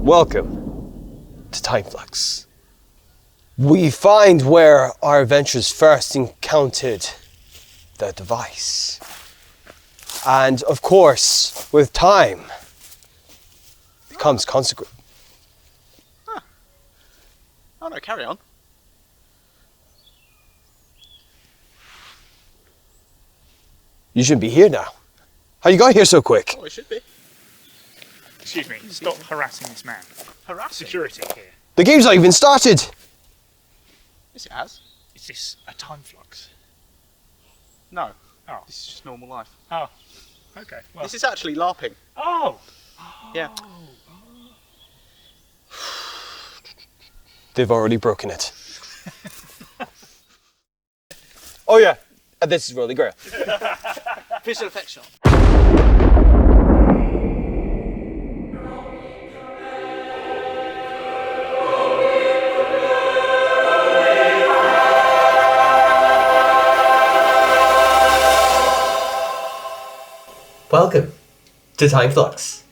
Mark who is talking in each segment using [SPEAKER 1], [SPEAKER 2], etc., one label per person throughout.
[SPEAKER 1] Welcome to Time Flux. We find where our adventurers first encountered the device. And of course, with time, becomes consequent.
[SPEAKER 2] Huh. Oh no, carry on.
[SPEAKER 1] You shouldn't be here now. How you got here so quick?
[SPEAKER 2] Oh, it should be.
[SPEAKER 3] Excuse me, stop harassing this man.
[SPEAKER 2] Harassing?
[SPEAKER 3] Security here.
[SPEAKER 1] The game's not even started.
[SPEAKER 2] Yes, it has.
[SPEAKER 3] Is this a time flux?
[SPEAKER 2] No.
[SPEAKER 3] Oh.
[SPEAKER 2] This is just normal life.
[SPEAKER 3] Oh. Okay. Well.
[SPEAKER 2] This is actually LARPing.
[SPEAKER 3] Oh.
[SPEAKER 2] Yeah.
[SPEAKER 1] They've already broken it. Oh yeah, and this is really great.
[SPEAKER 2] Visual effects shot.
[SPEAKER 1] Welcome to Time Flux.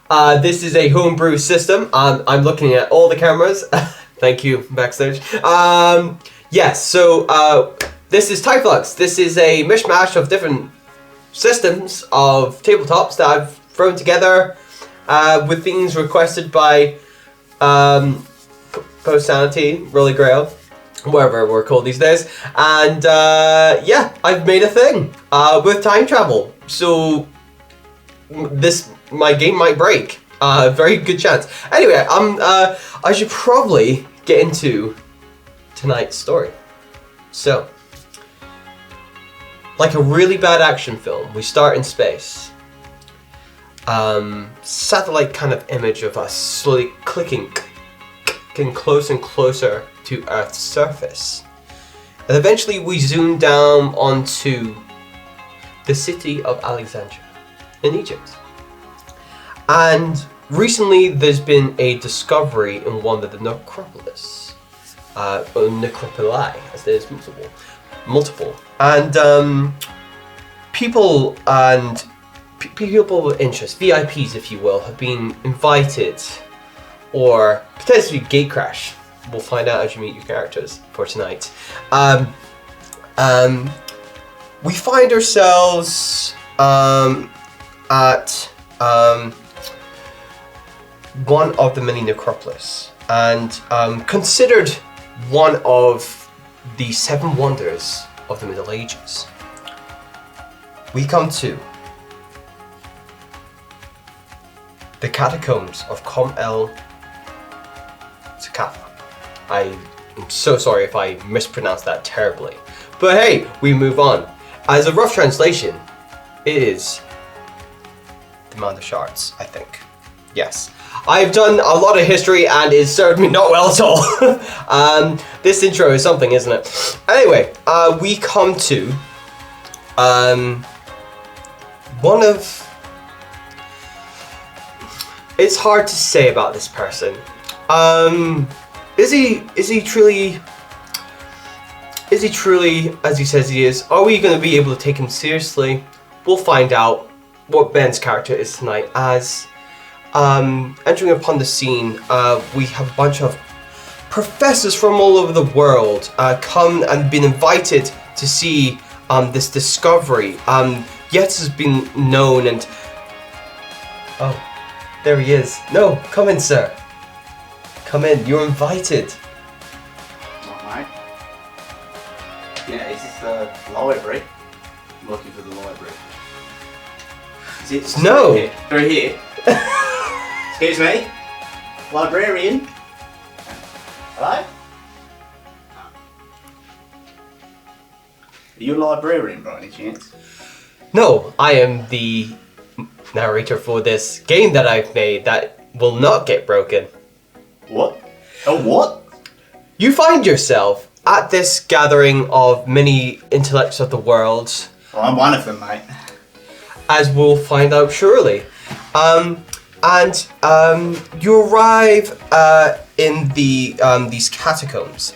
[SPEAKER 1] This is a homebrew system. I'm looking at all the cameras. Thank you, backstage. Yes, so this is Time Flux. This is a mishmash of different systems of tabletops that I've thrown together with themes requested by Post-Sanity, Rolly Grail, whatever we're called these days. And yeah, I've made a thing with time travel. So my game might break. Very good chance. Anyway, I should probably get into tonight's story. So, like a really bad action film, we start in space. Satellite kind of image of us slowly clicking closer and closer to Earth's surface. And eventually we zoom down onto the city of Alexandria in Egypt. And recently there's been a discovery in one of the necropolis, or necropoli, as there's multiple. And people of interest, VIPs if you will, have been invited, or potentially gatecrash. We'll find out as you meet your characters for tonight. We find ourselves at one of the mini necropolis, and considered one of the 7 wonders of the Middle Ages. We come to the catacombs of Kom El Zakafa. I'm so sorry if I mispronounced that terribly. But hey, we move on. As a rough translation, it is the Mound of Shards, I think. Yes. I've done a lot of history and it served me not well at all. This intro is something, isn't it? Anyway, we come to one of... It's hard to say about this person. Is he truly as he says he is? Are we going to be able to take him seriously? We'll find out what Ben's character is tonight. As entering upon the scene, we have a bunch of professors from all over the world come and been invited to see this discovery. Yet has been known and... Oh, there he is. No, come in, sir. Come in, you're invited.
[SPEAKER 4] Alright. Yeah, is this the library? I'm looking for the library. Is it
[SPEAKER 1] No.
[SPEAKER 4] Through here? Excuse me? Librarian? Hello? Are you a librarian by any chance?
[SPEAKER 1] No, I am the narrator for this game that I've made that will not get broken.
[SPEAKER 4] What? Oh, what?
[SPEAKER 1] You find yourself at this gathering of many intellects of the world,
[SPEAKER 4] Well, I'm one of them, mate.
[SPEAKER 1] as we'll find out shortly. You arrive in the these catacombs,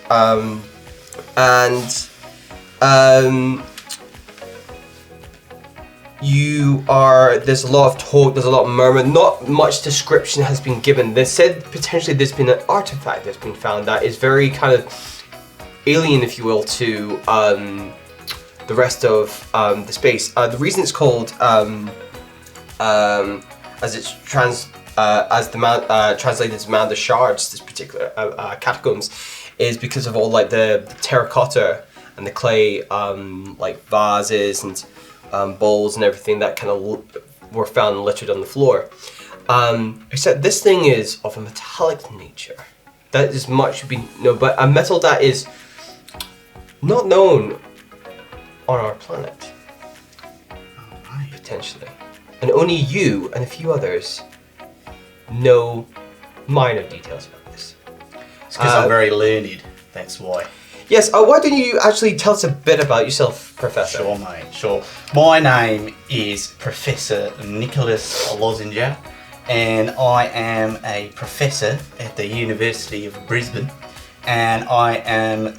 [SPEAKER 1] there's a lot of talk, there's a lot of murmur, not much description has been given. They said potentially there's been an artifact that's been found that is very kind of alien, if you will, to the rest of the space. The reason it's called, as it's translated to Man the Shards, this particular catacombs, is because of all like the terracotta and the clay like vases and bowls and everything that kind of were found littered on the floor. Except this thing is of a metallic nature. That is much we know, but a metal that is not known on our planet.
[SPEAKER 4] Right.
[SPEAKER 1] Potentially. And only you and a few others know minor details about this.
[SPEAKER 4] It's because I'm very learned, that's why.
[SPEAKER 1] Yes, why don't you actually tell us a bit about yourself, Professor?
[SPEAKER 4] Sure, mate, sure. My name is Professor Nicholas Lozinger, and I am a professor at the University of Brisbane, and I am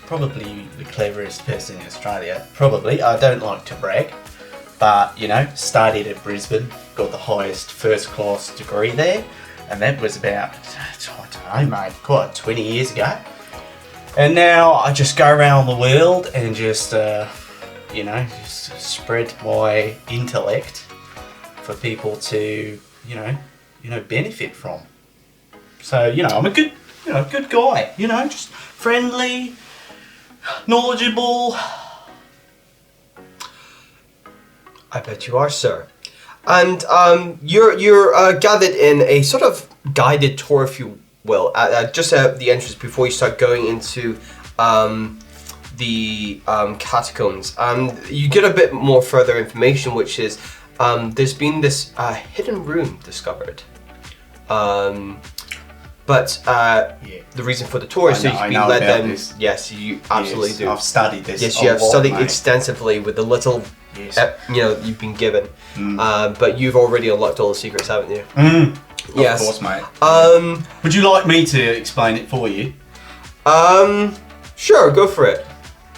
[SPEAKER 4] probably the cleverest person in Australia. Probably, I don't like to brag, but you know, studied at Brisbane, got the highest first class degree there, and that was about, I don't know, mate, quite 20 years ago. And now I just go around the world and just, just spread my intellect for people to, benefit from. So, I'm a good guy, just friendly, knowledgeable.
[SPEAKER 1] I bet you are, sir. And you're gathered in a sort of guided tour, if you will, just at the entrance before you start going into the catacombs. You get a bit more further information, which is there's been this hidden room discovered. But the reason for the tour is so you can be led them.
[SPEAKER 4] This.
[SPEAKER 1] Yes, you absolutely do.
[SPEAKER 4] I've studied this.
[SPEAKER 1] Yes, you have
[SPEAKER 4] lot,
[SPEAKER 1] studied
[SPEAKER 4] mate.
[SPEAKER 1] extensively with the little,
[SPEAKER 4] Yes.
[SPEAKER 1] you've been given. But you've already unlocked all the secrets, haven't you? Yes.
[SPEAKER 4] Of course, mate.
[SPEAKER 2] Would you like me to explain it for you?
[SPEAKER 1] Sure, go for it.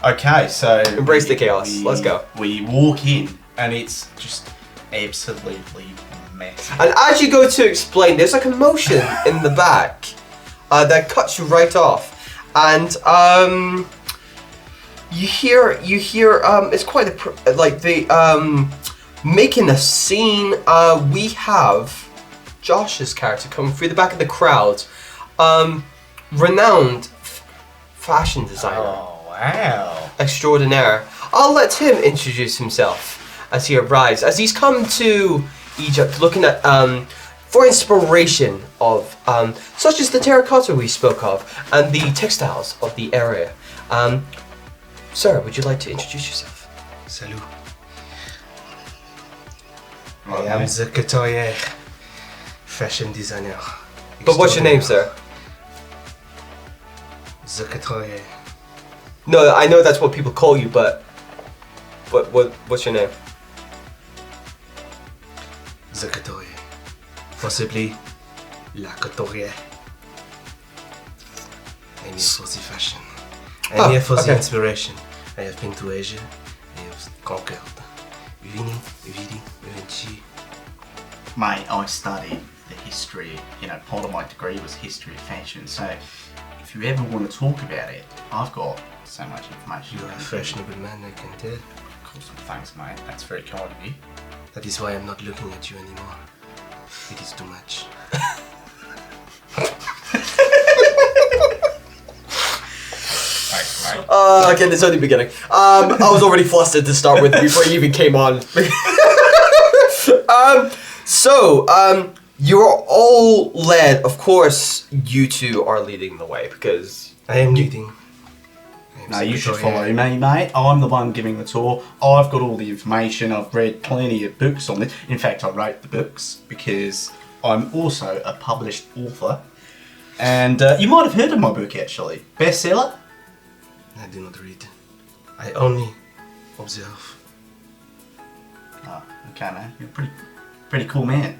[SPEAKER 4] Okay, so
[SPEAKER 1] Embrace the chaos. Let's go.
[SPEAKER 4] We walk in, and it's just absolutely massive.
[SPEAKER 1] And as you go to explain, there's like a motion in the back that cuts you right off, and you hear it's quite making a scene. We have Josh's character coming through the back of the crowd, renowned fashion designer.
[SPEAKER 4] Oh, wow.
[SPEAKER 1] Extraordinaire. I'll let him introduce himself as he arrives, as he's come to Egypt looking at for inspiration of such as the terracotta we spoke of and the textiles of the area. Sir, would you like to introduce yourself?
[SPEAKER 5] Salut. I am the couturier, fashion designer.
[SPEAKER 1] But what's your name, sir?
[SPEAKER 5] The couturier.
[SPEAKER 1] No, I know that's what people call you, but what's your name?
[SPEAKER 5] The couturier. Possibly la couturier. I'm here for the fashion. I'm here for the inspiration. I have been to Asia. I have conquered Vini, Vinci.
[SPEAKER 4] Mate, I studied the history, part of my degree was history of fashion, so if you ever want to talk about it, I've got so much information.
[SPEAKER 5] You are a fashionable man, I can tell.
[SPEAKER 4] Of course, thanks mate, that's very kind of you.
[SPEAKER 5] That is why I'm not looking at you anymore. It is too much.
[SPEAKER 4] Thanks mate.
[SPEAKER 1] Again, it's only beginning. I was already flustered to start with before you even came on. You're all led, of course, you two are leading the way because
[SPEAKER 5] I am leading.
[SPEAKER 4] No, you should follow me, mate. I'm the one giving the tour. I've got all the information. I've read plenty of books on this. In fact, I wrote the books because I'm also a published author. And you might have heard of my book, actually. Bestseller?
[SPEAKER 5] I do not read. I only observe.
[SPEAKER 4] Oh, okay, man. You're a pretty cool man.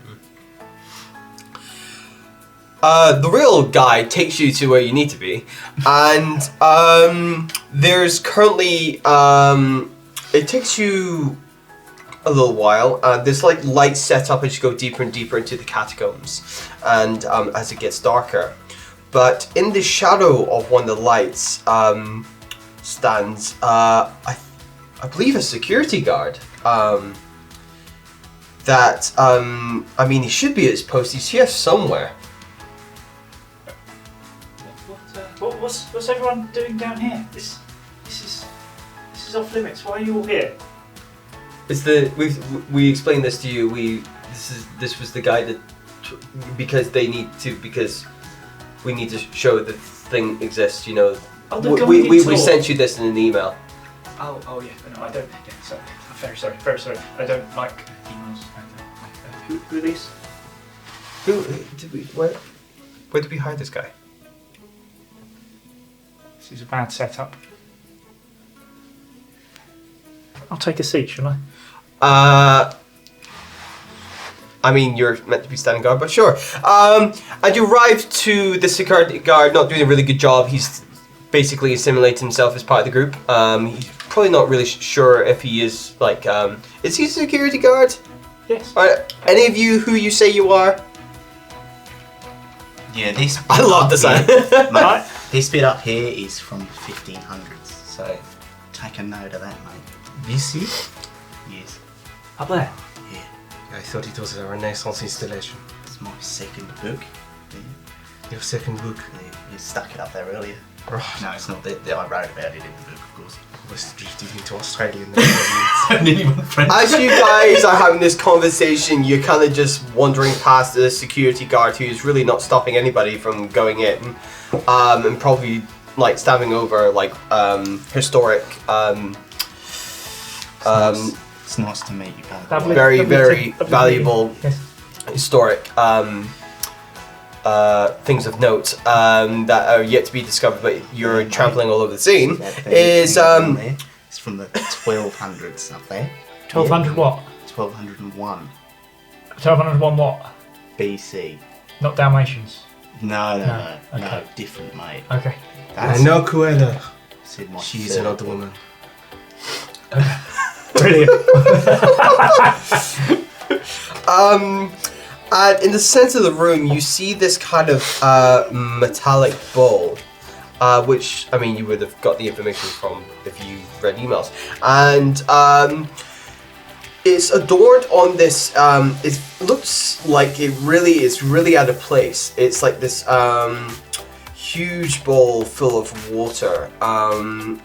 [SPEAKER 1] The real guide takes you to where you need to be, and there's currently it takes you a little while. There's like lights set up as you go deeper and deeper into the catacombs, and as it gets darker. But in the shadow of one of the lights stands, I believe, a security guard. That I mean, he should be at his post. He's here somewhere.
[SPEAKER 3] What's everyone doing down here? This is off limits. Why are you all here?
[SPEAKER 1] It's we explained this to you. This was the guy that because we need to show the thing exists. You know, we sent you this in an email.
[SPEAKER 3] Oh yeah. No, I don't. Yeah, sorry. I'm very sorry. I don't like emails. Who are these?
[SPEAKER 1] Who did we? Where did we hire this guy?
[SPEAKER 3] This is a bad setup. I'll take a seat, shall I?
[SPEAKER 1] I mean, you're meant to be standing guard, but sure. And you arrive to the security guard, not doing a really good job. He's basically assimilated himself as part of the group. He's probably not really sure if he is, like, is he a security guard?
[SPEAKER 3] Yes.
[SPEAKER 1] Any of you who you say you are?
[SPEAKER 4] Yeah, this.
[SPEAKER 1] I love the sign.
[SPEAKER 4] Mate, this bit up here is from the 1500s, so take a note of that, mate. You see? Yes.
[SPEAKER 3] Up there?
[SPEAKER 4] Yeah.
[SPEAKER 5] I thought it was a Renaissance installation.
[SPEAKER 4] It's my second book. Yeah.
[SPEAKER 5] Your second book.
[SPEAKER 4] Yeah, you stuck it up there earlier.
[SPEAKER 5] Right.
[SPEAKER 4] No, it's not that. I wrote about it in the book, of course.
[SPEAKER 5] I was drifting into Australia in the
[SPEAKER 1] As you guys are having this conversation, you're kind of just wandering past the security guard who's really not stopping anybody from going in, and probably like stabbing over like historic.
[SPEAKER 4] It's nice to meet you, guys.
[SPEAKER 1] Very
[SPEAKER 3] lovely
[SPEAKER 1] valuable
[SPEAKER 3] Yes.
[SPEAKER 1] historic things of note that are yet to be discovered, but you're trampling all over the scene. Is
[SPEAKER 4] It's from the 1200s up there.
[SPEAKER 3] 1200 what?
[SPEAKER 4] 1201
[SPEAKER 3] 1201 what?
[SPEAKER 4] BC.
[SPEAKER 3] Not Dalmatians.
[SPEAKER 4] No,
[SPEAKER 3] Okay.
[SPEAKER 4] different, mate.
[SPEAKER 3] Okay.
[SPEAKER 5] I know Cruella.
[SPEAKER 4] Said my
[SPEAKER 5] She's
[SPEAKER 4] third
[SPEAKER 5] an old
[SPEAKER 4] book.
[SPEAKER 5] woman.
[SPEAKER 3] Brilliant.
[SPEAKER 1] And in the center of the room, you see this kind of metallic bowl, which, I mean, you would have got the information from if you read emails. And it's adorned on this, it looks like it really is really out of place. It's like this huge bowl full of water, and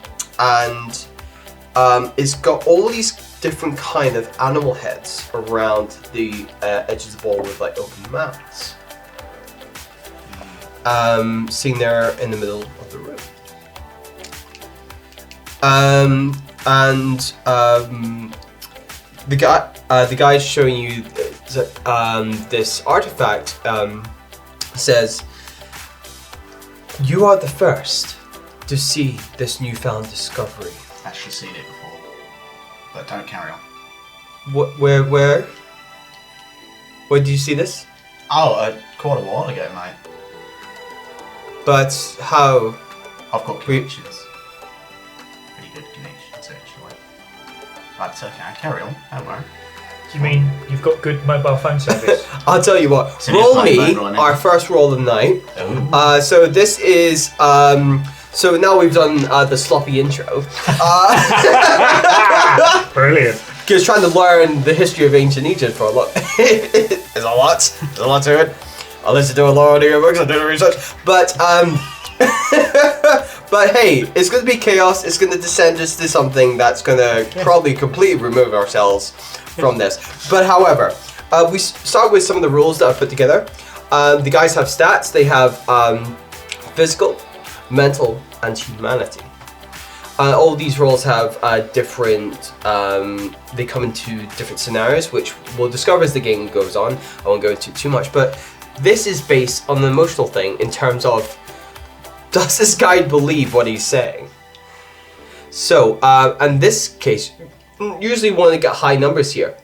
[SPEAKER 1] it's got all these different kind of animal heads around the edges of the bowl with like open mouths. Sitting there in the middle of the room. The guy showing you this artifact says, "You are the first to see this newfound discovery."
[SPEAKER 4] Actually seen it before, but don't carry on.
[SPEAKER 1] Where did you see this?
[SPEAKER 4] Oh, quite a while ago, mate.
[SPEAKER 1] But how?
[SPEAKER 4] I've got connections. Pretty good connections, actually. But it's okay, carry on, don't worry.
[SPEAKER 3] Do you mean you've got good mobile phone service?
[SPEAKER 1] I'll tell you what.
[SPEAKER 4] So you're
[SPEAKER 1] Roll
[SPEAKER 4] playing
[SPEAKER 1] me
[SPEAKER 4] mode right now?
[SPEAKER 1] our first roll of the night.
[SPEAKER 4] Oh.
[SPEAKER 1] So this is so now we've done the sloppy intro.
[SPEAKER 3] Brilliant.
[SPEAKER 1] Just trying to learn the history of ancient Egypt for a lot. There's a lot to it. I listen to a lot of audiobooks, I do the research. But but hey, it's gonna be chaos. It's gonna descend just to something that's gonna probably completely remove ourselves from this. But however, we start with some of the rules that I've put together. The guys have stats. They have physical, mental, and humanity. All these roles have different, they come into different scenarios, which we'll discover as the game goes on. I won't go into too much, but this is based on an emotional thing in terms of, does this guy believe what he's saying? So, in this case, usually we want to get high numbers here.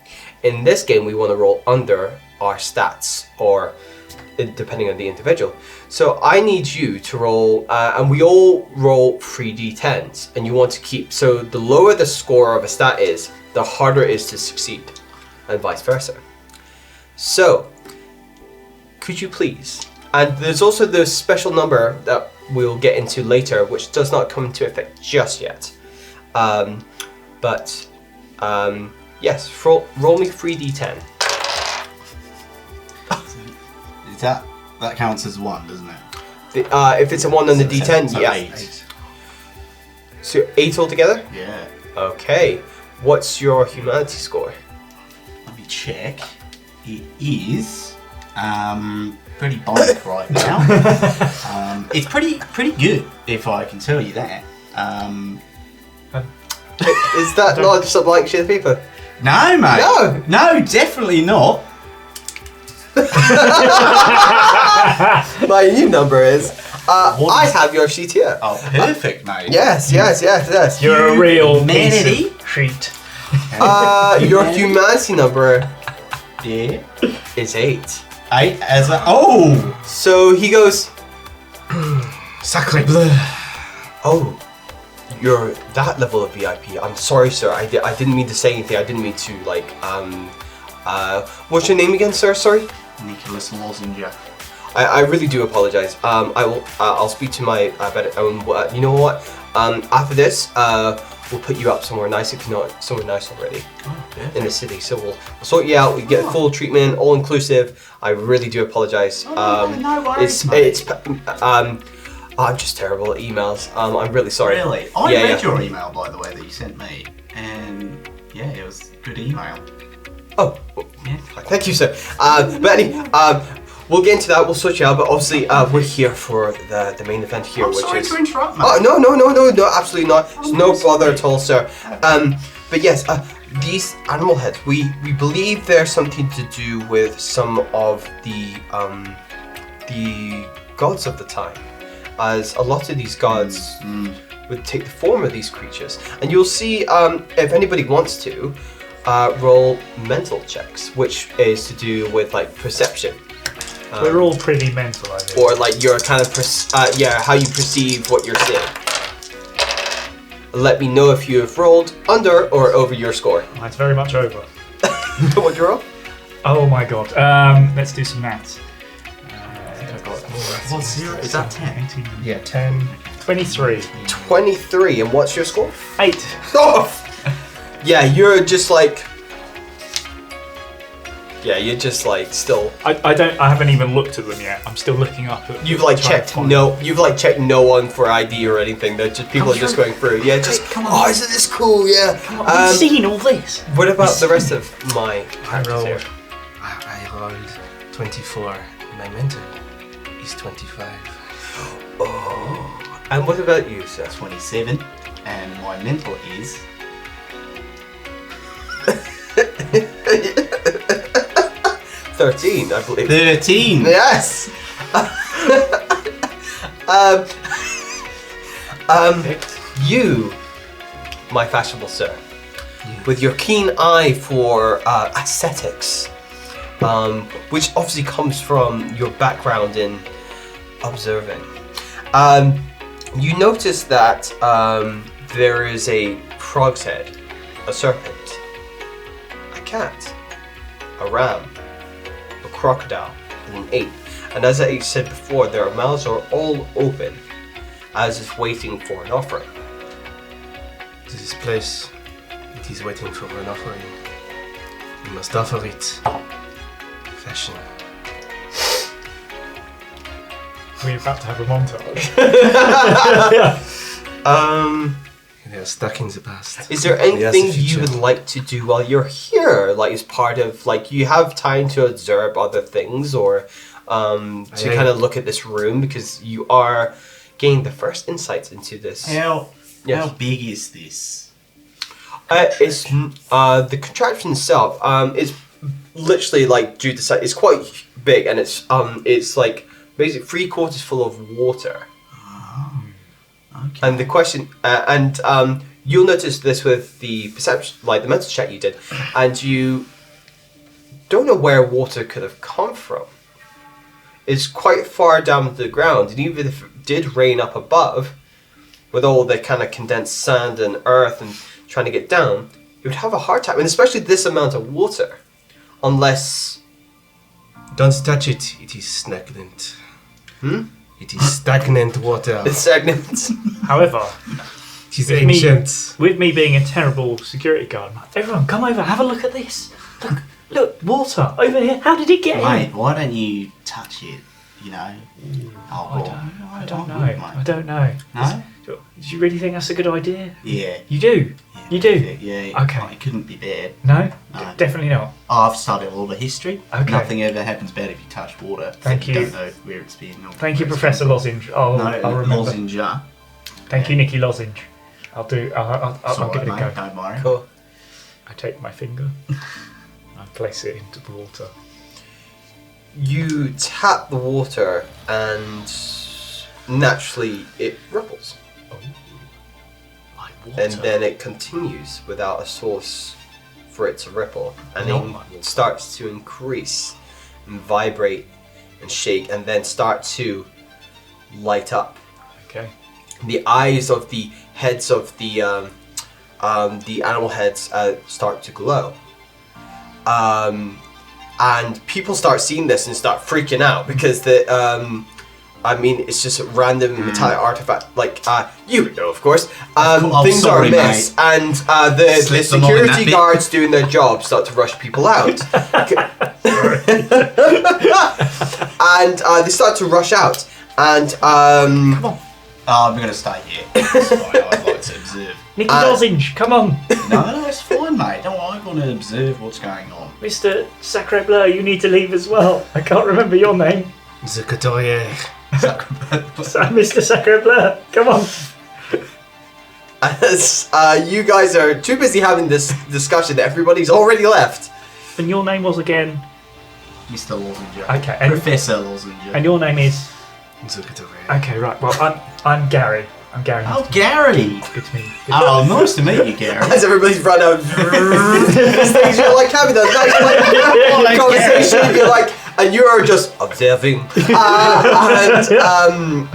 [SPEAKER 1] In this game, we want to roll under our stats, or depending on the individual. So I need you to roll, and we all roll 3d10s, and you want to keep, so the lower the score of a stat is, the harder it is to succeed, and vice versa. So, could you please, and there's also the special number that we'll get into later, which does not come into effect just yet. Yes, roll me 3d10.
[SPEAKER 2] That counts as 1, doesn't it?
[SPEAKER 1] If it's a 1 on the d10,
[SPEAKER 2] So
[SPEAKER 1] yeah.
[SPEAKER 2] 8.
[SPEAKER 1] So 8 altogether?
[SPEAKER 2] Yeah.
[SPEAKER 1] Okay. What's your humanity score?
[SPEAKER 2] Let me check. It is pretty blank right now. It's pretty good, if I can tell you that.
[SPEAKER 1] Is that not just a blank sheet of paper?
[SPEAKER 2] No, mate.
[SPEAKER 1] No.
[SPEAKER 2] No, definitely not.
[SPEAKER 1] My new number is. I have your sheet here.
[SPEAKER 2] Oh, perfect, mate.
[SPEAKER 1] Yes.
[SPEAKER 3] You're a real
[SPEAKER 2] Humanity.
[SPEAKER 3] treat.
[SPEAKER 1] Your humanity number
[SPEAKER 2] Yeah.
[SPEAKER 1] is 8.
[SPEAKER 2] 8 as a. Oh!
[SPEAKER 1] So he goes,
[SPEAKER 5] Sacre bleu.
[SPEAKER 1] "Oh, you're that level of VIP. I'm sorry, sir. I didn't mean to say anything. I didn't mean to what's your name again, sir? Sorry."
[SPEAKER 2] Nicholas Lozinger.
[SPEAKER 1] I really do apologize. I'll speak to my better. You know what? After this, we'll put you up somewhere nice if you're not somewhere nice already in the city. So we'll sort you out. We get full treatment, all inclusive. I really do apologize.
[SPEAKER 2] No worries, mate.
[SPEAKER 1] I'm just terrible at emails. I'm really sorry.
[SPEAKER 2] Really? I read your email, by the way, that you sent me. And yeah, it was a good email.
[SPEAKER 1] Oh,
[SPEAKER 2] Yeah.
[SPEAKER 1] thank you, sir. But anyway, we'll get into that. We'll sort you out. But obviously, we're here for the main event here,
[SPEAKER 2] I'm
[SPEAKER 1] which
[SPEAKER 2] sorry
[SPEAKER 1] is.
[SPEAKER 2] to interrupt, mate.
[SPEAKER 1] Oh no, absolutely not. It's no bother at all, sir. But yes, these animal heads, we believe there's something to do with some of the gods of the time, as a lot of these gods would take the form of these creatures. And you'll see, if anybody wants to, roll mental checks, which is to do with like perception.
[SPEAKER 3] We're all pretty mental, I think.
[SPEAKER 1] Or like your kind of how you perceive what you're seeing. Let me know if you have rolled under or over your score.
[SPEAKER 3] It's very much over.
[SPEAKER 1] What'd you roll?
[SPEAKER 3] Oh my god. Let's do some maths.
[SPEAKER 2] What's 0? Is that 10?
[SPEAKER 3] 18,
[SPEAKER 5] Yeah, 10.
[SPEAKER 3] 23.
[SPEAKER 1] 23, and what's your score?
[SPEAKER 3] 8.
[SPEAKER 1] Oh! Yeah, you're just like. Yeah, you're just like still.
[SPEAKER 3] I haven't even looked at them yet. I'm still looking up at.
[SPEAKER 1] You've like
[SPEAKER 3] trying to
[SPEAKER 1] checked
[SPEAKER 3] find-
[SPEAKER 1] checked no one for ID or anything. They're just people are just going through. Yeah, just
[SPEAKER 2] come on.
[SPEAKER 1] oh, isn't this cool? Yeah.
[SPEAKER 3] I've seen all this.
[SPEAKER 1] What about the rest of my
[SPEAKER 5] I
[SPEAKER 1] characters here?
[SPEAKER 5] rolled 24. My mentor is 25.
[SPEAKER 1] Oh. And what about you, sir?
[SPEAKER 2] 27. And my mental is.
[SPEAKER 1] 13, I believe.
[SPEAKER 2] 13.
[SPEAKER 1] Yes. You, my fashionable sir, with your keen eye for aesthetics, which obviously comes from your background in observing, you notice that there is a frog's head, a serpent, a cat, a ram, a crocodile, and an ape. And as I said before, their mouths are all open, as if waiting for an offering.
[SPEAKER 5] This place, it is waiting for an offering. We must offer it. Fashion.
[SPEAKER 3] We're about to have a montage.
[SPEAKER 5] They are stuck in the past.
[SPEAKER 1] Is there
[SPEAKER 5] Yes, the
[SPEAKER 1] anything you
[SPEAKER 5] future.
[SPEAKER 1] would like to do while you're here? Like as part of, like, you have time to observe other things or to
[SPEAKER 5] Aye.
[SPEAKER 1] kind of look at this room because you are gaining the first insights into this.
[SPEAKER 2] How
[SPEAKER 1] Yes.
[SPEAKER 2] big is this?
[SPEAKER 1] It's the contraption itself. Is literally like due to size. It's quite big, and it's like basically 3/4 full of water.
[SPEAKER 2] Okay.
[SPEAKER 1] And the question, you'll notice this with the perception, like the mental check you did, and you don't know where water could have come from. is quite far down to the ground, and even if it did rain up above, with all the kind of condensed sand and earth and trying to get down, you would have a hard time, and especially this amount of water, unless...
[SPEAKER 5] Don't touch it. It is stagnant. It is stagnant water.
[SPEAKER 1] It's stagnant.
[SPEAKER 3] However,
[SPEAKER 5] It is
[SPEAKER 3] with
[SPEAKER 5] ancient.
[SPEAKER 3] with me being a terrible security guard, I'm like, everyone come over, have a look at this. Look, water over here. How did it get
[SPEAKER 2] Mate,
[SPEAKER 3] in?
[SPEAKER 2] why don't you touch it? You know?
[SPEAKER 3] I don't know.
[SPEAKER 2] No?
[SPEAKER 3] Do you really think that's a good idea?
[SPEAKER 2] Yeah.
[SPEAKER 3] You do? You do?
[SPEAKER 2] Yeah.
[SPEAKER 3] Okay.
[SPEAKER 2] It couldn't be bad.
[SPEAKER 3] No?
[SPEAKER 2] No.
[SPEAKER 3] Definitely not.
[SPEAKER 2] I've studied all the history.
[SPEAKER 3] Okay.
[SPEAKER 2] Nothing ever happens bad if you touch water.
[SPEAKER 3] Thank you.
[SPEAKER 2] Don't know where it's been. Or
[SPEAKER 3] Thank you,
[SPEAKER 2] where it's
[SPEAKER 3] Professor
[SPEAKER 2] come
[SPEAKER 3] Lozenge.
[SPEAKER 2] from.
[SPEAKER 3] I'll remember.
[SPEAKER 2] Lozenge.
[SPEAKER 3] Thank you, Nikki Lozenge. I'll give it a go.
[SPEAKER 2] Don't worry.
[SPEAKER 1] Cool.
[SPEAKER 3] I take my finger, I place it into the water.
[SPEAKER 1] You tap the water, and naturally it ripples.
[SPEAKER 3] Like water.
[SPEAKER 1] And then it continues without a source for it to ripple, and
[SPEAKER 3] Not
[SPEAKER 1] then
[SPEAKER 3] like water.
[SPEAKER 1] starts to increase and vibrate and shake, and then start to light up.
[SPEAKER 3] Okay.
[SPEAKER 1] The eyes of the heads of the animal heads start to glow, and people start seeing this and start freaking out because it's just a random metallic artifact. Like you know, of course. Things
[SPEAKER 2] sorry,
[SPEAKER 1] are amiss,
[SPEAKER 2] mate.
[SPEAKER 1] and the
[SPEAKER 2] Slipped them all in that
[SPEAKER 1] security
[SPEAKER 2] bit.
[SPEAKER 1] guards doing their job start to rush people out, and they start to rush out, and
[SPEAKER 3] Come on.
[SPEAKER 2] I'm going to stay here. That's why I'd like to observe.
[SPEAKER 3] Nikki Lozenge, come on.
[SPEAKER 2] No, it's fine, mate. Don't worry. I want to observe what's going on.
[SPEAKER 3] Mr. Sacre Bleu, you need to leave as well. I can't remember your name.
[SPEAKER 5] The couturier.
[SPEAKER 3] Mr. Sacre Bleu, come on.
[SPEAKER 1] as you guys are too busy having this discussion, everybody's already left.
[SPEAKER 3] And your name was again?
[SPEAKER 2] Mr. Lozinger.
[SPEAKER 3] Okay. And,
[SPEAKER 2] Professor Lozinger.
[SPEAKER 3] and your name is?
[SPEAKER 5] The couturier.
[SPEAKER 3] Okay, right. Well, I'm Gary. I'm Gary.
[SPEAKER 2] Oh, Gary.
[SPEAKER 3] Good to meet you.
[SPEAKER 2] Oh, nice to meet you, Gary.
[SPEAKER 1] As everybody's run out, these things you're like having a nice like conversation. You're like, and you are just observing, and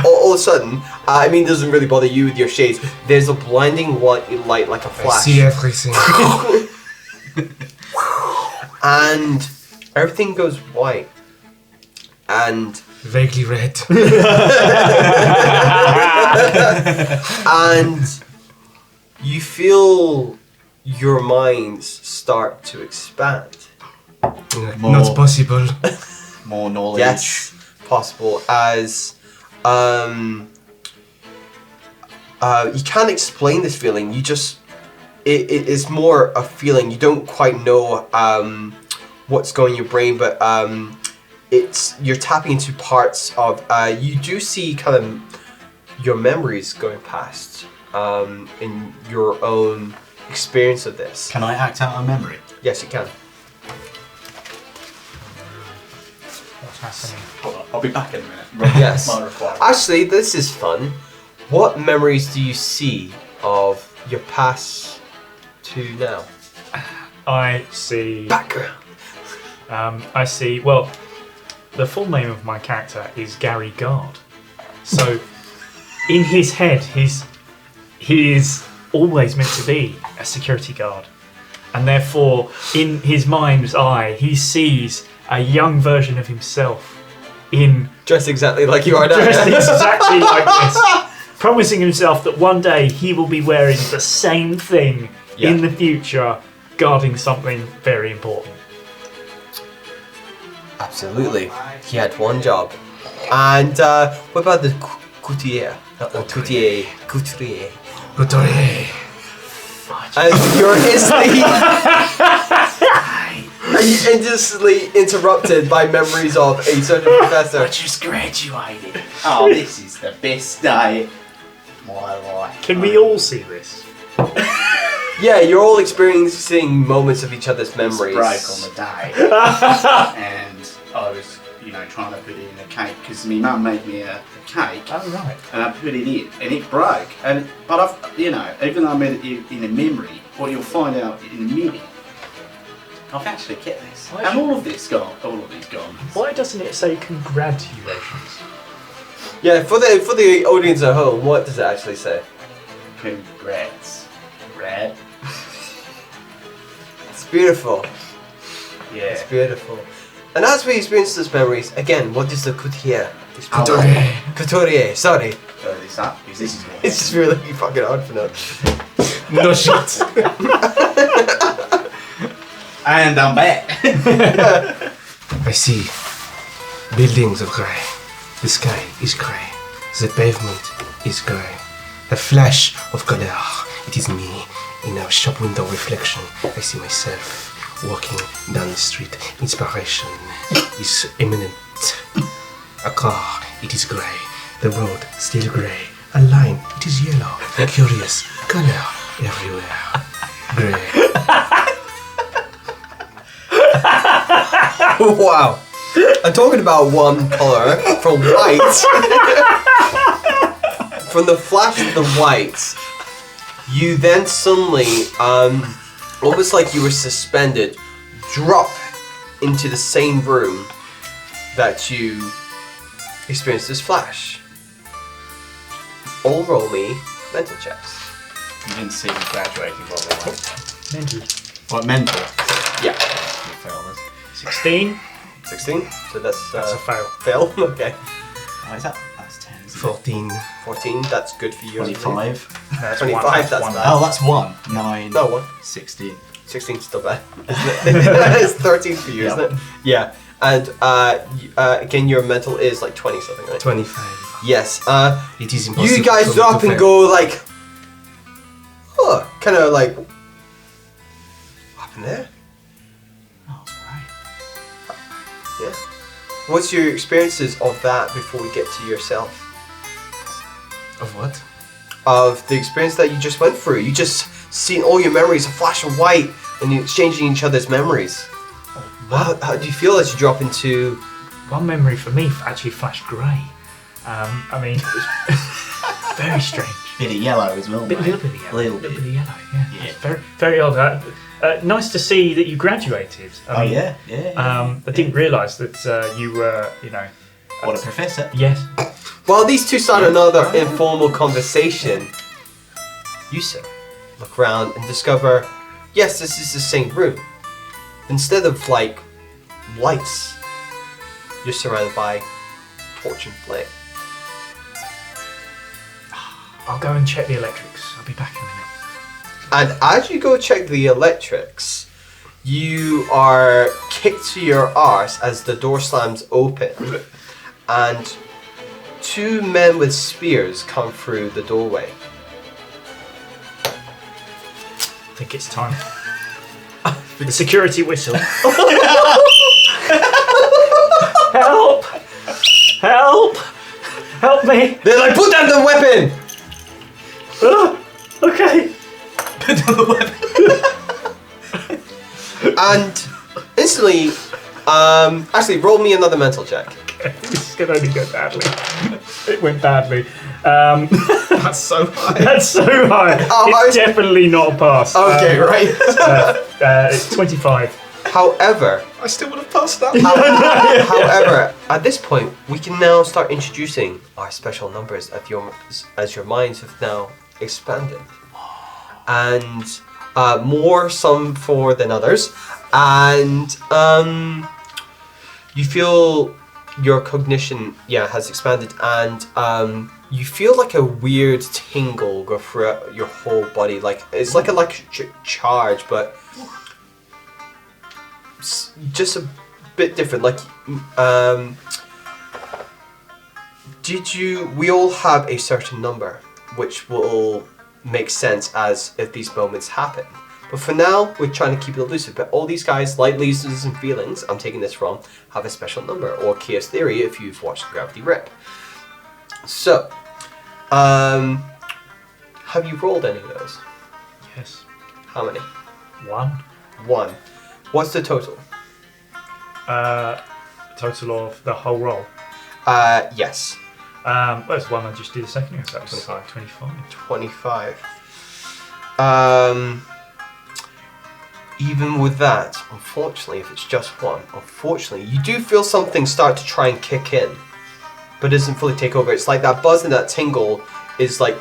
[SPEAKER 1] all of a sudden, it doesn't really bother you with your shades. There's a blinding light like a
[SPEAKER 5] I
[SPEAKER 1] flash,
[SPEAKER 5] see everything.
[SPEAKER 1] and everything goes white, and
[SPEAKER 5] Vaguely red.
[SPEAKER 1] and you feel your minds start to expand.
[SPEAKER 5] Not possible.
[SPEAKER 2] More knowledge.
[SPEAKER 1] Yes, possible. As you can't explain this feeling. You just it is more a feeling. You don't quite know what's going in your brain, but you're tapping into parts of. You do see kind of your memories going past in your own experience of this.
[SPEAKER 2] Can I act out a memory?
[SPEAKER 1] Yes, you can.
[SPEAKER 3] What's happening?
[SPEAKER 2] Hold on, I'll be back in a minute.
[SPEAKER 1] Yes.
[SPEAKER 2] My requirement.
[SPEAKER 1] Actually, this is fun. What memories do you see of your past to now?
[SPEAKER 3] I see.
[SPEAKER 1] Background.
[SPEAKER 3] I see. Well, the full name of my character is Gary Guard. So, in his head, he is always meant to be a security guard, and therefore, in his mind's eye, he sees a young version of himself
[SPEAKER 1] Dressed exactly like you are now.
[SPEAKER 3] dressed exactly like this, promising himself that one day he will be wearing the same thing in the future, guarding something very important.
[SPEAKER 1] Absolutely. He had one job. And what about the couturier? Couturier.
[SPEAKER 5] Couturier.
[SPEAKER 1] And you're instantly interrupted by memories of a certain professor.
[SPEAKER 2] I just graduated. Oh, this is the best day of my life.
[SPEAKER 3] Can we all see this?
[SPEAKER 1] Yeah, you're all experiencing moments of each other's memories.
[SPEAKER 2] Broke on the day, and I was, trying to put it in a cake because my mum made me a cake,
[SPEAKER 3] Oh right.
[SPEAKER 2] and I put it in, and it broke. But I've, even though I made it in a memory, what you'll find out in a minute,
[SPEAKER 4] I've actually kept this.
[SPEAKER 3] Why
[SPEAKER 4] And
[SPEAKER 3] should-
[SPEAKER 4] all of these gone.
[SPEAKER 3] Why doesn't it say congratulations?
[SPEAKER 1] Yeah, for the audience at home, what does it actually say?
[SPEAKER 4] Congrats. Rat.
[SPEAKER 1] It's beautiful.
[SPEAKER 4] Yeah.
[SPEAKER 1] It's beautiful. And as we experience those memories, again, what is the couturier? Couturier, sorry.
[SPEAKER 4] Oh, this up. Because this is
[SPEAKER 1] It's just really fucking hard for now.
[SPEAKER 5] No shit.
[SPEAKER 4] And I'm back.
[SPEAKER 5] I see buildings of grey. The sky is grey. The pavement is grey. A flash of color. It is me in a shop window reflection. I see myself walking down the street. Inspiration is imminent. A car, it is grey. The road, still grey. A line, it is yellow. Curious color everywhere. Grey.
[SPEAKER 1] Wow. I'm talking about one colour from white. From the flash of the white, you then suddenly, almost like you were suspended, drop into the same room that you experienced this flash. All roll me mental checks.
[SPEAKER 4] You didn't see me graduating, by the way.
[SPEAKER 3] Mental.
[SPEAKER 4] What, mental?
[SPEAKER 1] Yeah.
[SPEAKER 4] You failed us.
[SPEAKER 3] 16.
[SPEAKER 1] 16. So that's
[SPEAKER 3] That's a fail.
[SPEAKER 1] fail. Okay.
[SPEAKER 4] Oh, is that? That's 10. Isn't it?
[SPEAKER 5] 14.
[SPEAKER 1] 14. That's good for you.
[SPEAKER 4] 25.
[SPEAKER 3] That's
[SPEAKER 1] 25,
[SPEAKER 3] one,
[SPEAKER 1] that's
[SPEAKER 3] one.
[SPEAKER 1] bad.
[SPEAKER 4] Oh, that's 1. 9.
[SPEAKER 1] No one.
[SPEAKER 4] 16.
[SPEAKER 1] 16 is still bad, isn't it? It's 13 for you,
[SPEAKER 4] Yep.
[SPEAKER 1] isn't it? Yeah. And again, your mental is like 20 something, right?
[SPEAKER 5] 25.
[SPEAKER 1] Yes.
[SPEAKER 5] It is impossible.
[SPEAKER 1] You guys
[SPEAKER 5] for me
[SPEAKER 1] drop
[SPEAKER 5] to
[SPEAKER 1] and
[SPEAKER 5] fail.
[SPEAKER 1] go like, huh, kind of like, what happened there?
[SPEAKER 4] Oh, right.
[SPEAKER 1] Yeah. What's your experiences of that before we get to yourself?
[SPEAKER 5] Of what?
[SPEAKER 1] Of the experience that you just went through. You just seen all your memories a flash of white and you're exchanging each other's memories. How do you feel as you drop into...
[SPEAKER 3] One memory for me actually flashed grey. I mean, it was very strange.
[SPEAKER 4] Bit of yellow as well.
[SPEAKER 3] Little
[SPEAKER 4] mate.
[SPEAKER 3] bit of yellow.
[SPEAKER 4] Little
[SPEAKER 3] Little
[SPEAKER 4] bit.
[SPEAKER 3] bit of yellow, yeah.
[SPEAKER 4] Yeah.
[SPEAKER 3] It's very, very odd. Nice to see that you graduated.
[SPEAKER 4] Oh, yeah. Yeah.
[SPEAKER 3] I didn't realise that you were, you know.
[SPEAKER 4] What a professor.
[SPEAKER 3] Yes.
[SPEAKER 1] While these two start another informal conversation, you, sir, look around and discover, yes, this is the same room. Instead of, like, lights, you're surrounded by torch and flame.
[SPEAKER 3] I'll go and check the electrics. I'll be back in a minute.
[SPEAKER 1] And as you go check the electrics, you are kicked to your arse as the door slams open, and two men with spears come through the doorway.
[SPEAKER 3] I think it's time. The security whistle. Help! Help! Help me!
[SPEAKER 1] They're like, put down the weapon!
[SPEAKER 3] Okay.
[SPEAKER 1] And instantly, actually, roll me another mental check.
[SPEAKER 3] This can only go badly. It went badly. That's
[SPEAKER 5] so high.
[SPEAKER 3] That's so high. It's definitely not a pass.
[SPEAKER 1] Okay, right.
[SPEAKER 3] It's 25.
[SPEAKER 1] However,
[SPEAKER 5] I still would have passed that.
[SPEAKER 1] however, at this point, we can now start introducing our special numbers as your minds have now expanded, and more some for than others, and you feel your cognition has expanded, and you feel like a weird tingle go throughout your whole body, like it's like electric charge, but just a bit different. Like, we all have a certain number, which will make sense as if these moments happen. But for now, we're trying to keep it elusive. But all these guys, like Losers and Feelings, I'm taking this from, have a special number, or Chaos Theory if you've watched Gravity Rip. So, have you rolled any of those?
[SPEAKER 3] Yes.
[SPEAKER 1] How many?
[SPEAKER 3] 1.
[SPEAKER 1] 1. What's the total?
[SPEAKER 3] Total of the whole roll.
[SPEAKER 1] Yes.
[SPEAKER 3] Well, it's one I just did a second ago, so that was 25.
[SPEAKER 1] 25. even with that, unfortunately, if it's just one, unfortunately, you do feel something start to try and kick in, but it doesn't fully take over. It's like that buzz and that tingle is like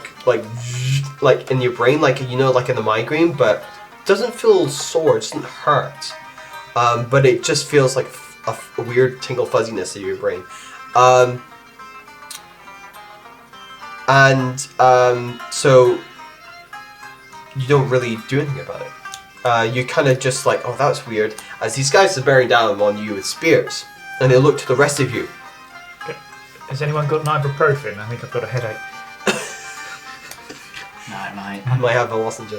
[SPEAKER 1] in your brain, like like in the migraine, but it doesn't feel sore, it doesn't hurt, but it just feels like a weird tingle fuzziness in your brain. So you don't really do anything about it. You kind of just like, oh, that's weird, as these guys are bearing down on you with spears, and they look to the rest of you.
[SPEAKER 3] Has anyone got an ibuprofen? I think I've got a headache.
[SPEAKER 2] No, mate.
[SPEAKER 1] I might have a lozenge.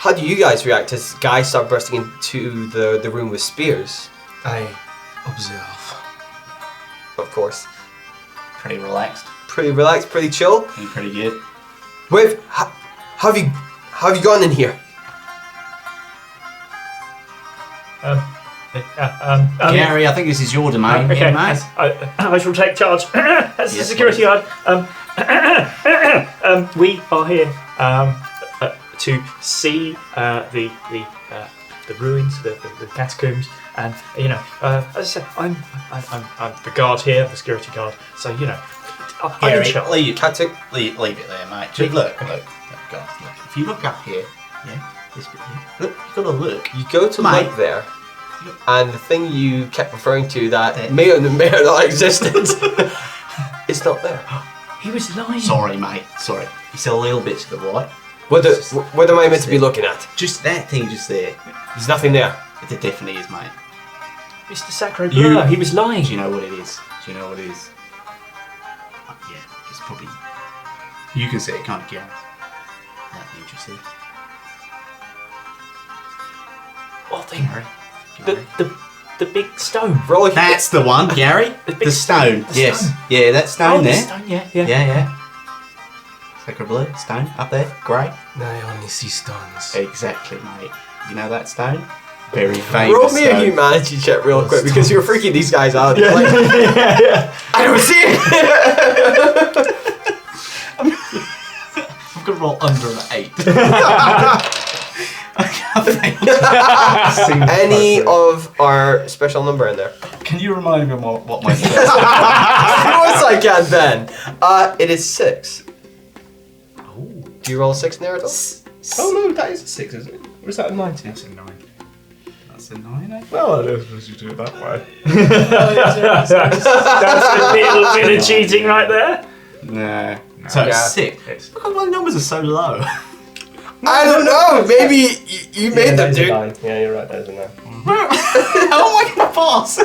[SPEAKER 1] How do you guys react as guys start bursting into the room with spears?
[SPEAKER 5] I observe.
[SPEAKER 1] Of course.
[SPEAKER 2] Pretty relaxed.
[SPEAKER 1] Pretty relaxed, pretty chill.
[SPEAKER 2] Pretty good.
[SPEAKER 1] Wait, how have you gone in here?
[SPEAKER 2] Gary, I think this is your domain.
[SPEAKER 3] Okay,
[SPEAKER 2] mate.
[SPEAKER 3] I shall take charge as the security guard. We are here to see the ruins, the catacombs, and as I said, I'm the guard here, the security guard. So I'm in charge.
[SPEAKER 2] Leave it there, mate. Just look, guys, look. If you look up here, this bit here. Look, you gotta look.
[SPEAKER 1] You go to
[SPEAKER 2] Mate.
[SPEAKER 1] look there, and the thing you kept referring to that may or may not existed, it's not there.
[SPEAKER 3] He was lying.
[SPEAKER 2] Sorry, mate. Sorry. It's a little bit to the right.
[SPEAKER 1] What am I meant to be looking at?
[SPEAKER 2] Just that thing, just there.
[SPEAKER 1] There's nothing there.
[SPEAKER 2] It definitely is, mate.
[SPEAKER 3] Mr. Sacro Blur, he was lying.
[SPEAKER 2] Do you know what it is? Yeah, it's probably. You can see it, can't you, Gary? That thing just there.
[SPEAKER 3] What thing? The big stone.
[SPEAKER 2] That's the one, Gary. The stone. Yes. Yeah, that stone there.
[SPEAKER 3] The stone, yeah.
[SPEAKER 2] Yeah. Sacred blue, stone, up there, grey.
[SPEAKER 5] I only see stones.
[SPEAKER 2] Exactly, mate. You know that stone? Very famous
[SPEAKER 1] Roll me a
[SPEAKER 2] stone.
[SPEAKER 1] humanity check real quick, because you're freaking these guys out. Like, I don't see it!
[SPEAKER 2] I'm going to roll under an 8.
[SPEAKER 1] Any of our special number in there?
[SPEAKER 2] Can you remind me what my
[SPEAKER 1] Of course I can, Ben. It is 6. Do you roll a 6 in there at all?
[SPEAKER 5] Oh no, that is a 6, isn't it? Or is that a 19?
[SPEAKER 3] That's a 9.
[SPEAKER 2] That's a 9, eh?
[SPEAKER 5] Well, I don't suppose you do it that way.
[SPEAKER 3] That's a little bit of cheating right there.
[SPEAKER 2] No. So
[SPEAKER 1] Yeah.
[SPEAKER 2] it's 6. How come my numbers are so low?
[SPEAKER 1] I don't know, maybe you made them, dude.
[SPEAKER 5] Yeah, you're right, there's a 9.
[SPEAKER 2] How am I going to pass?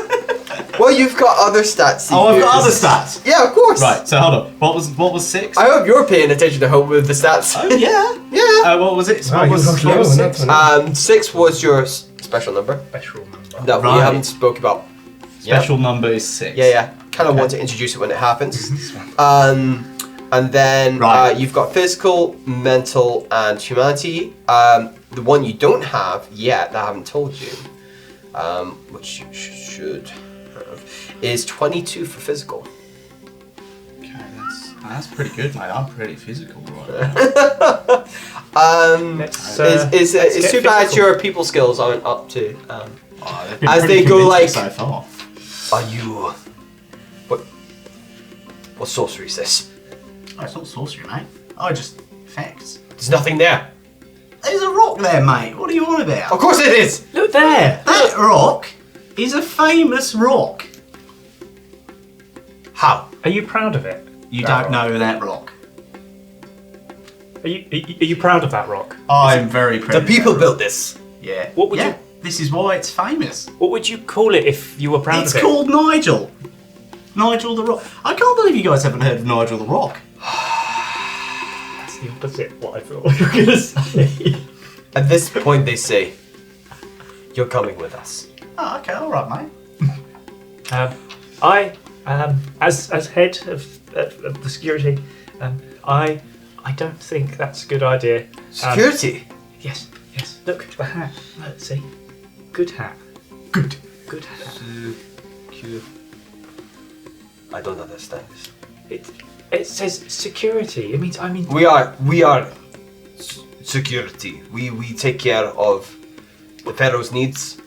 [SPEAKER 1] Well, you've got other stats.
[SPEAKER 2] I've got other stats.
[SPEAKER 1] Yeah, of course.
[SPEAKER 2] Right, so hold on. What was 6?
[SPEAKER 1] I hope you're paying attention to home with the stats.
[SPEAKER 2] Oh, yeah.
[SPEAKER 1] Yeah.
[SPEAKER 2] What was it?
[SPEAKER 5] Oh,
[SPEAKER 2] What was
[SPEAKER 5] you're fucking
[SPEAKER 2] 6?
[SPEAKER 5] low,
[SPEAKER 1] 6 was your special number
[SPEAKER 3] Special number.
[SPEAKER 1] that we
[SPEAKER 2] Right.
[SPEAKER 1] haven't spoke about.
[SPEAKER 2] Special number is 6.
[SPEAKER 1] Yeah. Kind of want to introduce it when it happens. And then
[SPEAKER 2] Right.
[SPEAKER 1] you've got physical, mental, and humanity. The one you don't have yet that I haven't told you, which you should have, is 22 for physical.
[SPEAKER 2] Okay, that's pretty good, mate. I'm pretty physical right now.
[SPEAKER 1] It's too bad your people skills aren't up to.
[SPEAKER 2] They've been
[SPEAKER 1] As
[SPEAKER 2] pretty
[SPEAKER 1] they go
[SPEAKER 2] convincing
[SPEAKER 1] like-
[SPEAKER 2] so far.
[SPEAKER 1] Are you? What sorcery is this?
[SPEAKER 2] Oh, it's not sorcery, mate. Oh, just facts.
[SPEAKER 1] There's nothing there.
[SPEAKER 2] There's a rock there, mate. What are you on about?
[SPEAKER 1] Of course it is.
[SPEAKER 3] Look there.
[SPEAKER 2] That rock is a famous rock.
[SPEAKER 1] How?
[SPEAKER 3] Are you proud of it?
[SPEAKER 2] You don't know that rock.
[SPEAKER 3] Are you proud of that rock?
[SPEAKER 2] I'm very proud.
[SPEAKER 1] The people built this.
[SPEAKER 2] Yeah.
[SPEAKER 3] What would
[SPEAKER 2] yeah.
[SPEAKER 3] you-
[SPEAKER 2] This is why it's famous.
[SPEAKER 3] What would you call it if you were proud
[SPEAKER 2] It's
[SPEAKER 3] of it?
[SPEAKER 2] called Nigel. Nigel the Rock. I can't believe you guys haven't heard of Nigel the Rock.
[SPEAKER 3] That's the opposite of what I thought you were going to say.
[SPEAKER 1] At this point, they say, "You're coming with us."
[SPEAKER 2] Oh, okay, all right, mate.
[SPEAKER 3] I, as head of the security, I don't think that's a good idea.
[SPEAKER 1] Security.
[SPEAKER 3] Yes. Look, the hat. Let's see. Good hat.
[SPEAKER 2] Good.
[SPEAKER 3] Good hat.
[SPEAKER 1] I don't understand this.
[SPEAKER 3] It says security. I mean.
[SPEAKER 1] We are security. We take care of the Pharaoh's needs.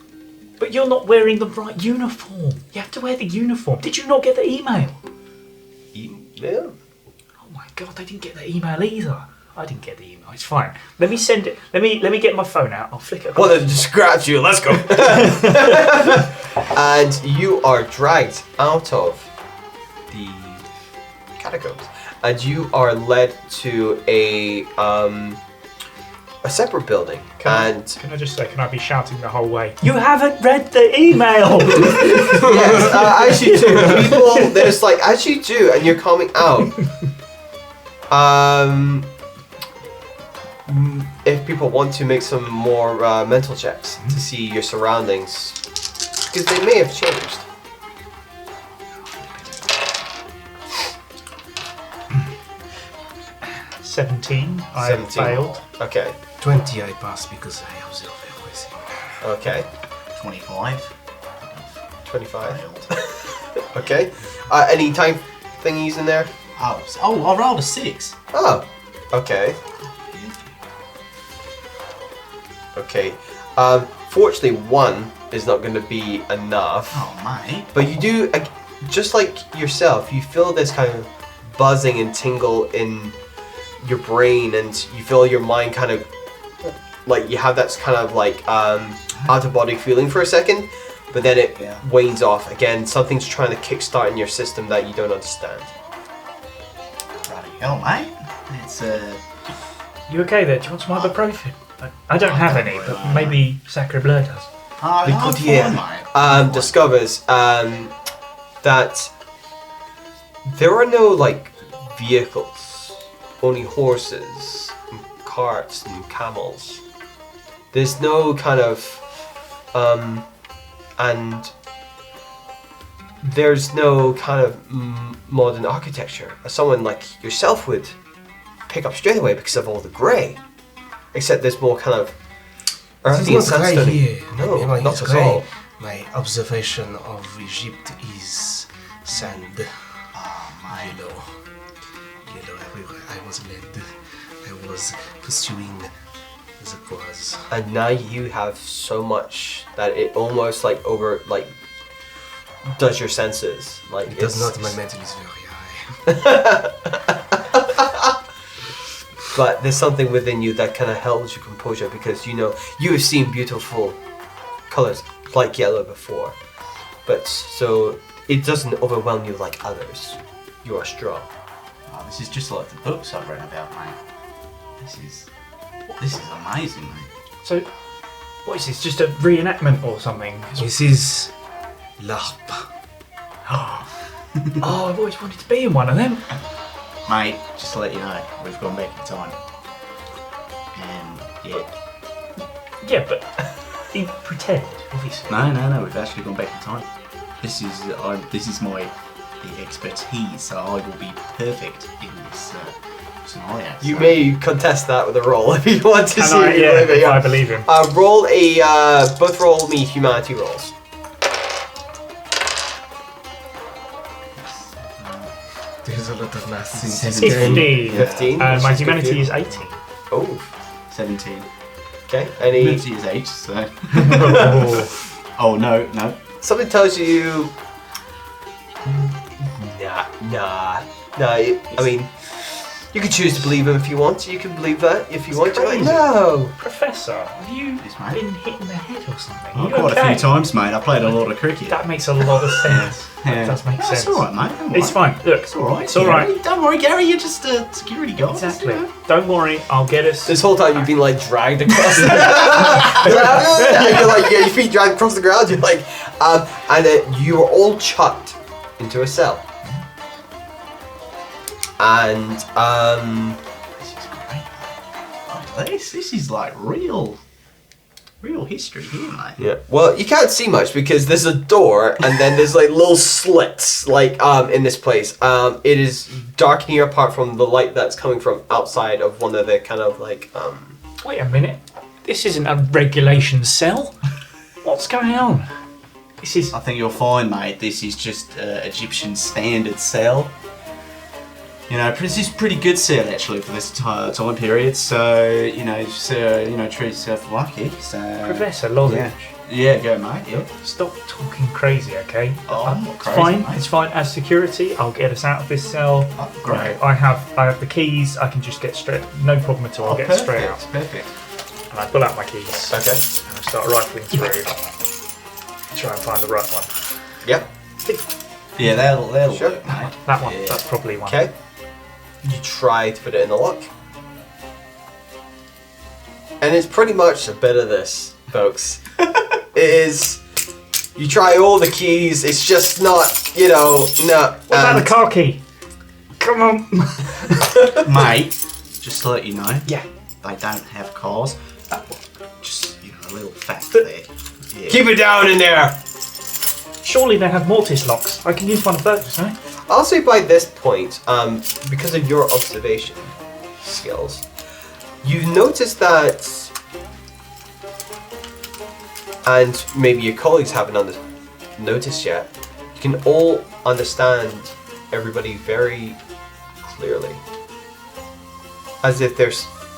[SPEAKER 3] But you're not wearing the right uniform. You have to wear the uniform. Did you not get the email?
[SPEAKER 1] Email?
[SPEAKER 3] Oh my god, I didn't get the email either. I didn't get the email. It's fine. Let me send it. Let me get my phone out. I'll flick it.
[SPEAKER 1] Well, then just grab you. Let's go. And you are dragged out of the catacombs, and you are led to a separate building.
[SPEAKER 3] Can I just say, can I be shouting the whole way? You haven't read the email!
[SPEAKER 1] Yes, as you do. People, there's like, as you do, and you're coming out. If people want to make some more mental checks to see your surroundings, because they may have changed.
[SPEAKER 3] 17. I
[SPEAKER 1] 17.
[SPEAKER 3] failed.
[SPEAKER 1] Okay.
[SPEAKER 5] 20 I pass because I observe everything.
[SPEAKER 1] Okay.
[SPEAKER 2] 25.
[SPEAKER 1] 25. Okay. Any time thingies in there?
[SPEAKER 2] Oh, I rolled a 6.
[SPEAKER 1] Oh. Okay. Okay. Fortunately, 1 is not going to be enough.
[SPEAKER 2] Oh, mate.
[SPEAKER 1] But you do, just like yourself, you feel this kind of buzzing and tingle in your brain, and you feel your mind kind of, like you have that kind of like out of body feeling for a second, but then it wanes off again. Something's trying to kickstart in your system that you don't understand.
[SPEAKER 2] Bloody hell, mate. It's
[SPEAKER 3] You okay there? Do you want some ibuprofen? I don't have any, but maybe Sacre Bleu does.
[SPEAKER 1] The
[SPEAKER 2] I'm
[SPEAKER 1] courtier
[SPEAKER 2] fine, mate.
[SPEAKER 1] discovers that there are no like vehicles, only horses, and carts, and camels. There's no kind of and there's no kind of modern architecture. Someone like yourself would pick up straight away because of all the grey. Except there's more kind of earthy and
[SPEAKER 5] It's not grey
[SPEAKER 1] sandstone.
[SPEAKER 5] here.
[SPEAKER 1] No,
[SPEAKER 5] Maybe
[SPEAKER 1] not
[SPEAKER 5] it's
[SPEAKER 1] at
[SPEAKER 5] grey.
[SPEAKER 1] all.
[SPEAKER 5] My observation of Egypt is sand.
[SPEAKER 2] Oh, mate.
[SPEAKER 5] Yellow everywhere. I was led. I was pursuing the cause.
[SPEAKER 1] And now you have so much that it almost like does your senses. Like
[SPEAKER 5] It does not. My mental is very high.
[SPEAKER 1] But there's something within you that kind of holds your composure because you know you have seen beautiful colors like yellow before, but so it doesn't overwhelm you like others. You are strong.
[SPEAKER 2] Oh, this is just like the books I've read about, mate. This is amazing, mate.
[SPEAKER 3] So, what is this? Just a reenactment or something?
[SPEAKER 5] This is LARP.
[SPEAKER 3] Oh, I've always wanted to be in one of them.
[SPEAKER 2] Mate, just to let you know, we've gone back in time. And yeah.
[SPEAKER 3] Yeah, but you pretend, obviously.
[SPEAKER 2] No, we've actually gone back in time. This is the expertise, so I will be perfect in this scenario.
[SPEAKER 1] You
[SPEAKER 2] so.
[SPEAKER 1] may contest that with a roll if you want to
[SPEAKER 3] Can
[SPEAKER 1] see
[SPEAKER 3] I,
[SPEAKER 1] if you
[SPEAKER 3] yeah,
[SPEAKER 1] believe it.
[SPEAKER 3] if
[SPEAKER 1] Yeah.
[SPEAKER 3] I believe him.
[SPEAKER 1] Roll a both roll me humanity rolls.
[SPEAKER 5] There's a lot of maths in this game.
[SPEAKER 3] 15.
[SPEAKER 1] 15.
[SPEAKER 3] And
[SPEAKER 1] which
[SPEAKER 3] my
[SPEAKER 1] is good
[SPEAKER 3] humanity
[SPEAKER 1] for you.
[SPEAKER 3] is 18.
[SPEAKER 1] Oh,
[SPEAKER 2] 17.
[SPEAKER 1] okay. Any
[SPEAKER 2] Humanity is 8, so. Oh, no.
[SPEAKER 1] something tells you. Nah. I mean, you can choose to believe him if you want. You can believe that if you want. You're like,
[SPEAKER 3] crazy.
[SPEAKER 1] no.
[SPEAKER 3] Professor, have you
[SPEAKER 2] Yes, mate.
[SPEAKER 3] been hit in the head or something?
[SPEAKER 2] Oh,
[SPEAKER 3] You
[SPEAKER 2] quite
[SPEAKER 3] okay?
[SPEAKER 2] a few times, mate. I played a lot of cricket.
[SPEAKER 3] That makes a lot of sense.
[SPEAKER 2] Yeah.
[SPEAKER 3] That does make sense.
[SPEAKER 2] It's alright, mate. Don't
[SPEAKER 3] It's
[SPEAKER 2] worry.
[SPEAKER 3] fine. Look,
[SPEAKER 2] It's alright.
[SPEAKER 3] It's alright.
[SPEAKER 2] Gary. Don't worry, Gary. You're just a security guard.
[SPEAKER 3] Exactly.
[SPEAKER 2] You know.
[SPEAKER 3] Don't worry, I'll get us.
[SPEAKER 1] This whole time you've been like dragged across the you're like, your feet dragged across the ground. You're like, and you are all chucked into a cell. And
[SPEAKER 2] This is great. Oh, this is like real history here, mate.
[SPEAKER 1] yeah, well, you can't see much because there's a door and then there's like little slits like in this place. It is dark in here apart from the light that's coming from outside of one of the kind of like
[SPEAKER 3] Wait a minute. This isn't a regulation cell. What's going on? This is.
[SPEAKER 2] I think you'll find, mate. This is just Egyptian standard cell. this is pretty good set actually for this time period. So, just, treat yourself lucky. So,
[SPEAKER 3] Professor Lozenge.
[SPEAKER 2] Yeah, go mate. Yeah.
[SPEAKER 3] Stop talking crazy, okay?
[SPEAKER 2] Oh, I'm not
[SPEAKER 3] It's
[SPEAKER 2] crazy,
[SPEAKER 3] fine.
[SPEAKER 2] mate.
[SPEAKER 3] It's fine. As security, I'll get us out of this cell.
[SPEAKER 2] Oh, great.
[SPEAKER 3] I have the keys. I can just get straight. No problem at all. I'll get straight out.
[SPEAKER 2] Perfect.
[SPEAKER 3] And I pull out my keys.
[SPEAKER 1] Okay.
[SPEAKER 3] And I start rifling through. Try and find the right one.
[SPEAKER 1] Yep.
[SPEAKER 2] Yeah, that'll
[SPEAKER 1] Sure.
[SPEAKER 2] work, mate.
[SPEAKER 3] That one.
[SPEAKER 2] Yeah.
[SPEAKER 3] That's probably one.
[SPEAKER 1] Okay. You try to put it in the lock. And it's pretty much a bit of this, folks. It is. You try all the keys, it's just not, no.
[SPEAKER 3] What about the car key? Come on.
[SPEAKER 2] Mate, just to let you know,
[SPEAKER 3] Yeah.
[SPEAKER 2] they don't have cars. Just, a little fact there. Yeah.
[SPEAKER 1] Keep it down in there!
[SPEAKER 3] Surely they have mortise locks. I can use one of those, no?
[SPEAKER 1] I'll say by this point, because of your observation skills, you've noticed that, and maybe your colleagues haven't noticed yet, you can all understand everybody very clearly, as if they're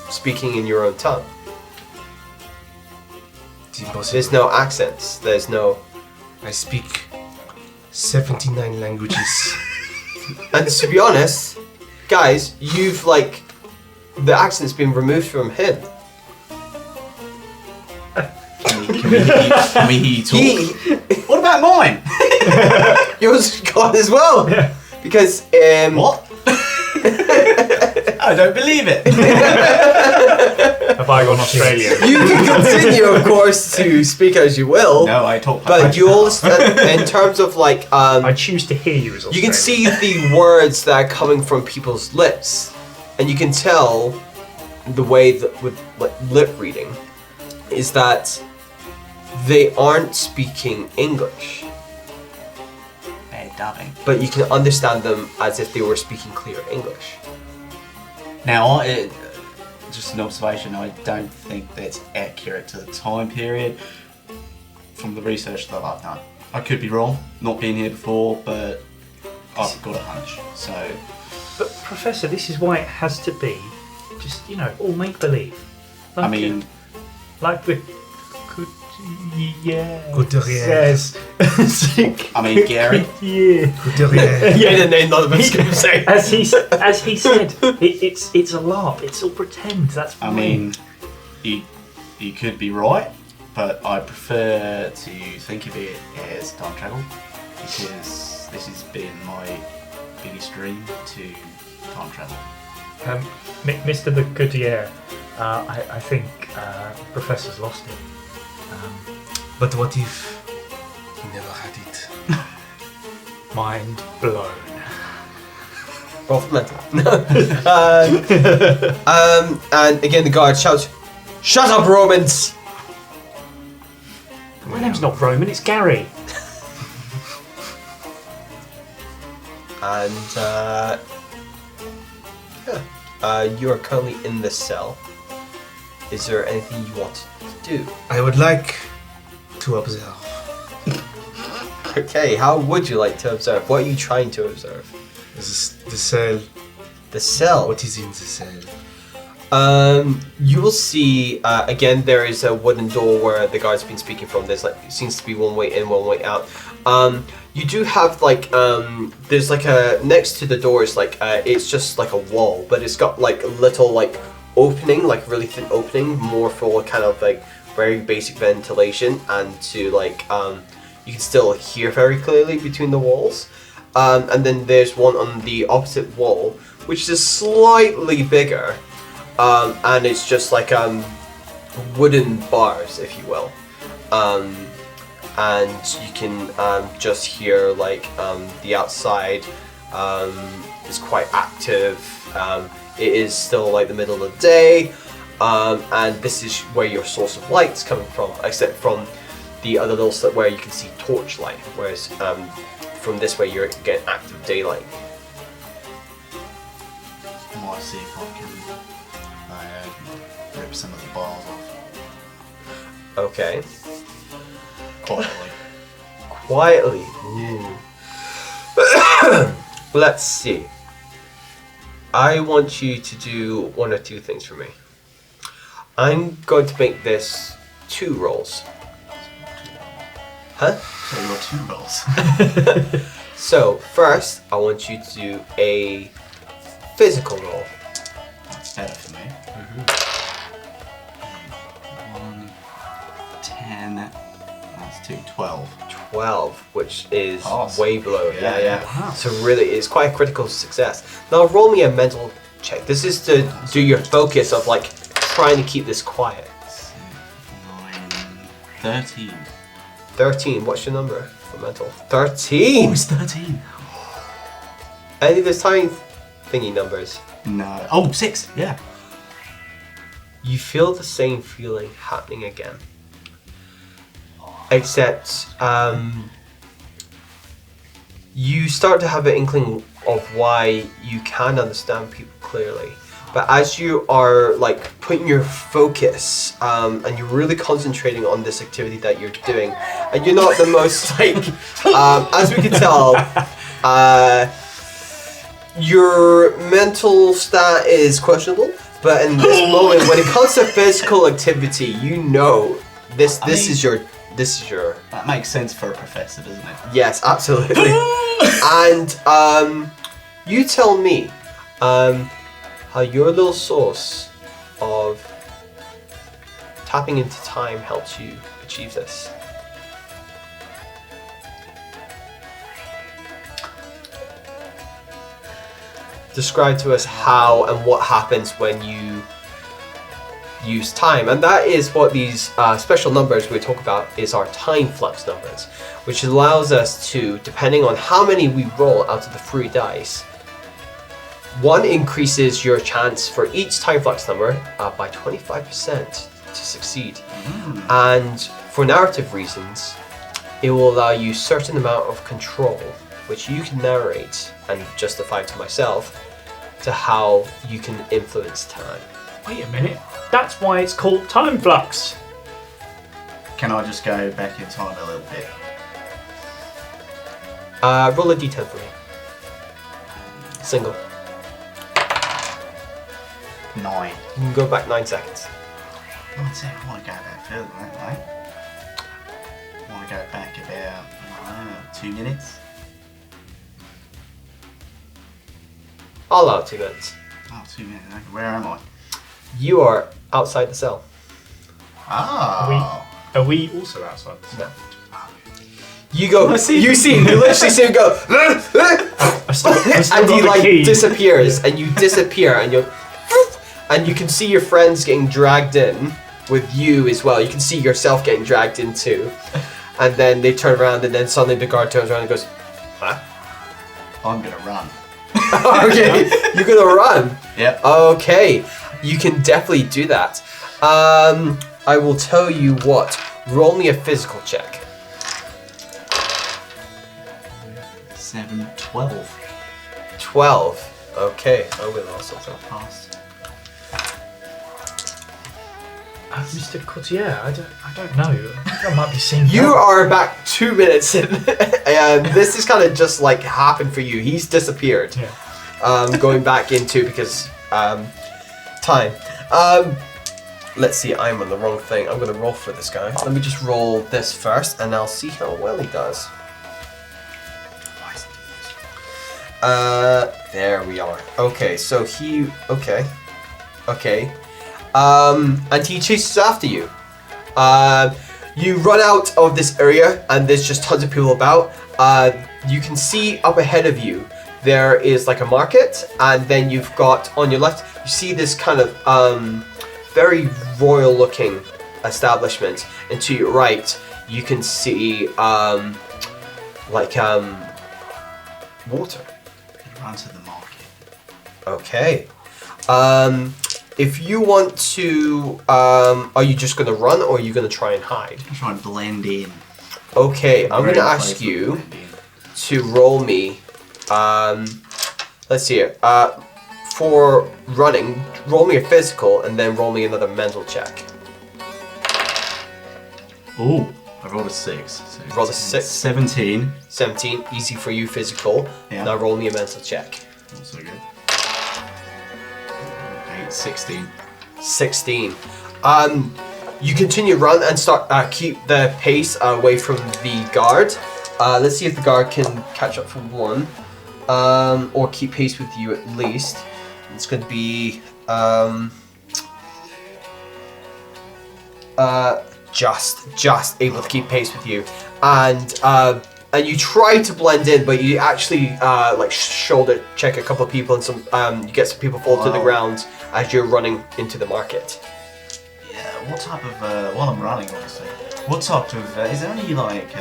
[SPEAKER 1] speaking in your own tongue.
[SPEAKER 5] It's impossible.
[SPEAKER 1] There's no accents, there's no...
[SPEAKER 5] I speak 79 languages.
[SPEAKER 1] And to be honest, guys, you've the accent's been removed from him.
[SPEAKER 2] Can we hear you talk? What about mine?
[SPEAKER 1] Yours gone as well.
[SPEAKER 3] Yeah.
[SPEAKER 1] Because
[SPEAKER 2] What? I don't believe it.
[SPEAKER 3] Have I gone Australia?
[SPEAKER 1] you can continue, of course, to speak as you will.
[SPEAKER 2] No, I talk.
[SPEAKER 1] But you'll, in terms of
[SPEAKER 3] I choose to hear you as Australian.
[SPEAKER 1] you can see the words that are coming from people's lips, and you can tell the way that with lip reading is that they aren't speaking English,
[SPEAKER 2] Bad dubbing.
[SPEAKER 1] but you can understand them as if they were speaking clear English.
[SPEAKER 2] Now, just an observation, I don't think that's accurate to the time period from the research that I've done. I could be wrong, not been here before, but I've got a hunch. So,
[SPEAKER 3] But Professor, this is why it has to be just, all make believe.
[SPEAKER 2] I mean,
[SPEAKER 3] like the
[SPEAKER 5] Couturier.
[SPEAKER 3] Yes.
[SPEAKER 2] Gary,
[SPEAKER 3] Yeah.
[SPEAKER 5] Couturier.
[SPEAKER 1] Yeah, the name none of us can say.
[SPEAKER 3] As he said, it's a LARP. It's all pretend. That's fine.
[SPEAKER 2] I mean, you could be right, but I prefer to think of it as time travel because this has been my biggest dream to time travel.
[SPEAKER 3] Mr. the Couturier, I think Professor's lost it.
[SPEAKER 5] But what if he never had it?
[SPEAKER 3] Mind blown.
[SPEAKER 1] Roll for mental. And again, the guard shouts, "Shut up, Romans!"
[SPEAKER 3] My name's not Roman, it's Gary.
[SPEAKER 1] And you are currently in this cell. Is there anything you want to do?
[SPEAKER 5] I would like to observe.
[SPEAKER 1] Okay, how would you like to observe? What are you trying to observe?
[SPEAKER 5] The cell.
[SPEAKER 1] The cell.
[SPEAKER 5] What is in the cell?
[SPEAKER 1] You will see, again, there is a wooden door where the guy's been speaking from. There's it seems to be one way in, one way out. You do have there's next to the door is it's just like a wall, but it's got a little opening, really thin opening, more for kind of very basic ventilation, and to you can still hear very clearly between the walls. And then there's one on the opposite wall, which is slightly bigger. And it's just wooden bars, if you will, and you can just hear the outside is quite active. It is still the middle of the day, and this is where your source of light's coming from, except from the other little set where you can see torchlight, whereas from this way you're getting active daylight.
[SPEAKER 2] I might see if I can rip some of the bars off
[SPEAKER 1] Okay.
[SPEAKER 2] quietly.
[SPEAKER 1] Quietly. Let's see. I want you to do one or two things for me. I'm going to make this 2 rolls. Huh?
[SPEAKER 2] So you got 2 rolls.
[SPEAKER 1] So, first, I want you to do a physical roll.
[SPEAKER 2] That's better for me. 1, 10, that's 2, 12.
[SPEAKER 1] 12, which is
[SPEAKER 2] Pass.
[SPEAKER 1] way below. Yeah.
[SPEAKER 3] Wow.
[SPEAKER 1] So really, it's quite a critical success. Now, roll me a mental check. This is to do your focus of like trying to keep this quiet.
[SPEAKER 2] 9, 13.
[SPEAKER 1] 13. What's your number for mental? 13.
[SPEAKER 2] Oh, it's 13.
[SPEAKER 1] Any of those tiny thingy numbers?
[SPEAKER 2] No. Oh, 6. Yeah.
[SPEAKER 1] You feel the same feeling happening again. Except you start to have an inkling of why you can understand people clearly. But as you are like putting your focus and you're really concentrating on this activity that you're doing, and you're not the most like, as we can tell, your mental stat is questionable. But in this moment, when it comes to physical activity, you know this is your.
[SPEAKER 2] That makes sense for a professor, doesn't it?
[SPEAKER 1] Yes, absolutely. And you tell me how your little source of tapping into time helps you achieve this. Describe to us how and what happens when you use time, and that is what these special numbers we talk about is our time flux numbers, which allows us to, depending on how many we roll out of the 3 dice, 1 increases your chance for each time flux number by 25% to succeed. And for narrative reasons, it will allow you certain amount of control, which you can narrate and justify to myself, to how you can influence time.
[SPEAKER 3] Wait a minute. That's why it's called time flux.
[SPEAKER 2] Can I just go back in time a little bit?
[SPEAKER 1] Roll a d10 for me. Single.
[SPEAKER 2] 9.
[SPEAKER 1] You can go back 9 seconds.
[SPEAKER 2] One sec, I want to go back further than that, mate. I want to go back about 2 minutes.
[SPEAKER 1] I'll allow 2 minutes.
[SPEAKER 2] Oh, 2 minutes. Okay, where am I?
[SPEAKER 1] You are outside the cell.
[SPEAKER 2] Ah.
[SPEAKER 3] Are we also outside the cell?
[SPEAKER 1] You go. You literally see him go, and he like disappears, and you disappear, and you, and you can see your friends getting dragged in with you as well. You can see yourself getting dragged in too, and then they turn around, and then suddenly the guard turns around and goes, "Huh?
[SPEAKER 2] I'm gonna run.
[SPEAKER 1] Okay, you're gonna run.
[SPEAKER 2] Yep.
[SPEAKER 1] Okay, you can definitely do that. I will tell you what. Roll me a physical check.
[SPEAKER 2] 7, 12.
[SPEAKER 1] 12. Okay, I will also
[SPEAKER 2] Pass.
[SPEAKER 3] Mr. Courtier, I don't know. I think I might be seeing
[SPEAKER 1] You are back 2 minutes in, and this is kind of just like happened for you. He's disappeared.
[SPEAKER 3] Yeah.
[SPEAKER 1] Going back into because time. Let's see. I'm on the wrong thing. I'm gonna roll for this guy. Let me just roll this first, and I'll see how well he does. There we are. Okay, so he. Okay. And he chases after you. You run out of this area, and there's just tons of people about. You can see up ahead of you, there is like a market, and then you've got on your left, you see this kind of very royal-looking establishment, and to your right, you can see water.
[SPEAKER 2] Run to the market.
[SPEAKER 1] Okay. If you want to, are you just gonna run, or are you gonna try and hide?
[SPEAKER 2] I'm trying to blend in.
[SPEAKER 1] Okay, I'm gonna ask you to roll me. Let's see here. For running, roll me a physical, and then roll me another mental check.
[SPEAKER 2] Ooh, I rolled a 6. So
[SPEAKER 1] Roll a 6.
[SPEAKER 2] 17.
[SPEAKER 1] 17, easy for you, physical.
[SPEAKER 2] Yeah.
[SPEAKER 1] Now roll me a mental check.
[SPEAKER 2] Also good. 16.
[SPEAKER 1] 16. You continue run and start keep the pace away from the guard. Let's see if the guard can catch up for one, or keep pace with you at least. It's going to be just able to keep pace with you, and you try to blend in, but you actually like shoulder check a couple of people, and some you get some people fall to the ground as you're running into the market.
[SPEAKER 2] Yeah, what type of, while I'm running obviously, what type of, is there any like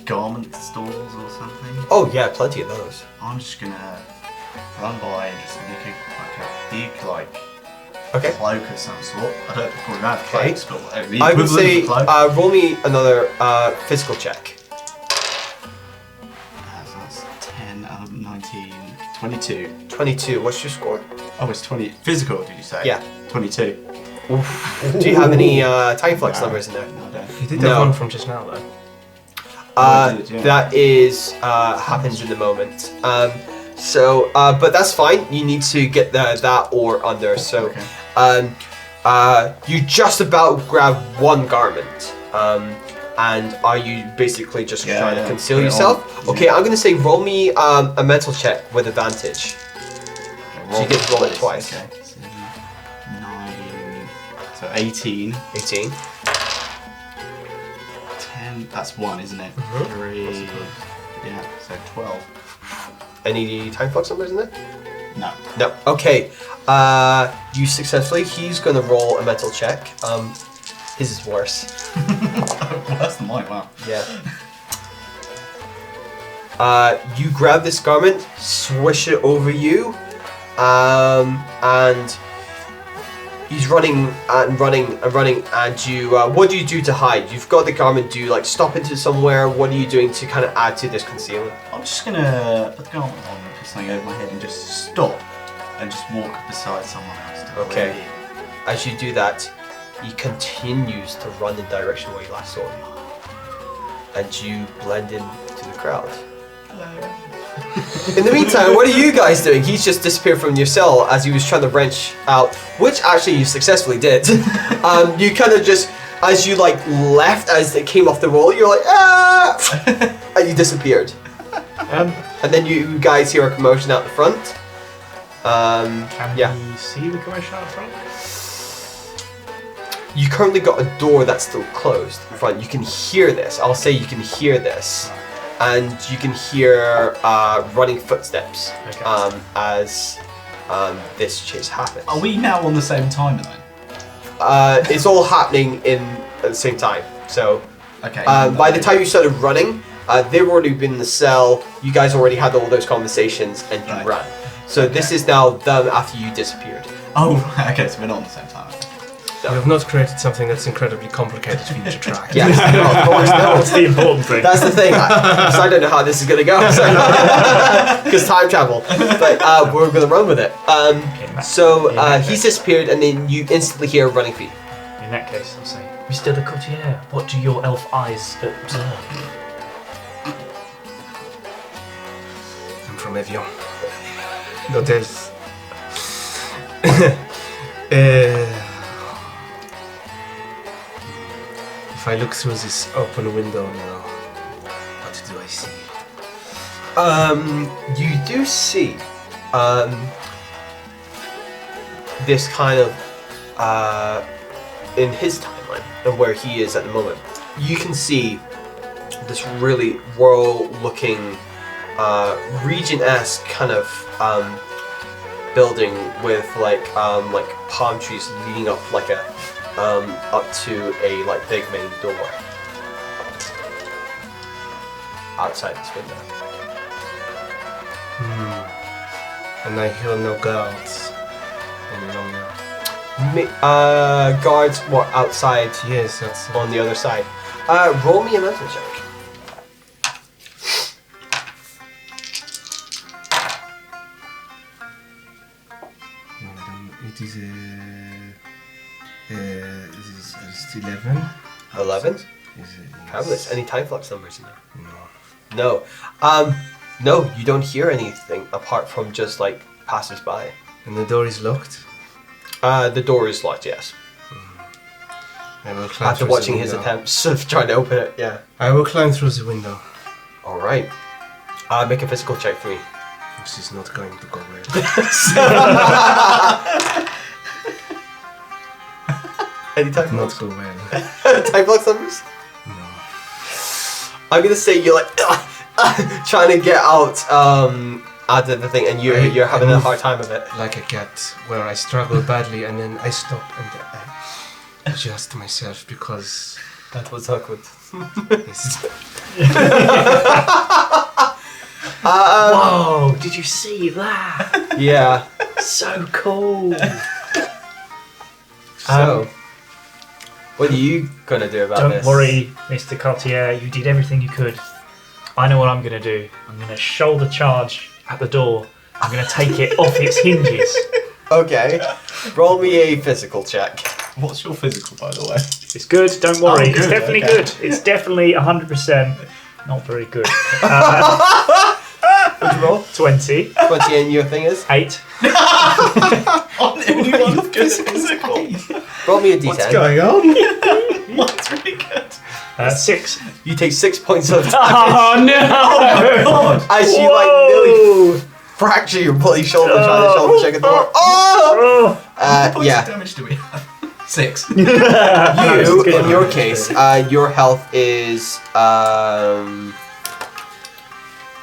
[SPEAKER 2] garment stores or something?
[SPEAKER 1] Oh yeah, plenty of those.
[SPEAKER 2] I'm just gonna run by and just nick a big
[SPEAKER 1] Okay.
[SPEAKER 2] cloak of some sort. I don't probably have
[SPEAKER 1] Okay.
[SPEAKER 2] cloaks, but the
[SPEAKER 1] I would
[SPEAKER 2] equivalent
[SPEAKER 1] say
[SPEAKER 2] of a cloak.
[SPEAKER 1] roll me another physical check.
[SPEAKER 2] So that's 10, 19, 22.
[SPEAKER 1] 22. What's your score?
[SPEAKER 2] Oh, it's 20. Physical, did you say?
[SPEAKER 1] Yeah.
[SPEAKER 2] 22.
[SPEAKER 1] Do you have any time flux numbers in there?
[SPEAKER 2] No, I don't.
[SPEAKER 3] You did
[SPEAKER 1] No.
[SPEAKER 3] have one from just now, though.
[SPEAKER 2] I did, yeah.
[SPEAKER 1] That is happens in the moment. But that's fine. You need to get that or under. So, you just about grab one garment. And are you basically just trying to conceal
[SPEAKER 2] put it
[SPEAKER 1] yourself?
[SPEAKER 2] on.
[SPEAKER 1] Okay, I'm gonna say roll me a mental check with advantage. So you get to roll it twice.
[SPEAKER 2] Okay. 7, 9, so 18.
[SPEAKER 1] 18.
[SPEAKER 2] 10, that's 1, isn't it? 3, yeah, so 12.
[SPEAKER 1] Any time flux numbers in there?
[SPEAKER 2] No.
[SPEAKER 1] No. Okay. You successfully. He's gonna roll a mental check. His is worse.
[SPEAKER 2] Worse than mine, wow.
[SPEAKER 1] Yeah. You grab this garment, swish it over you, and he's running and running and running. And you, what do you do to hide? You've got the garment. Do you like stop into somewhere? What are you doing to kind of add to this concealment?
[SPEAKER 2] I'm just gonna put the garment on and put something over my head and just stop and just walk beside someone else. To
[SPEAKER 1] Okay.
[SPEAKER 2] blend in.
[SPEAKER 1] As you do that, he continues to run in the direction where you last saw him, and you blend in to the crowd. In the meantime, what are you guys doing? He's just disappeared from your cell as he was trying to wrench out, which actually you successfully did. You kind of just, as you like left, as it came off the wall, you're like, ah! And you disappeared. And then you guys hear a commotion out the front.
[SPEAKER 3] Can
[SPEAKER 1] Yeah.
[SPEAKER 3] we see the commotion out front?
[SPEAKER 1] You currently got a door that's still closed in front. You can hear this. I'll say you can hear this. And you can hear running footsteps
[SPEAKER 3] Okay.
[SPEAKER 1] as this chase happens.
[SPEAKER 2] Are we now on the same timer then?
[SPEAKER 1] It's all happening at the same time. So
[SPEAKER 2] Okay.
[SPEAKER 1] by the time you started running, they've already been in the cell. You guys already had all those conversations, and you
[SPEAKER 2] Right.
[SPEAKER 1] ran. So this is now them after you disappeared.
[SPEAKER 2] Oh, okay, so we're not on the same timer.
[SPEAKER 5] You have not created something that's incredibly complicated for you to track.
[SPEAKER 1] Yes, no, of course, no.
[SPEAKER 3] That's the important thing.
[SPEAKER 1] That's the thing. Because I don't know how this is going to go. Because time travel. But we're going to run with it. He's disappeared, and then you instantly hear running feet.
[SPEAKER 3] In that case, I'll say, Mr. Le Courtier, what do your elf eyes observe?
[SPEAKER 5] I'm from Evian. Not else. If I look through this open window now, what do I see?
[SPEAKER 1] You do see this kind of in his timeline and where he is at the moment. You can see this really royal-looking, region-esque kind of building with like palm trees leading up like a up to a like big main door outside this window.
[SPEAKER 5] And I hear no guards any longer.
[SPEAKER 1] Guards what outside
[SPEAKER 5] Yes, that's
[SPEAKER 1] on the other side. Roll me a mental check.
[SPEAKER 5] It is it's 11.
[SPEAKER 1] 11.
[SPEAKER 5] Is it, yes.
[SPEAKER 1] Fabulous. Any time flux numbers in there?
[SPEAKER 5] No.
[SPEAKER 1] No. No, you don't hear anything apart from just like passers-by.
[SPEAKER 5] And the door is locked.
[SPEAKER 1] The door is locked, yes.
[SPEAKER 5] I will climb
[SPEAKER 1] After
[SPEAKER 5] through
[SPEAKER 1] watching
[SPEAKER 5] the
[SPEAKER 1] his
[SPEAKER 5] window.
[SPEAKER 1] attempts of trying to open it, yeah.
[SPEAKER 5] I will climb through the window.
[SPEAKER 1] Alright. Make a physical check for me.
[SPEAKER 5] This is not going to go well.
[SPEAKER 1] Any time
[SPEAKER 5] Not
[SPEAKER 1] flux?
[SPEAKER 5] go well.
[SPEAKER 1] Time flux numbers?
[SPEAKER 5] No.
[SPEAKER 1] I'm gonna say you're like trying to get out of the thing, and you're having a hard time of it.
[SPEAKER 5] Like a cat, where I struggle badly and then I stop and I adjust myself because
[SPEAKER 1] That was awkward.
[SPEAKER 5] it's
[SPEAKER 3] Whoa! Did you see that?
[SPEAKER 1] Yeah.
[SPEAKER 3] So cool.
[SPEAKER 1] So, what are you gonna do about
[SPEAKER 3] Don't
[SPEAKER 1] this?
[SPEAKER 3] worry, Mr. Cartier. You did everything you could. I know what I'm going to do. I'm going to shoulder charge at the door. I'm going to take it off its hinges.
[SPEAKER 1] Okay. Roll me a physical check.
[SPEAKER 2] What's your physical, by the way?
[SPEAKER 3] It's good. Don't worry.
[SPEAKER 2] Oh,
[SPEAKER 3] It's
[SPEAKER 2] good,
[SPEAKER 3] definitely
[SPEAKER 2] okay.
[SPEAKER 3] good. It's definitely 100%. Not very good.
[SPEAKER 1] What'd you roll?
[SPEAKER 3] 20.
[SPEAKER 1] 20 and your thing is?
[SPEAKER 3] 8.
[SPEAKER 2] I'm the only one with good physical.
[SPEAKER 1] Roll me a d10.
[SPEAKER 5] going on?
[SPEAKER 2] Mine's really good.
[SPEAKER 3] 6.
[SPEAKER 1] You take 6 points of damage
[SPEAKER 3] Oh no!
[SPEAKER 1] as you like nearly fracture your bloody shoulder trying to shoulder check a door. Oh!
[SPEAKER 3] Oh!
[SPEAKER 2] Points
[SPEAKER 1] Yeah.
[SPEAKER 2] of damage do we have? 6.
[SPEAKER 1] You,
[SPEAKER 3] Good.
[SPEAKER 1] in your case, your health is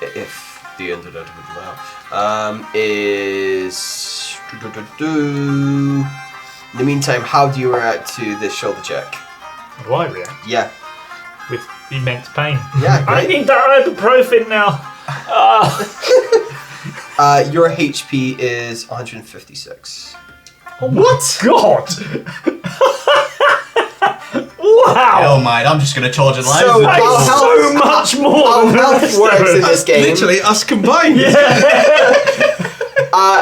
[SPEAKER 1] if the internet would allow, is in the meantime, how do you react to this shoulder check?
[SPEAKER 3] How do I react?
[SPEAKER 1] Yeah,
[SPEAKER 3] With immense pain.
[SPEAKER 1] yeah,
[SPEAKER 3] I
[SPEAKER 1] great.
[SPEAKER 3] need that ibuprofen now.
[SPEAKER 1] Your HP is 156.
[SPEAKER 3] Oh what? God! Wow!
[SPEAKER 2] Oh mate, I'm just gonna charge it live.
[SPEAKER 1] So,
[SPEAKER 3] That
[SPEAKER 1] how
[SPEAKER 3] is
[SPEAKER 1] health-
[SPEAKER 3] so much more
[SPEAKER 1] How
[SPEAKER 3] than the
[SPEAKER 1] health
[SPEAKER 3] rest
[SPEAKER 1] works
[SPEAKER 3] of
[SPEAKER 1] in
[SPEAKER 3] us.
[SPEAKER 1] this game?
[SPEAKER 5] Literally us combined.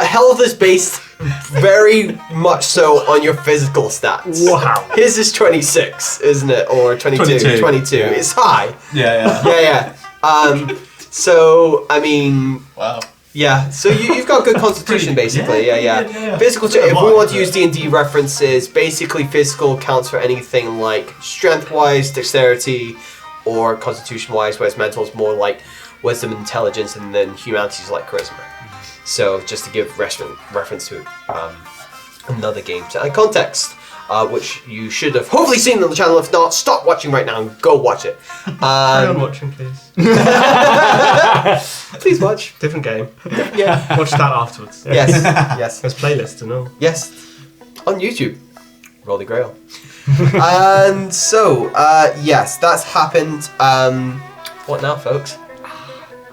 [SPEAKER 1] Health is based very much so on your physical stats.
[SPEAKER 3] Wow.
[SPEAKER 1] His is 26, isn't it? Or 22? 22.
[SPEAKER 2] Yeah.
[SPEAKER 1] It's high.
[SPEAKER 2] Yeah.
[SPEAKER 1] Yeah. So, I mean,
[SPEAKER 2] Wow.
[SPEAKER 1] yeah. So you've got good constitution, basically. Yeah.
[SPEAKER 2] Yeah.
[SPEAKER 1] Physical check. If we
[SPEAKER 2] Right,
[SPEAKER 1] want to use
[SPEAKER 2] but-
[SPEAKER 1] D&D references, basically physical counts for anything like strength-wise, dexterity, or constitution-wise, whereas mental is more like wisdom, intelligence, and then humanities is like charisma. So just to give reference to another game and context, which you should have hopefully seen on the channel. If not, stop watching right now and go watch it.
[SPEAKER 5] Carry on watching, please.
[SPEAKER 1] Please watch.
[SPEAKER 5] Different game.
[SPEAKER 1] Yeah.
[SPEAKER 5] Watch that afterwards.
[SPEAKER 1] Yes. Yes.
[SPEAKER 5] There's playlists to know.
[SPEAKER 1] Yes. On YouTube. Roll the Grail. And so, yes, that's happened. What now, folks?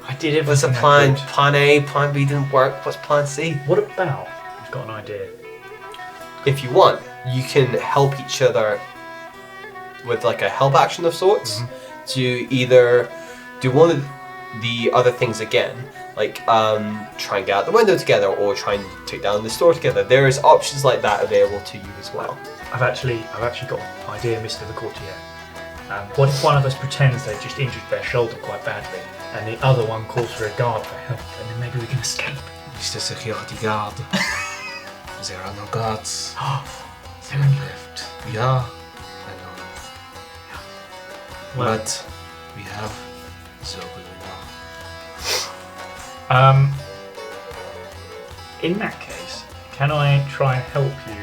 [SPEAKER 3] I did everything.
[SPEAKER 1] What's the
[SPEAKER 3] I
[SPEAKER 1] plan?
[SPEAKER 3] could.
[SPEAKER 1] Plan A, plan B didn't work. What's plan C?
[SPEAKER 3] What about? I've got an idea.
[SPEAKER 1] If you want, you can help each other with like a help action of sorts to either do one of the other things again, like try and get out the window together or try and take down the store together. There's options like that available to you as well.
[SPEAKER 3] I've actually got an idea, Mr. the Courtier. What if one of us pretends they just injured their shoulder quite badly, and the other one calls for a guard for help, and then maybe we can escape?
[SPEAKER 5] Mr. Security Guard. There are no guards. They are left. We are alone.
[SPEAKER 3] Well,
[SPEAKER 5] But we have
[SPEAKER 3] in that case, can I try and help you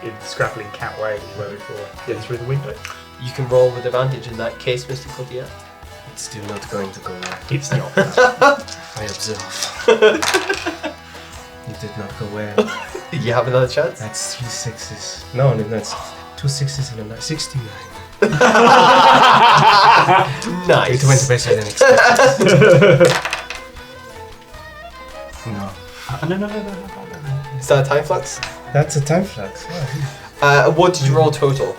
[SPEAKER 3] in the scrabbling cat way where before I get through the window?
[SPEAKER 1] You can roll with advantage in that case, Mr. Courtier.
[SPEAKER 5] It's still not going to go well.
[SPEAKER 3] It's not.
[SPEAKER 5] I observe. It did not go well.
[SPEAKER 1] You have another chance?
[SPEAKER 5] That's 3 6s. No, that's 2 6s and a 9. 69.
[SPEAKER 1] Nice.
[SPEAKER 5] It went better than expected. No.
[SPEAKER 3] No.
[SPEAKER 1] Is that a time flux?
[SPEAKER 5] That's a time flux.
[SPEAKER 1] What did you roll total?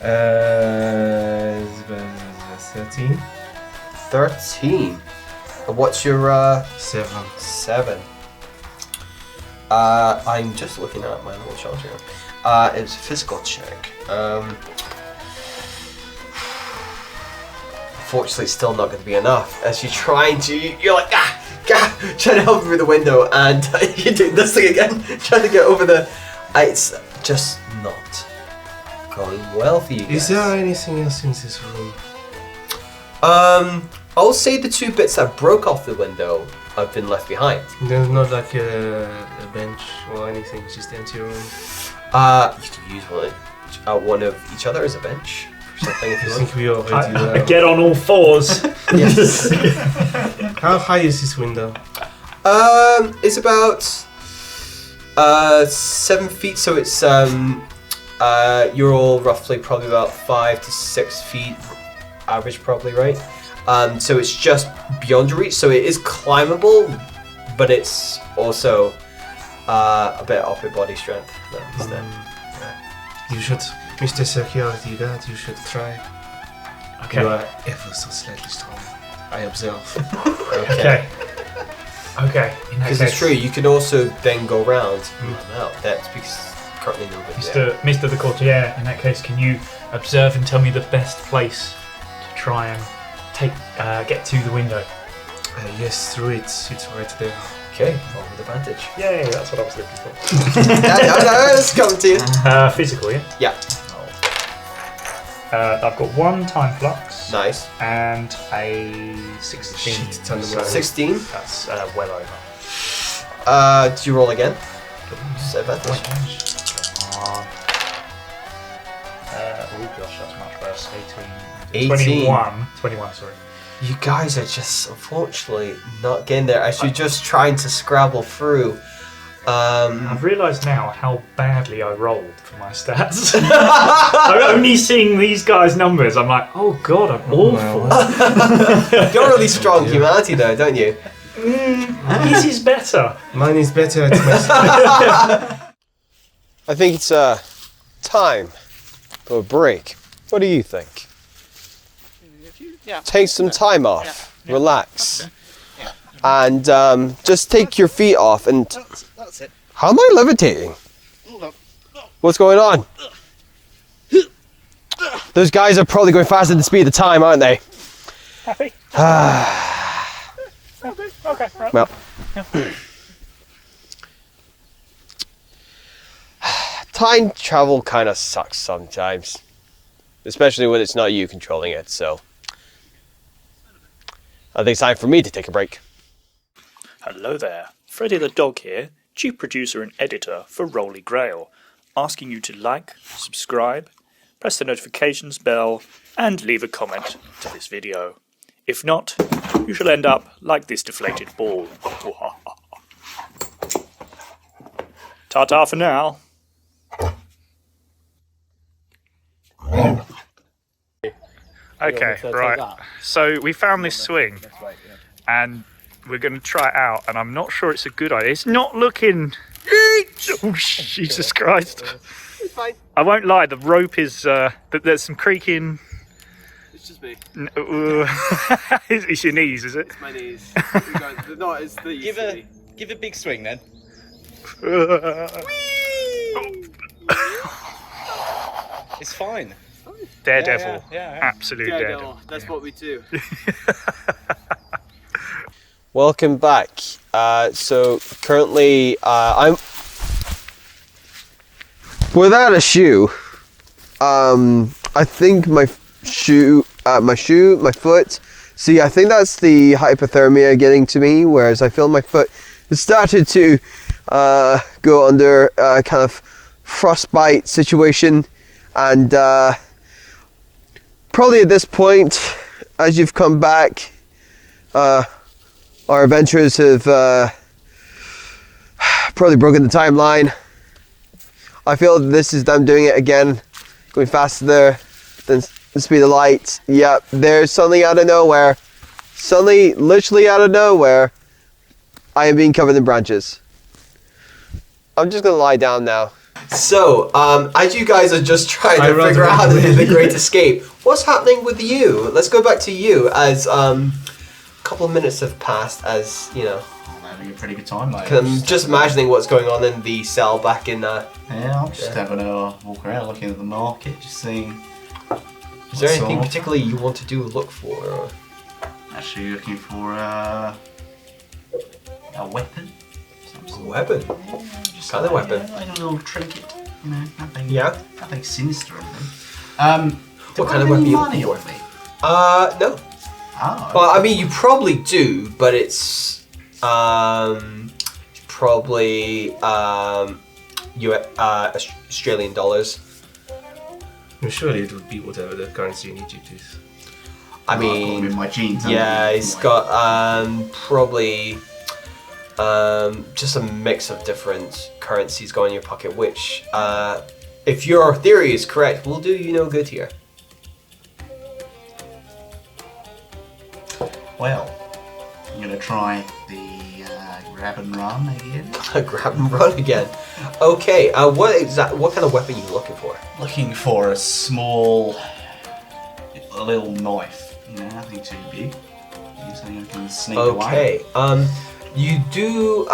[SPEAKER 5] 13.
[SPEAKER 1] 13. And what's your
[SPEAKER 5] 7.
[SPEAKER 1] 7? I'm just looking at my little chart here. It's a physical check. Unfortunately, it's still not going to be enough. As you're trying to, you're like, trying to help through the window, and you're doing this thing again, trying to get over the. It's just not going well for you guys.
[SPEAKER 5] Is there anything else in this room?
[SPEAKER 1] I'll say the 2 bits that broke off the window have been left behind.
[SPEAKER 5] There's not like a bench or anything, just empty room.
[SPEAKER 1] You can use one of each other as a bench or something if
[SPEAKER 5] I
[SPEAKER 1] you
[SPEAKER 5] think
[SPEAKER 1] want.
[SPEAKER 5] we already
[SPEAKER 3] Get on all fours.
[SPEAKER 1] Yes.
[SPEAKER 5] How high is this window?
[SPEAKER 1] It's about 7 feet, so it's you're all roughly probably about 5 to 6 feet average, probably, right? So it's just beyond your reach, so it is climbable, but it's also a bit upper body strength.
[SPEAKER 5] You should, Mr. Security Guard, you should try.
[SPEAKER 3] Okay.
[SPEAKER 5] You are ever so slightly strong. I observe.
[SPEAKER 3] Okay. Okay. In that
[SPEAKER 1] Because it's
[SPEAKER 3] case,
[SPEAKER 1] true, you can also then go around and run out. That's because currently nobody there.
[SPEAKER 3] Mr. the Courtier, in that case, can you observe and tell me the best place to try and get to the window?
[SPEAKER 5] Yes, through it. It's right there.
[SPEAKER 1] Okay, roll with advantage.
[SPEAKER 3] Yay, that's what I was looking for.
[SPEAKER 1] Let's come to you.
[SPEAKER 3] Physical, yeah?
[SPEAKER 1] Yeah,
[SPEAKER 3] I've got 1 time flux
[SPEAKER 1] nice.
[SPEAKER 3] and a 16.
[SPEAKER 5] Shit, ton of
[SPEAKER 3] so
[SPEAKER 5] money.
[SPEAKER 1] 16.
[SPEAKER 3] that's well over.
[SPEAKER 1] Do you roll again? Just advantage.
[SPEAKER 3] Oh gosh, that's much worse.
[SPEAKER 1] 18.
[SPEAKER 3] 21, sorry.
[SPEAKER 1] You guys are just unfortunately not getting there as you're just trying to scrabble through.
[SPEAKER 3] I've realised now how badly I rolled for my stats. I'm only seeing these guys' numbers. I'm like, oh god, I'm awful.
[SPEAKER 1] You're really strong humanity though, don't you?
[SPEAKER 3] This is better.
[SPEAKER 5] Mine is better at my
[SPEAKER 1] I think it's time for a break. What do you think? Take some time off, relax, and just take your feet off. And
[SPEAKER 4] That's it.
[SPEAKER 1] how am I levitating? What's going on? Those guys are probably going faster than the speed of time, aren't they?
[SPEAKER 3] Happy? Okay, right.
[SPEAKER 1] Well, time travel kind of sucks sometimes, especially when it's not you controlling it. So I think it's time for me to take a break.
[SPEAKER 6] Hello there, Freddy the Dog here, chief producer and editor for Rolly Grail, asking you to like, subscribe, press the notifications bell, and leave a comment to this video. If not, you shall end up like this deflated ball. Ta-ta for now. Okay, right. So we found this swing, and we're going to try it out, and I'm not sure it's a good idea. It's not looking... Oh, Jesus Christ.
[SPEAKER 1] It's fine.
[SPEAKER 6] I won't lie, the rope is... there's some creaking...
[SPEAKER 1] It's just me.
[SPEAKER 6] It's your knees, is it?
[SPEAKER 1] It's my knees. No, it's the
[SPEAKER 4] Give a big swing then. It's fine.
[SPEAKER 6] Daredevil.
[SPEAKER 4] Yeah.
[SPEAKER 6] Absolute daredevil.
[SPEAKER 1] That's what we do. Welcome back. So currently, I'm without a shoe. I think my foot. See, I think that's the hypothermia getting to me. Whereas I feel my foot has started to go under a kind of frostbite situation, and probably at this point, as you've come back, our adventurers have probably broken the timeline. I feel that this is them doing it again, going faster than the speed of light. Yep, there's suddenly out of nowhere, literally out of nowhere, I am being covered in branches. I'm just gonna lie down now. So, as you guys are just trying to figure out how to do the Great Escape, what's happening with you? Let's go back to you as a couple of minutes have passed as, you know,
[SPEAKER 2] I'm having a pretty good time, mate.
[SPEAKER 1] I'm just imagining what's going on in the cell back in
[SPEAKER 2] Yeah, I'm just having a walk around, looking at the market, just seeing.
[SPEAKER 1] Is there anything particularly you want to look for? Or?
[SPEAKER 2] Actually, looking for a weapon.
[SPEAKER 1] A weapon?
[SPEAKER 2] Just
[SPEAKER 1] Kind of weapon?
[SPEAKER 2] Like a little trinket. You know, nothing.
[SPEAKER 1] Yeah?
[SPEAKER 2] Nothing sinister or anything.
[SPEAKER 1] What kind of weapon you
[SPEAKER 2] money
[SPEAKER 1] looking
[SPEAKER 2] on me?
[SPEAKER 1] No.
[SPEAKER 2] Oh.
[SPEAKER 1] Well, I mean, you probably do, but it's probably Australian dollars.
[SPEAKER 5] Well, surely it would be whatever the currency in Egypt is.
[SPEAKER 1] I
[SPEAKER 2] I've got them
[SPEAKER 1] mean,
[SPEAKER 2] in my jeans.
[SPEAKER 1] yeah,
[SPEAKER 2] haven't I?
[SPEAKER 1] it's got probably just a mix of different currencies going in your pocket, which, if your theory is correct, will do you no good here.
[SPEAKER 2] Well, I'm gonna try the grab and run again.
[SPEAKER 1] Grab and run again. Okay, what kind of weapon are you looking for?
[SPEAKER 2] Looking for a small, a little knife. You know, nothing too big. Something I can sneak away.
[SPEAKER 1] Okay. You do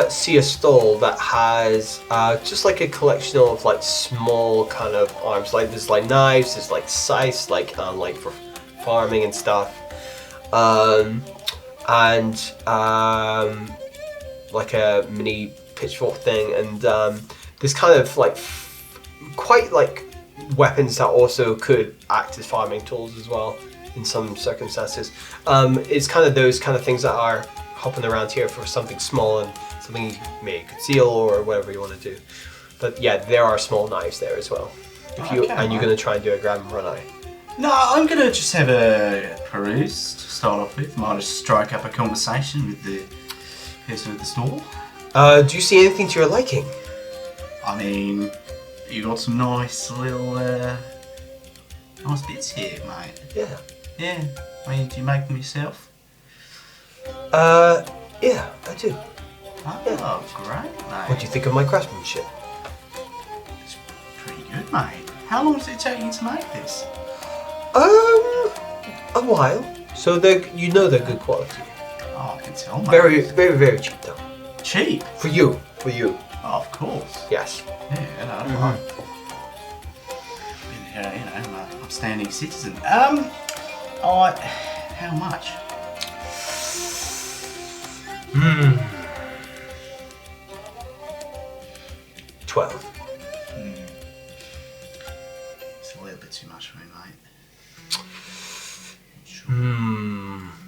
[SPEAKER 1] see a stall that has just like a collection of like small kind of arms. Like there's like knives, there's like scythes, like for farming and stuff, and like a mini pitchfork thing, and there's kind of like quite like weapons that also could act as farming tools as well in some circumstances. It's kind of those kind of things that are hopping around here for something small and something you may conceal or whatever you want to do. But yeah, there are small knives there as well. You're going to try and do a grab and run, are you?
[SPEAKER 2] No, I'm gonna just have a peruse to start off with. Might just strike up a conversation with the person at the stall.
[SPEAKER 1] Do you see anything to your liking?
[SPEAKER 2] I mean, you got some nice little nice bits here, mate.
[SPEAKER 1] Yeah.
[SPEAKER 2] Yeah. I mean, do you make them yourself?
[SPEAKER 1] Yeah, I do.
[SPEAKER 2] Oh, great, mate.
[SPEAKER 1] What do you think of my craftsmanship?
[SPEAKER 2] It's pretty good, mate. How long does it take you to make this?
[SPEAKER 1] A while. So they're good quality.
[SPEAKER 2] Oh, I can tell, mate.
[SPEAKER 1] Very, very, very cheap though.
[SPEAKER 2] Cheap?
[SPEAKER 1] For you.
[SPEAKER 2] Oh, of course.
[SPEAKER 1] Yes.
[SPEAKER 2] Yeah, no, right. You know, I'm an upstanding citizen. How much?
[SPEAKER 1] 12.
[SPEAKER 2] It's a little bit too much for me, mate.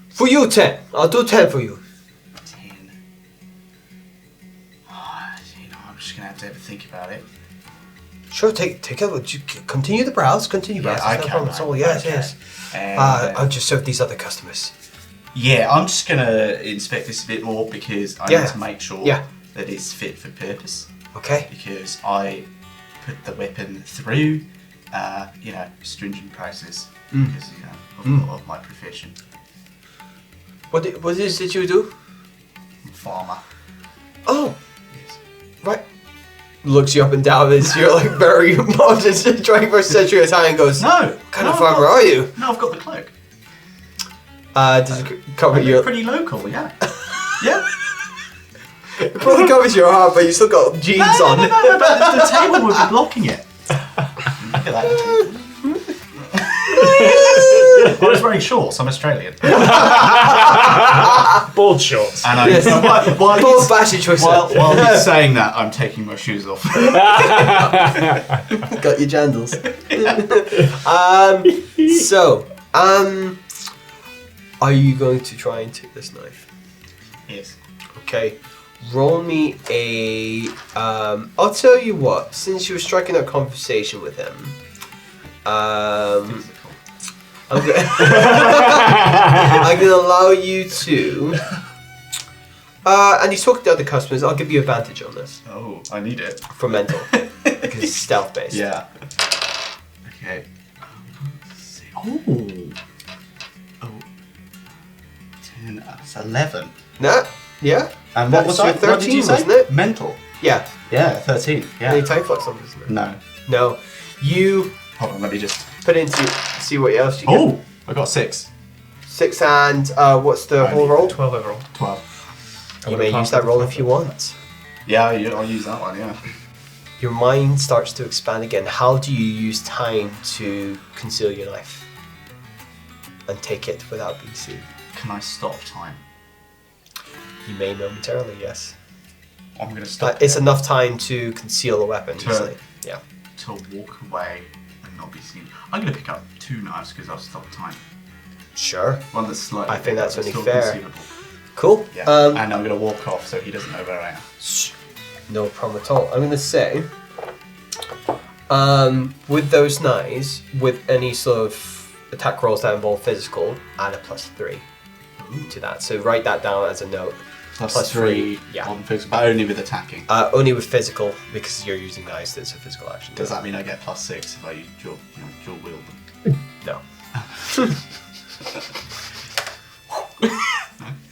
[SPEAKER 1] For you, 10. I'll do 10 for you.
[SPEAKER 2] 10. Oh, you know, I'm just gonna have to think about it.
[SPEAKER 1] Sure, take a look. Continue the browse. Continue browse. There's no problem at all. Yes, yes.
[SPEAKER 2] And,
[SPEAKER 1] I'll just serve these other customers.
[SPEAKER 2] yeah, I'm just gonna inspect this a bit more because I need to make sure that it's fit for purpose.
[SPEAKER 1] Okay.
[SPEAKER 2] Because I put the weapon through, you know, stringent process because of my profession.
[SPEAKER 1] What is it you do?
[SPEAKER 2] I'm a farmer.
[SPEAKER 1] Oh,
[SPEAKER 2] Yes.
[SPEAKER 1] right. Looks you up and down as you're like very modern 21st century Italian. Goes,
[SPEAKER 2] No.
[SPEAKER 1] what kind of farmer are you?
[SPEAKER 2] No, I've got the cloak.
[SPEAKER 1] Does it cover your?
[SPEAKER 2] Pretty local, yeah. Yeah.
[SPEAKER 1] It probably covers your heart, but you still got jeans on.
[SPEAKER 2] No, but the table would be blocking it. Look at that. I was wearing shorts. I'm Australian.
[SPEAKER 3] Board shorts.
[SPEAKER 2] And I,
[SPEAKER 1] Yes.
[SPEAKER 2] while
[SPEAKER 1] Bold fashion choice.
[SPEAKER 2] while he's saying that, I'm taking my shoes off.
[SPEAKER 1] Got your jandals. Are you going to try and take this knife?
[SPEAKER 2] Yes.
[SPEAKER 1] Okay. Roll me a. I'll tell you what. Since you were striking up conversation with him, I'm gonna allow you to. And you talk to other customers. I'll give you advantage on this
[SPEAKER 2] Oh, I need it.
[SPEAKER 1] for mental because it's stealth based.
[SPEAKER 2] Yeah. Okay. Oh. 10. That's 11.
[SPEAKER 1] No. Yeah.
[SPEAKER 2] And what
[SPEAKER 1] That's
[SPEAKER 2] was I?
[SPEAKER 1] your 13,
[SPEAKER 2] What did you say?
[SPEAKER 1] wasn't it?
[SPEAKER 2] Mental.
[SPEAKER 1] Yeah.
[SPEAKER 2] Yeah, 13. Yeah.
[SPEAKER 1] Any time flux on this?
[SPEAKER 2] No.
[SPEAKER 1] No. You
[SPEAKER 2] Hold on, let me just.
[SPEAKER 1] put into see what else you get.
[SPEAKER 2] Oh! I got 6.
[SPEAKER 1] 6 and what's the whole roll?
[SPEAKER 3] 12 overall.
[SPEAKER 2] 12.
[SPEAKER 1] You may use that roll if you want.
[SPEAKER 2] Yeah, I'll use that one, yeah.
[SPEAKER 1] Your mind starts to expand again. How do you use time to conceal your knife and take it without being seen?
[SPEAKER 2] Can I stop time?
[SPEAKER 1] You may momentarily, yes.
[SPEAKER 2] I'm going to stop.
[SPEAKER 1] It's
[SPEAKER 2] there
[SPEAKER 1] enough time to conceal a weapon easily. Yeah.
[SPEAKER 2] to walk away and not be seen. I'm going to pick up 2 knives because I'll stop time.
[SPEAKER 1] Sure.
[SPEAKER 2] One that's slightly.
[SPEAKER 1] I think that's
[SPEAKER 2] but
[SPEAKER 1] only
[SPEAKER 2] still
[SPEAKER 1] fair.
[SPEAKER 2] conceivable.
[SPEAKER 1] Cool.
[SPEAKER 2] Yeah.
[SPEAKER 1] Um,
[SPEAKER 2] and I'm going to walk off so he doesn't know where I am.
[SPEAKER 1] No problem at all. I'm going to say, with those knives, with any sort of attack rolls that involve physical, add a +3 to that. So write that down as a note.
[SPEAKER 2] Plus 3
[SPEAKER 1] yeah.
[SPEAKER 2] on physical, but only with attacking.
[SPEAKER 1] Only with physical, because you're using knives, that's a physical action.
[SPEAKER 2] Does that mean I get +6 if I use dual wield them?
[SPEAKER 1] No.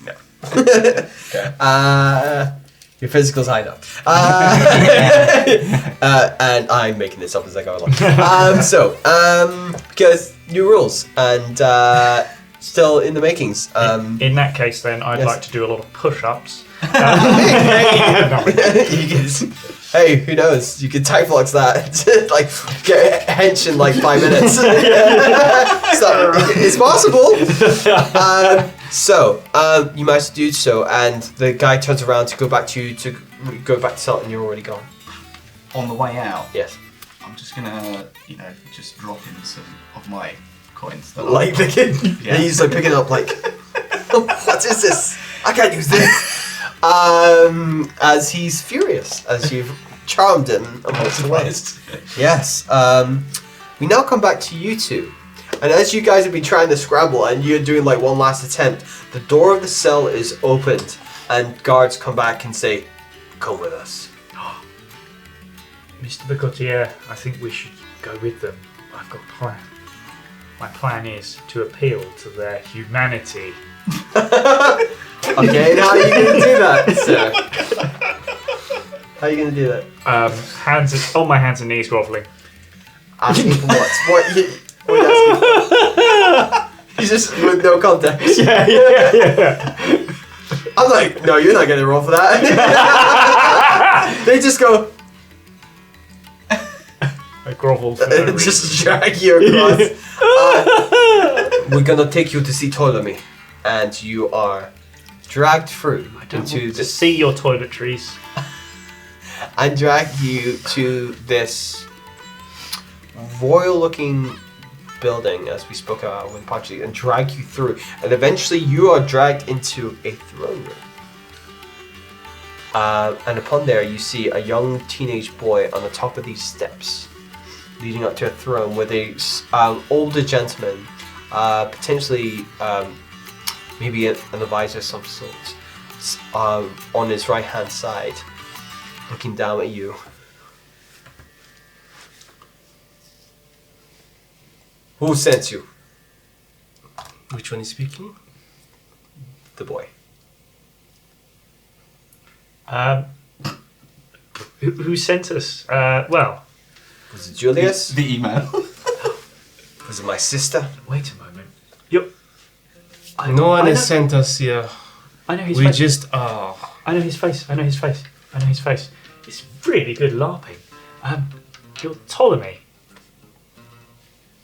[SPEAKER 1] No. Okay. Your physical's high enough. And I'm making this up as I go along. Because new rules and still in the makings.
[SPEAKER 3] In that case, then, I'd
[SPEAKER 1] yes.
[SPEAKER 3] like to do a lot of push-ups.
[SPEAKER 1] Hey, who knows? You could time flux that. Like, get a hench in like 5 minutes. So, it's possible. You managed to do so, and the guy turns around to go back to you to go back to Salt, and you're already gone.
[SPEAKER 2] On the way out,
[SPEAKER 1] Yes.
[SPEAKER 2] I'm just gonna, just drop in some of my coins. That
[SPEAKER 1] Like the kid.
[SPEAKER 2] Yeah.
[SPEAKER 1] He's like picking up like, what is this? I can't use this. As he's furious, as you've charmed him and walked away. Yes. We now come back to you two. And as you guys have been trying to scramble and you're doing like one last attempt, the door of the cell is opened and guards come back and say, come with us.
[SPEAKER 3] Mr. Bicotier, I think we should go with them. I've got a plan. My plan is to appeal to their humanity.
[SPEAKER 1] Okay, now how are you going to do that, sir? How are you going to do that?
[SPEAKER 3] On my hands and knees groveling.
[SPEAKER 1] Asking for what? What are you asking for? He's just with no context.
[SPEAKER 3] Yeah.
[SPEAKER 1] I'm like, no, you're not going to roll for that. They just go,
[SPEAKER 3] I grovel for no reason.
[SPEAKER 1] just drag you across. We're going to take you to see Ptolemy. And you are dragged through into
[SPEAKER 3] To see your toiletries.
[SPEAKER 1] and drag you to this royal-looking building, as we spoke about with Pachi, and drag you through. And eventually, you are dragged into a throne room. And upon there, you see a young teenage boy on the top of these steps, leading up to a throne with a older gentleman, potentially maybe an advisor of some sort, on his right-hand side, looking down at you. Who sent you?
[SPEAKER 5] Which one is speaking?
[SPEAKER 1] The boy.
[SPEAKER 3] Who sent us? Well,
[SPEAKER 1] Was it Julius?
[SPEAKER 2] The email.
[SPEAKER 1] Was it my sister?
[SPEAKER 3] wait a moment.
[SPEAKER 5] No one
[SPEAKER 3] I
[SPEAKER 5] has
[SPEAKER 3] know-
[SPEAKER 5] sent us here.
[SPEAKER 3] I know his
[SPEAKER 5] We
[SPEAKER 3] face.
[SPEAKER 5] just are.
[SPEAKER 3] I know his face. I know his face. It's really good LARPing. You're Ptolemy,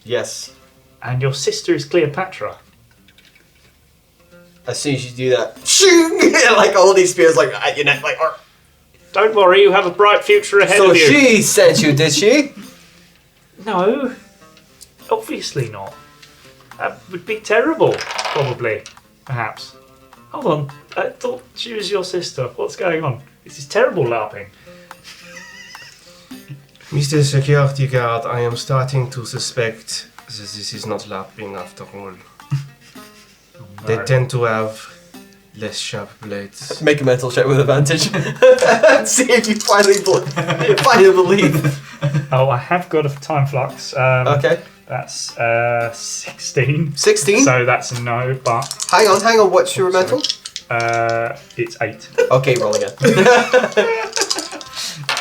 [SPEAKER 1] Yes.
[SPEAKER 3] and your sister is Cleopatra.
[SPEAKER 1] As soon as you do that, shing! Like all these spears, like at your neck, like. Arr.
[SPEAKER 3] Don't worry, you have a bright future ahead
[SPEAKER 1] So
[SPEAKER 3] of you.
[SPEAKER 1] she sent you, did she?
[SPEAKER 3] No, obviously not. That would be terrible, probably, perhaps. Hold on, I thought she was your sister. What's going on? This is terrible LARPing.
[SPEAKER 5] Mr. Security Guard, I am starting to suspect that this is not LARPing after all. They tend to have less sharp blades.
[SPEAKER 1] Make a mental check with advantage. See if you finally believe.
[SPEAKER 3] Oh, I have got a time flux.
[SPEAKER 1] Okay.
[SPEAKER 3] That's 16.
[SPEAKER 1] 16?
[SPEAKER 3] So that's a no, but
[SPEAKER 1] Hang on, what's your mental?
[SPEAKER 3] it's 8.
[SPEAKER 1] Okay, roll again.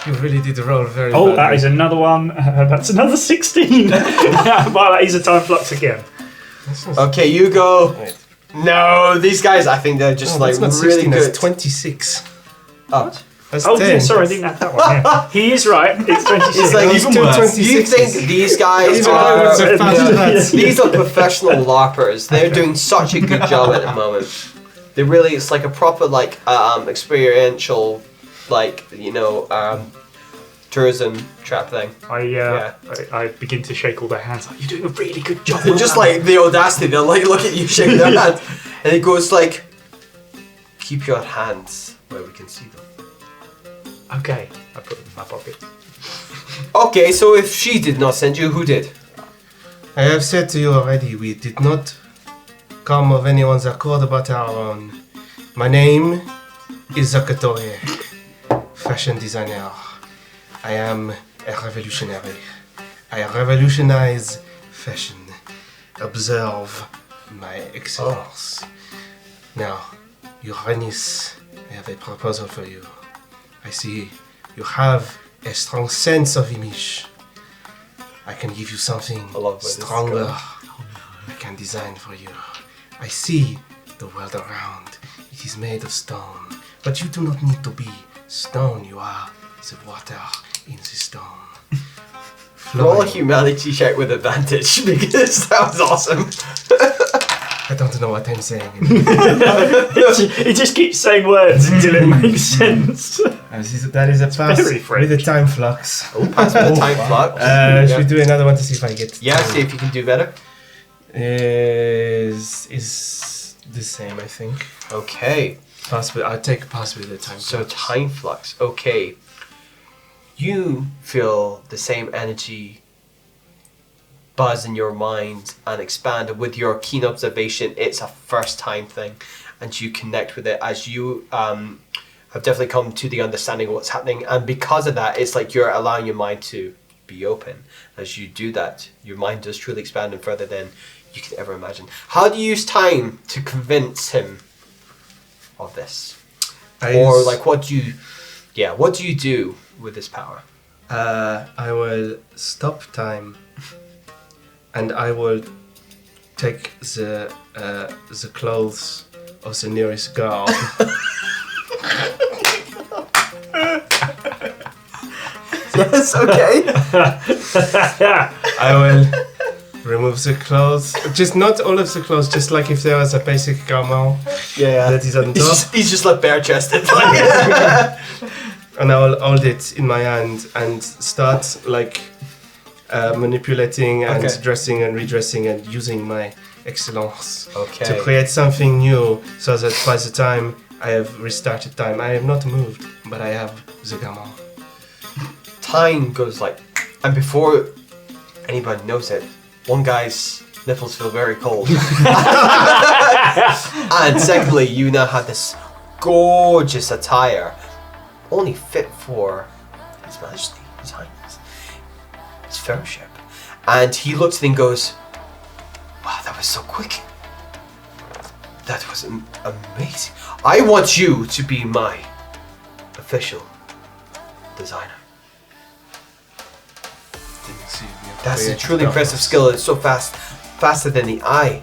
[SPEAKER 5] You really did roll very
[SPEAKER 3] Oh,
[SPEAKER 5] badly.
[SPEAKER 3] that is another one. That's another 16. But that is a time flux again.
[SPEAKER 1] Okay, you go.
[SPEAKER 5] Wait.
[SPEAKER 1] No, these guys, I think they're just
[SPEAKER 5] Oh,
[SPEAKER 1] like
[SPEAKER 5] that's not
[SPEAKER 1] really
[SPEAKER 5] 16,
[SPEAKER 1] good.
[SPEAKER 5] that's 26.
[SPEAKER 1] Oh.
[SPEAKER 5] That's
[SPEAKER 3] Oh,
[SPEAKER 5] 10.
[SPEAKER 3] yeah, sorry, I didn't have that one. Yeah. He is right. It's 26.
[SPEAKER 1] It's like
[SPEAKER 5] Even
[SPEAKER 1] you
[SPEAKER 5] worse.
[SPEAKER 1] think these guys
[SPEAKER 5] Even
[SPEAKER 1] are
[SPEAKER 5] though it's a fast lads.
[SPEAKER 1] these are professional LARPers. They're doing such a good job at the moment. They really, it's like a proper like experiential like, tourism trap thing.
[SPEAKER 3] I begin to shake all their hands. Like, you're doing a really good job.
[SPEAKER 1] And just like the audacity, they'll like look at you shaking their hands. And it goes like, keep your hands where we can see them.
[SPEAKER 3] Okay, I put them in my pocket.
[SPEAKER 1] Okay, so if she did not send you, who did?
[SPEAKER 5] I have said to you already, we did not come of anyone's accord but our own. My name is Zakatoye, fashion designer. I am a revolutionary. I revolutionize fashion. Observe my excellence. Now, Your Highness, I have a proposal for you. I see you have a strong sense of image. I can give you something stronger. I can design for you. I see the world around. It is made of stone. But you do not need to be stone. You are the water in the stone.
[SPEAKER 1] Roll a humanity check with advantage because that was awesome.
[SPEAKER 5] I don't know what I'm saying.
[SPEAKER 3] He just keeps saying words until it makes sense.
[SPEAKER 5] That is a pass
[SPEAKER 3] very French.
[SPEAKER 5] with a time flux.
[SPEAKER 1] Oh, pass with the time flux.
[SPEAKER 5] Should we do another one to see if I get?
[SPEAKER 1] Yeah, see if you can do better.
[SPEAKER 5] Is the same, I think.
[SPEAKER 1] Okay.
[SPEAKER 5] I'll take pass with the time.
[SPEAKER 1] So time flux. Okay. You feel the same energy buzz in your mind and expand with your keen observation. It's a first time thing and you connect with it as you have definitely come to the understanding of what's happening, and because of that it's like you're allowing your mind to be open. As you do that, your mind does truly expand and further than you could ever imagine. How do you use time to convince him of this? What do you do with this power?
[SPEAKER 5] I will stop time and I will take the clothes of the nearest girl.
[SPEAKER 1] Yes, okay.
[SPEAKER 5] I will remove the clothes. Just not all of the clothes, just like if there was a basic garment that is on top.
[SPEAKER 1] He's just like bare chested.
[SPEAKER 5] And I will hold it in my hand and start like manipulating and dressing and redressing and using my excellence to create something new, so that by the time I have restarted time, I have not moved, but I have the garment.
[SPEAKER 1] Time goes like, and before anybody knows it, one guy's nipples feel very cold. And secondly, you now have this gorgeous attire, only fit for His Majesty, His Highness, His fellowship. And he looks at it and goes, wow, that was so quick. That was amazing. I want you to be my official designer. That's a truly impressive skill. It's so fast, faster than the eye.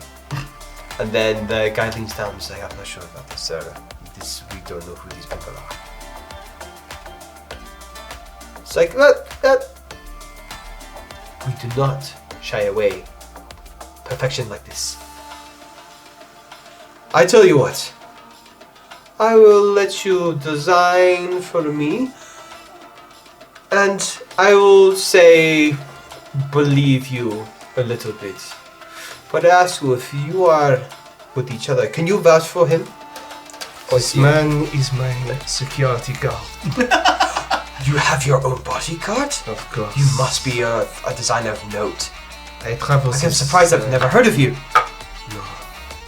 [SPEAKER 1] And then the guy leans down and says, I'm not sure about this, sir. We don't know who these people are. It's like, that. We do not shy away. Perfection like this. I tell you what. I will let you design for me. And I will say, believe you a little bit. But I ask you, if you are with each other, can you vouch for him?
[SPEAKER 5] This man is my security guard.
[SPEAKER 1] You have your own bodyguard?
[SPEAKER 5] Of course.
[SPEAKER 1] You must be a designer of note.
[SPEAKER 5] I travel.
[SPEAKER 1] I'm surprised I've never heard of you.
[SPEAKER 5] No.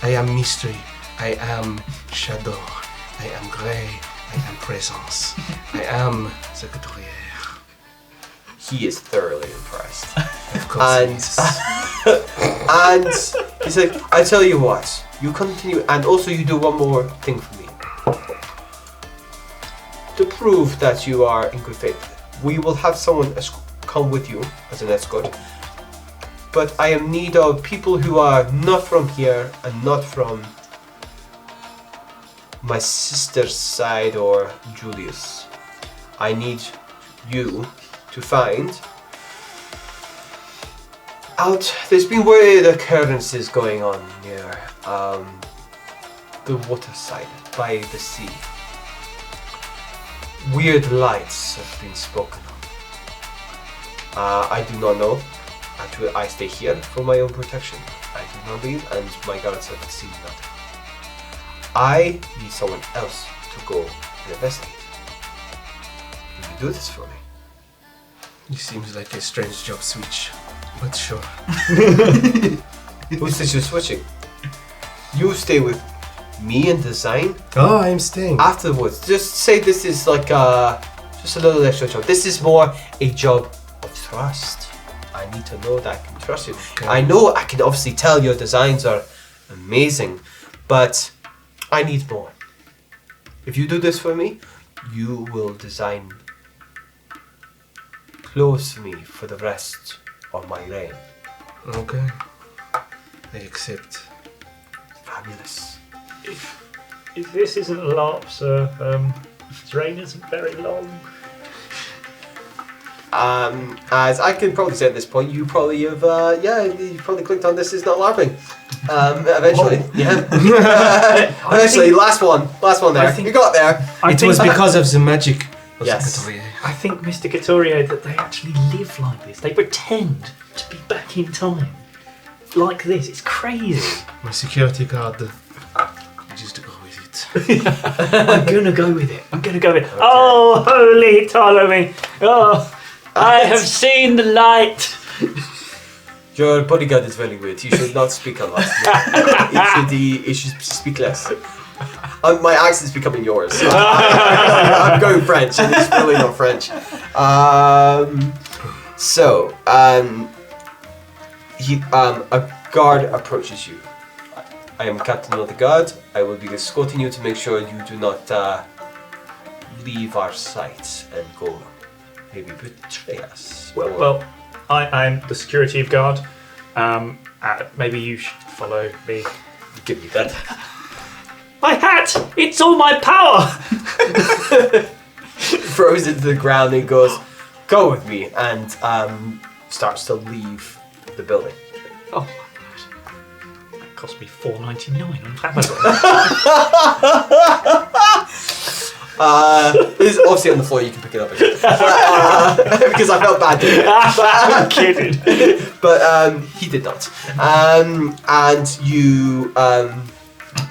[SPEAKER 5] I am mystery. I am shadow. I am grey. I am presence. I am the couturier.
[SPEAKER 1] He is thoroughly impressed.
[SPEAKER 5] Of course.
[SPEAKER 1] And he's like, I tell you what, you continue, and also you do one more thing for me. To prove that you are in good faith, we will have someone come with you as an escort. But I am in need of people who are not from here and not from my sister's side or Julius. I need you to find out. There's been weird occurrences going on near the water side by the sea. weird lights have been spoken of. I do not know. I stay here for my own protection. I do not leave, and my guards have seen nothing. I need someone else to go and investigate. Will you do this for me?
[SPEAKER 5] It seems like a strange job switch, but sure.
[SPEAKER 1] Who says you're switching? You stay with me and design.
[SPEAKER 5] Oh, I'm staying.
[SPEAKER 1] Afterwards, just say this is like just a little extra job. This is more a job of trust. I need to know that I can trust you.
[SPEAKER 5] Okay.
[SPEAKER 1] I know I can obviously tell your designs are amazing, but I need more. If you do this for me, you will design clothes for me for the rest of my reign.
[SPEAKER 5] Okay. I accept.
[SPEAKER 1] Fabulous.
[SPEAKER 3] If this isn't a LARP, sir, his reign isn't very long.
[SPEAKER 1] As I can probably say at this point, you probably have, you probably clicked on this is not LARPing. Eventually, yeah. Eventually, last one there. You got there.
[SPEAKER 5] It was because of the magic of
[SPEAKER 1] Yes.
[SPEAKER 5] the Couturier.
[SPEAKER 3] I think, Mr. Couturier, that they actually live like this. They pretend to be back in time. Like this. It's crazy.
[SPEAKER 5] My security guard. Just to go with it.
[SPEAKER 3] I'm gonna go with it. Oh, holy Ptolemy! Oh, I have seen the light.
[SPEAKER 1] Your bodyguard is very weird. You should not speak a lot. You should speak less. My accent's becoming yours. I'm going French, and it's really not French. A guard approaches you. I am captain of the guard. I will be escorting you to make sure you do not leave our sight and go maybe betray us.
[SPEAKER 3] Well, I'm the security guard. Maybe you should follow me.
[SPEAKER 1] Give me that.
[SPEAKER 3] My hat! It's all my power!
[SPEAKER 1] Throws it to the ground and goes, "Go with me," and starts to leave the building.
[SPEAKER 3] Oh my word. That cost me $4.99 on Amazon.
[SPEAKER 1] This is obviously on the floor, you can pick it up again. Because I felt bad doing it.
[SPEAKER 3] I'm kidding.
[SPEAKER 1] But he did not. And you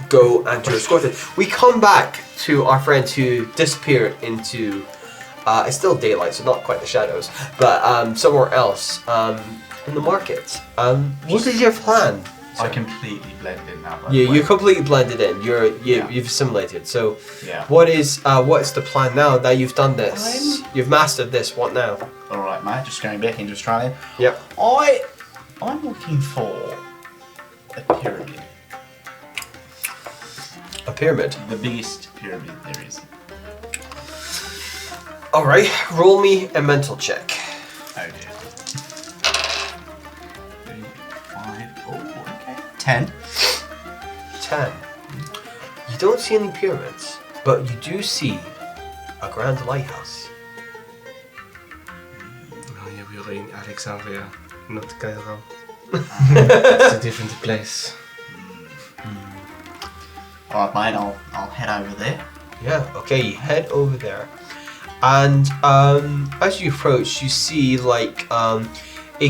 [SPEAKER 1] go and you're escorted. We come back to our friend who disappeared into, it's still daylight, so not quite the shadows, but somewhere else in the market. What is your plan?
[SPEAKER 2] I completely blend in now.
[SPEAKER 1] Yeah, you completely blended in. You've assimilated. So,
[SPEAKER 2] Yeah.
[SPEAKER 1] what's the plan now that you've done this? You've mastered this. What now?
[SPEAKER 2] All right, mate. Just going back into Australia.
[SPEAKER 1] Yep.
[SPEAKER 2] I'm looking for a pyramid.
[SPEAKER 1] A pyramid.
[SPEAKER 2] The biggest pyramid there is.
[SPEAKER 1] All right. Roll me a mental check.
[SPEAKER 2] Oh dear. 3, 5. Oh, okay. 10.
[SPEAKER 1] 10. You don't see any pyramids, but you do see a grand lighthouse.
[SPEAKER 5] Oh, yeah, we are in Alexandria, not Cairo. It's a different place.
[SPEAKER 2] All right, mate. I'll head over there.
[SPEAKER 1] Yeah. Okay. You head over there, and as you approach, you see like a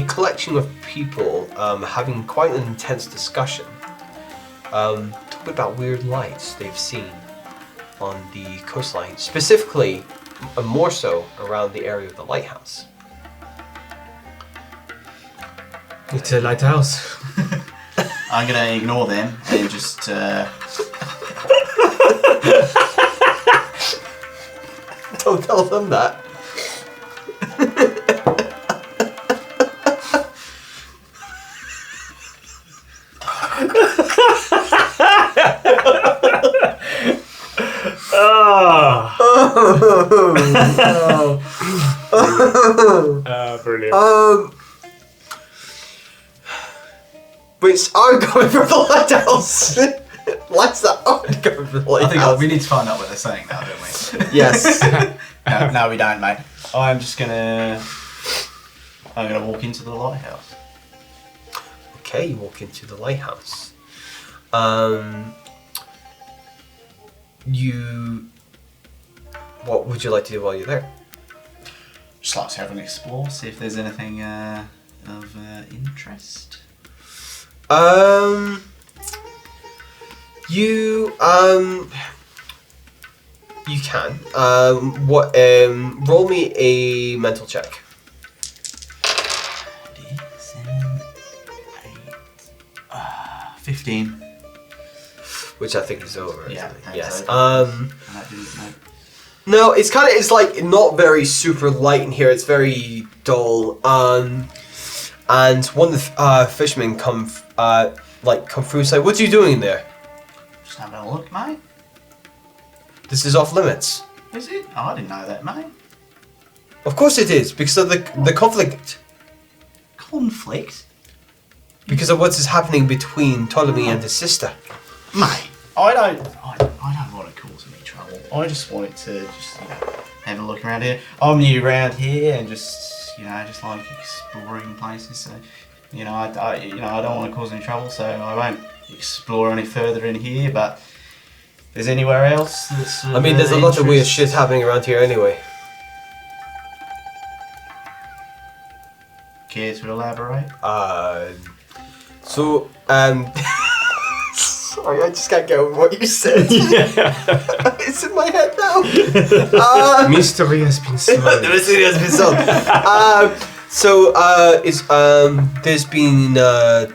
[SPEAKER 1] collection of people having quite an intense discussion. Talking about weird lights they've seen on the coastline, specifically, more so around the area of the lighthouse.
[SPEAKER 5] It's a lighthouse.
[SPEAKER 2] I'm gonna ignore them and just.
[SPEAKER 1] Don't tell them that.
[SPEAKER 3] Brilliant.
[SPEAKER 1] Which aren't going for the lighthouse. Lights that aren't going for the
[SPEAKER 2] I think
[SPEAKER 1] lighthouse.
[SPEAKER 2] we need to find out what they're saying now, don't we?
[SPEAKER 1] Yes.
[SPEAKER 2] No, we don't, mate. I'm gonna walk into the lighthouse.
[SPEAKER 1] Okay, you walk into the lighthouse. You what would you like to do while you're there?
[SPEAKER 2] Just like to have an explore, see if there's anything of interest.
[SPEAKER 1] You can. Roll me a mental check.
[SPEAKER 2] 7, 8, 15.
[SPEAKER 1] Which I think is over.
[SPEAKER 2] Yeah,
[SPEAKER 1] isn't it?
[SPEAKER 2] thanks,
[SPEAKER 1] Yes.
[SPEAKER 2] and that didn't know.
[SPEAKER 1] No, it's like not very super light in here. It's very dull. And one of the fishermen come through and say, "What are you doing in there?
[SPEAKER 2] Just having a look, mate.
[SPEAKER 1] This is off limits."
[SPEAKER 2] Is it? Oh, I didn't know that, mate.
[SPEAKER 1] Of course it is, because of the conflict.
[SPEAKER 2] Conflict?
[SPEAKER 1] Because of what is happening between Ptolemy and his sister.
[SPEAKER 2] Mate, I don't want to cause any trouble. I just wanted to have a look around here. I'm new around here and just like exploring places. So, I don't want to cause any trouble, so I won't explore any further in here. But if there's anywhere else that's
[SPEAKER 1] I mean, there's a lot of weird shit happening around here anyway.
[SPEAKER 2] Care to elaborate?
[SPEAKER 1] Sorry, I just can't get over what you said. It's in my head now.
[SPEAKER 5] Mystery has been solved.
[SPEAKER 1] The mystery has been solved. There's been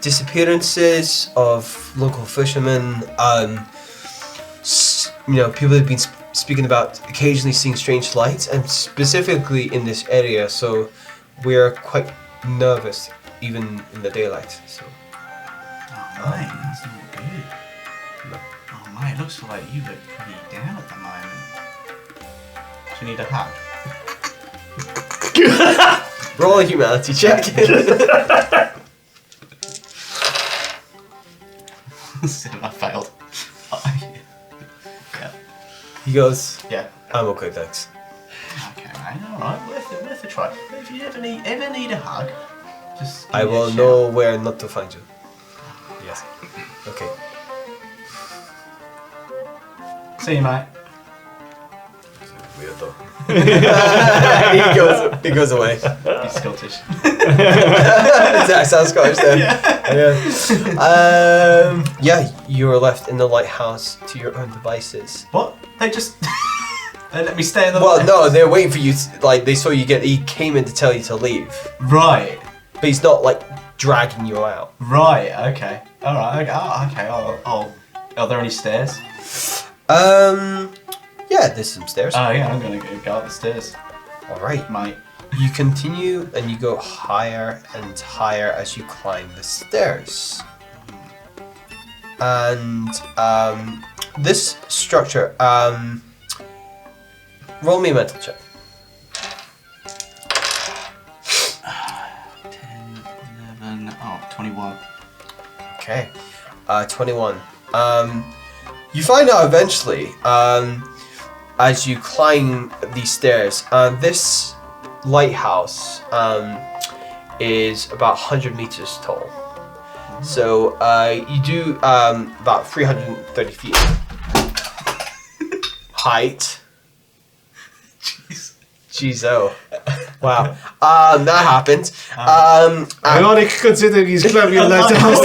[SPEAKER 1] disappearances of local fishermen. People have been speaking about occasionally seeing strange lights, and specifically in this area. So we're quite nervous, even in the daylight. So.
[SPEAKER 2] Oh, mate, that's not good.
[SPEAKER 1] No.
[SPEAKER 2] Oh, mate, it looks like you look pretty down at the moment. Do you need a hug?
[SPEAKER 1] Roll a humanity check.
[SPEAKER 2] I failed. Yeah.
[SPEAKER 1] He goes,
[SPEAKER 2] Yeah.
[SPEAKER 1] I'm okay, thanks.
[SPEAKER 2] Okay, mate. All right. Worth a try. If you ever need a hug, just. Give
[SPEAKER 1] I
[SPEAKER 2] me a
[SPEAKER 1] will
[SPEAKER 2] shout.
[SPEAKER 1] know where not to find you. Yes. Okay.
[SPEAKER 2] See you, mate.
[SPEAKER 1] Weirdo. he goes away.
[SPEAKER 2] He's Scottish.
[SPEAKER 1] That sounds Scottish there. Yeah, you are left in the lighthouse to your own devices.
[SPEAKER 2] What? They just. They let me stay in the.
[SPEAKER 1] Well,
[SPEAKER 2] lighthouse?
[SPEAKER 1] no, they're waiting for you. They saw you he came in to tell you to leave,
[SPEAKER 2] Right.
[SPEAKER 1] but he's not dragging you out.
[SPEAKER 2] Right. Okay. All right. Okay. Oh, okay. Are there any stairs?
[SPEAKER 1] Yeah, there's some stairs.
[SPEAKER 2] Oh yeah, I'm gonna go up the stairs,
[SPEAKER 1] All right.
[SPEAKER 2] mate.
[SPEAKER 1] You continue and you go higher and higher as you climb the stairs. And this structure, roll me a mental check.
[SPEAKER 2] 10, 11, 21.
[SPEAKER 1] Okay. 21. You find out eventually, as you climb these stairs, this lighthouse is about 100 meters tall. So you do about 330 feet height. Jeez, oh. Wow. That happened.
[SPEAKER 5] Ironic considering he's climbing a lighthouse.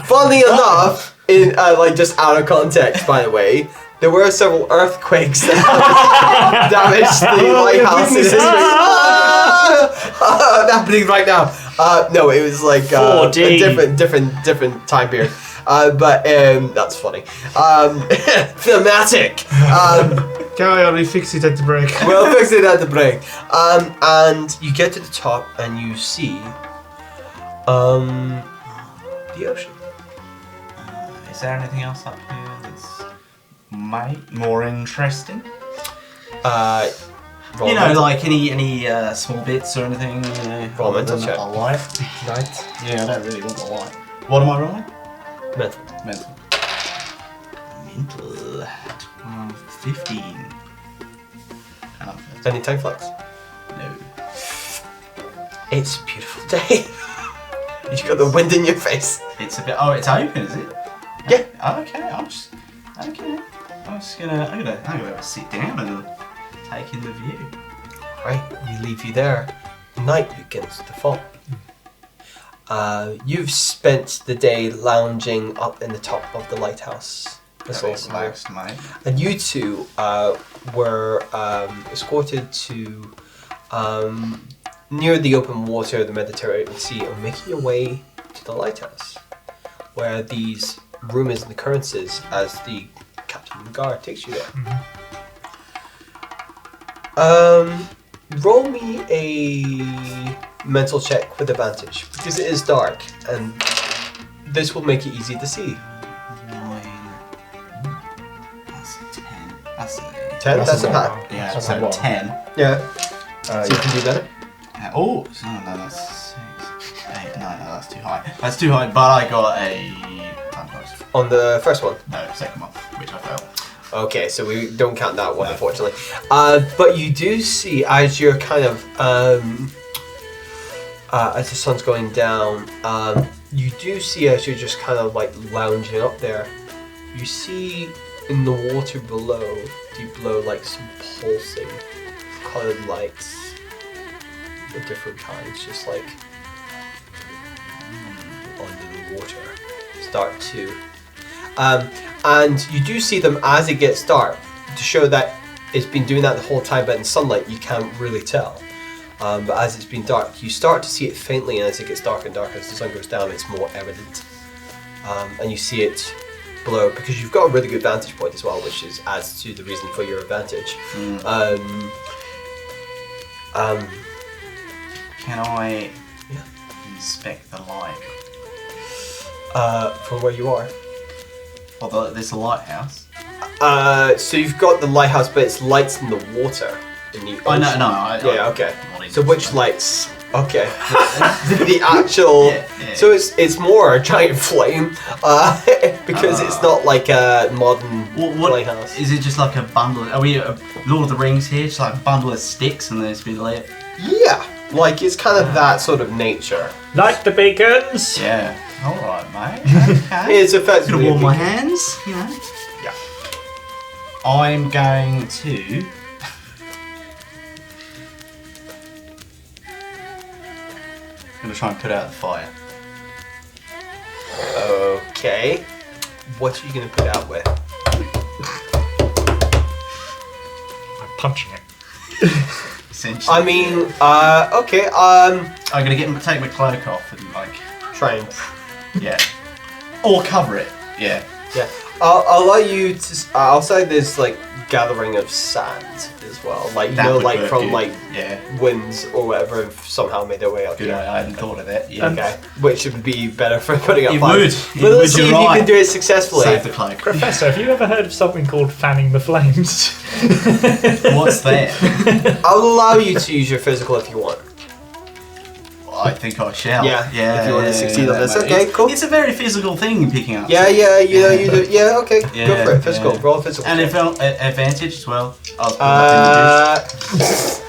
[SPEAKER 1] Funnily enough, in just out of context, by the way, there were several earthquakes that damaged the lighthouse in history. Happening right now. No, it was a
[SPEAKER 3] 4D.
[SPEAKER 1] different time period. But that's funny. Thematic.
[SPEAKER 5] Carry on, we fix it at the break.
[SPEAKER 1] We'll fix it at the break. And you get to the top and you see the ocean.
[SPEAKER 2] Is there anything else up here that's more interesting?
[SPEAKER 1] Roll
[SPEAKER 2] You know,
[SPEAKER 1] mental-
[SPEAKER 2] like any small bits or anything.
[SPEAKER 1] Roll
[SPEAKER 2] other
[SPEAKER 1] mental
[SPEAKER 2] than
[SPEAKER 1] check.
[SPEAKER 2] a light.
[SPEAKER 5] Right.
[SPEAKER 2] Yeah, I don't really want the light. What am I rolling?
[SPEAKER 1] mental.
[SPEAKER 2] Mental. 12, 15. And I'm 13.
[SPEAKER 1] Any time flux?
[SPEAKER 2] No.
[SPEAKER 1] It's a beautiful day. You got the wind in your face.
[SPEAKER 2] It's a bit. Oh, it's open, is it?
[SPEAKER 1] Yeah.
[SPEAKER 2] Oh, okay. Okay. I'm gonna sit down and take in the view.
[SPEAKER 1] Right, we leave you there. Night begins to fall. You've spent the day lounging up in the top of the lighthouse.
[SPEAKER 2] Very relaxed, mate.
[SPEAKER 1] And you two were escorted to near the open water of the Mediterranean Sea and making your way to the lighthouse, where these rumours and occurrences as the captain of the guard takes you there. Roll me a mental check with advantage, because it is dark, and this will make it easy to see.
[SPEAKER 2] 9. That's a 10. That's a
[SPEAKER 1] 10? That's a pass.
[SPEAKER 2] yeah.
[SPEAKER 3] That's
[SPEAKER 2] So
[SPEAKER 3] a one.
[SPEAKER 2] 10.
[SPEAKER 1] Yeah. So you can do better.
[SPEAKER 2] Oh, so no, that's 6, 8, 9. No, that's too high. That's too high. But I got a time close.
[SPEAKER 1] On the first one.
[SPEAKER 2] No, second one, which I failed.
[SPEAKER 1] Okay, so we don't count that one, unfortunately. But you do see, as you're kind of, as the sun's going down, you do see as you're just kind of like lounging up there, you see in the water below, deep below, like some pulsing colored lights of different kinds, just like under the water. Start to. And you do see them as it gets dark, to show that it's been doing that the whole time, but in sunlight you can't really tell. But as it's been dark, you start to see it faintly, and as it gets darker and darker, as the sun goes down, it's more evident. And you see it below, because you've got a really good vantage point as well, which adds to the reason for your advantage.
[SPEAKER 2] Can I inspect the light?
[SPEAKER 1] From where you are.
[SPEAKER 2] Well, there's a lighthouse.
[SPEAKER 1] So you've got the lighthouse, but it's lights in the water. In the ocean.
[SPEAKER 2] Oh, no.
[SPEAKER 1] Yeah, okay.
[SPEAKER 2] Not
[SPEAKER 1] So which lights? Okay. The actual.
[SPEAKER 2] Yeah.
[SPEAKER 1] So it's more a giant flame, because it's not like a modern
[SPEAKER 2] What
[SPEAKER 1] lighthouse.
[SPEAKER 2] is it? Just like a bundle? Are we Lord of the Rings here? Just like a bundle of sticks and then it's been lit?
[SPEAKER 1] Yeah, like it's kind of that sort of nature.
[SPEAKER 3] Like the beacons.
[SPEAKER 2] Yeah. All right, mate. Okay.
[SPEAKER 1] It's effectively.
[SPEAKER 2] Gonna warm
[SPEAKER 1] a
[SPEAKER 2] my
[SPEAKER 1] beacon.
[SPEAKER 2] hands. You know.
[SPEAKER 1] Yeah.
[SPEAKER 2] I'm going to. I'm gonna try and put out the fire.
[SPEAKER 1] Okay. What are you gonna put out with?
[SPEAKER 3] I'm punching it.
[SPEAKER 2] Essentially.
[SPEAKER 1] I mean, okay.
[SPEAKER 2] I'm gonna take my cloak off and like,
[SPEAKER 1] Try and.
[SPEAKER 2] yeah, or cover it. Yeah.
[SPEAKER 1] Yeah. I'll allow you to. I'll say there's like gathering of sand as well, like you
[SPEAKER 2] That
[SPEAKER 1] know,
[SPEAKER 2] would
[SPEAKER 1] like
[SPEAKER 2] work
[SPEAKER 1] from
[SPEAKER 2] good.
[SPEAKER 1] like
[SPEAKER 2] Yeah.
[SPEAKER 1] winds or whatever, have somehow made their way up
[SPEAKER 2] Good.
[SPEAKER 1] here.
[SPEAKER 2] I hadn't thought of that. Yeah.
[SPEAKER 1] Okay, which would be better for putting up
[SPEAKER 2] It
[SPEAKER 1] fire.
[SPEAKER 2] would.
[SPEAKER 1] But
[SPEAKER 2] It
[SPEAKER 1] let's
[SPEAKER 2] would,
[SPEAKER 1] see
[SPEAKER 2] you're
[SPEAKER 1] if you
[SPEAKER 2] right.
[SPEAKER 1] can do it successfully.
[SPEAKER 2] Save the cloak.
[SPEAKER 3] Professor, have you ever heard of something called fanning the flames?
[SPEAKER 2] What's that?
[SPEAKER 1] I'll allow you to use your physical if you want.
[SPEAKER 2] I think I shall.
[SPEAKER 1] Yeah,
[SPEAKER 2] Yeah.
[SPEAKER 1] if you want to succeed on this.
[SPEAKER 2] mate.
[SPEAKER 1] Okay,
[SPEAKER 2] It's-
[SPEAKER 1] cool.
[SPEAKER 2] It's a very physical thing picking up.
[SPEAKER 1] Yeah, you do. Yeah, okay, go
[SPEAKER 2] Yeah,
[SPEAKER 1] for it. Physical,
[SPEAKER 2] yeah.
[SPEAKER 1] roll a physical.
[SPEAKER 2] And
[SPEAKER 1] check.
[SPEAKER 2] if advantage as well. I was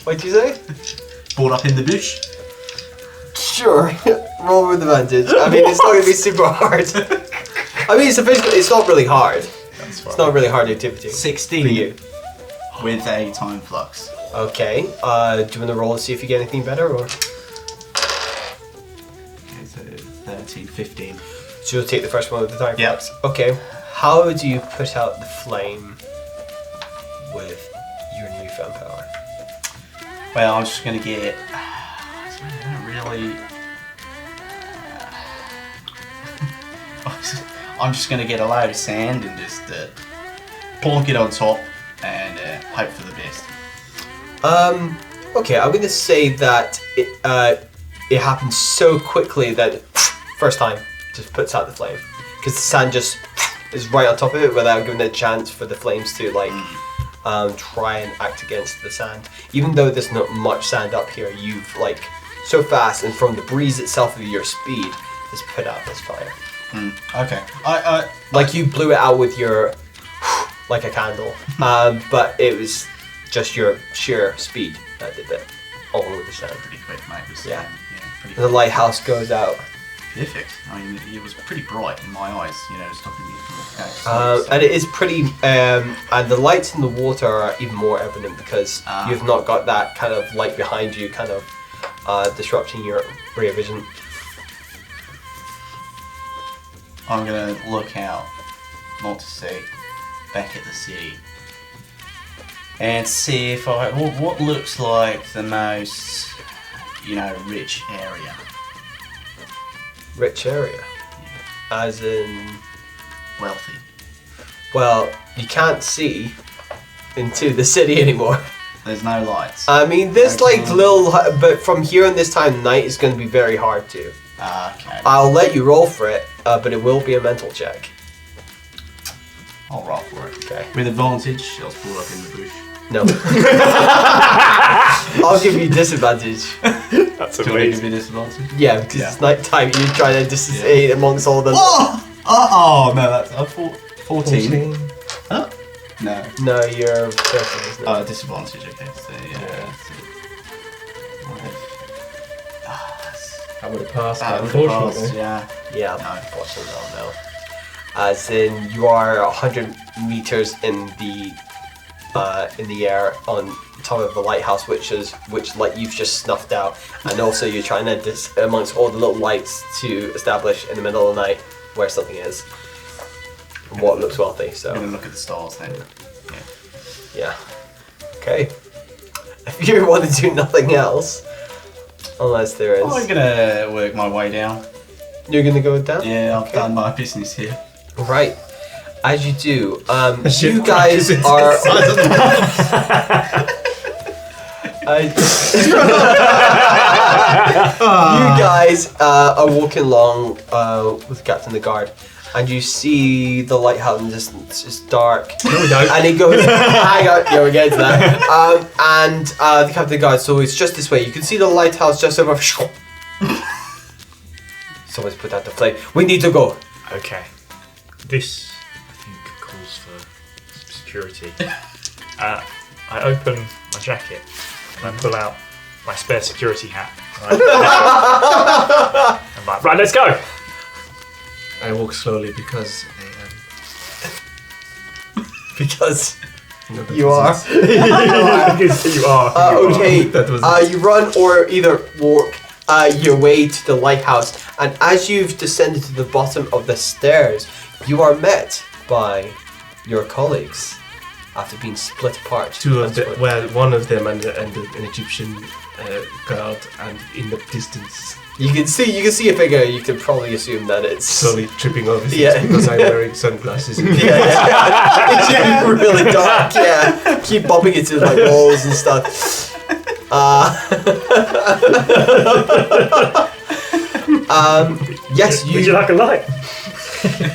[SPEAKER 1] What'd you say?
[SPEAKER 2] brought up in the bush.
[SPEAKER 1] Sure, roll with advantage. I mean, it's not gonna be super hard. I mean, it's a physical. It's not really hard. It's not a really hard activity
[SPEAKER 2] 16
[SPEAKER 1] for you.
[SPEAKER 2] with a time flux.
[SPEAKER 1] Okay. Do you want to roll to see if you get anything better, or
[SPEAKER 2] Okay, so 13, 15.
[SPEAKER 1] so you'll take the first one with the time
[SPEAKER 2] Yep.
[SPEAKER 1] flux? Okay. How do you put out the flame with your newfound power?
[SPEAKER 2] Well, I'm just gonna get. I don't really. I'm just gonna get a load of sand and just plonk it on top and hope for the best.
[SPEAKER 1] Okay, I'm gonna say that it happens so quickly that first time just puts out the flame, because the sand just is right on top of it without giving it a chance for the flames to like try and act against the sand. Even though there's not much sand up here, you've like so fast, and from the breeze itself of your speed, has put out this fire.
[SPEAKER 2] Okay. I
[SPEAKER 1] Like you blew it out with your like a candle, but it was just your sheer speed that did it, all over the sand.
[SPEAKER 2] pretty quick, mate. Just,
[SPEAKER 1] Yeah.
[SPEAKER 2] pretty
[SPEAKER 1] The
[SPEAKER 2] quick.
[SPEAKER 1] lighthouse goes out.
[SPEAKER 2] Perfect. I mean, it was pretty bright in my eyes, stopping me from going to sleep.
[SPEAKER 1] And it is pretty, and the lights in the water are even more evident because you've not got that kind of light behind you, kind of disrupting your rear vision.
[SPEAKER 2] I'm gonna look out, not to see, back at the city, and see if what looks like the most, rich area.
[SPEAKER 1] Rich area, as in
[SPEAKER 2] Wealthy.
[SPEAKER 1] well, you can't see into the city anymore.
[SPEAKER 2] There's no lights.
[SPEAKER 1] I mean, there's
[SPEAKER 2] Okay.
[SPEAKER 1] like little, but from here in this time, night is going to be very hard to.
[SPEAKER 2] Okay.
[SPEAKER 1] I'll let you roll for it, but it will be a mental check.
[SPEAKER 2] I'll roll for it.
[SPEAKER 1] Okay.
[SPEAKER 2] With advantage, I'll pull up in the bush.
[SPEAKER 1] No. I'll give you disadvantage.
[SPEAKER 3] That's
[SPEAKER 2] Do you want to give
[SPEAKER 3] amazing.
[SPEAKER 2] me disadvantage?
[SPEAKER 1] Yeah, because
[SPEAKER 2] Yeah.
[SPEAKER 1] it's night time. You're trying to dissociate amongst all the.
[SPEAKER 2] Oh no, that's 14. Huh? No.
[SPEAKER 1] No, you're 13, isn't it?
[SPEAKER 2] Disadvantage. Okay. So yeah.
[SPEAKER 5] I would have passed,
[SPEAKER 2] That
[SPEAKER 5] but
[SPEAKER 2] would
[SPEAKER 5] unfortunately.
[SPEAKER 2] pass, yeah.
[SPEAKER 1] Yeah,
[SPEAKER 2] No.
[SPEAKER 1] unfortunately, no. As in, you are 100 meters in the air on top of the lighthouse, which light you've just snuffed out, and also you're trying to amongst all the little lights to establish in the middle of the night where something is, and what looks wealthy.
[SPEAKER 2] I'm
[SPEAKER 1] So
[SPEAKER 2] gonna look at the stars then.
[SPEAKER 1] yeah, okay. If you want to do nothing else, unless there is,
[SPEAKER 2] I'm gonna work my way down.
[SPEAKER 1] you're gonna go down.
[SPEAKER 2] Yeah, I've
[SPEAKER 1] Okay.
[SPEAKER 2] done my business here.
[SPEAKER 1] Right. As you do,
[SPEAKER 5] ship
[SPEAKER 1] you guys
[SPEAKER 5] crashes
[SPEAKER 1] are. You guys are walking along with Captain the Guard, and you see the lighthouse in the distance. It's dark.
[SPEAKER 5] No, we don't.
[SPEAKER 1] And he goes, hang on, yeah, we're getting to that. And the Captain of the Guard, so it's just this way. You can see the lighthouse just over. Someone's put out the flame. We need to go.
[SPEAKER 3] Okay. This, I think, calls for some security. I open my jacket and I pull out my spare security hat. Right? I'm like, right, let's go!
[SPEAKER 5] I walk slowly because
[SPEAKER 1] Because
[SPEAKER 5] no, that
[SPEAKER 1] you
[SPEAKER 5] wasn't-
[SPEAKER 1] are.
[SPEAKER 3] Because you are.
[SPEAKER 1] Okay,
[SPEAKER 5] That was
[SPEAKER 1] you run or either walk your way to the lighthouse, and as you've descended to the bottom of the stairs, you are met by your colleagues after being split apart.
[SPEAKER 5] two of the one of them and an Egyptian guard, and in the distance,
[SPEAKER 1] You can see a figure. You can probably assume that it's
[SPEAKER 5] slowly tripping over things
[SPEAKER 1] Yeah.
[SPEAKER 5] because I'm wearing sunglasses.
[SPEAKER 1] yeah. It's getting really dark. Yeah, keep bumping into like walls and stuff. Yes,
[SPEAKER 3] Would you like a light?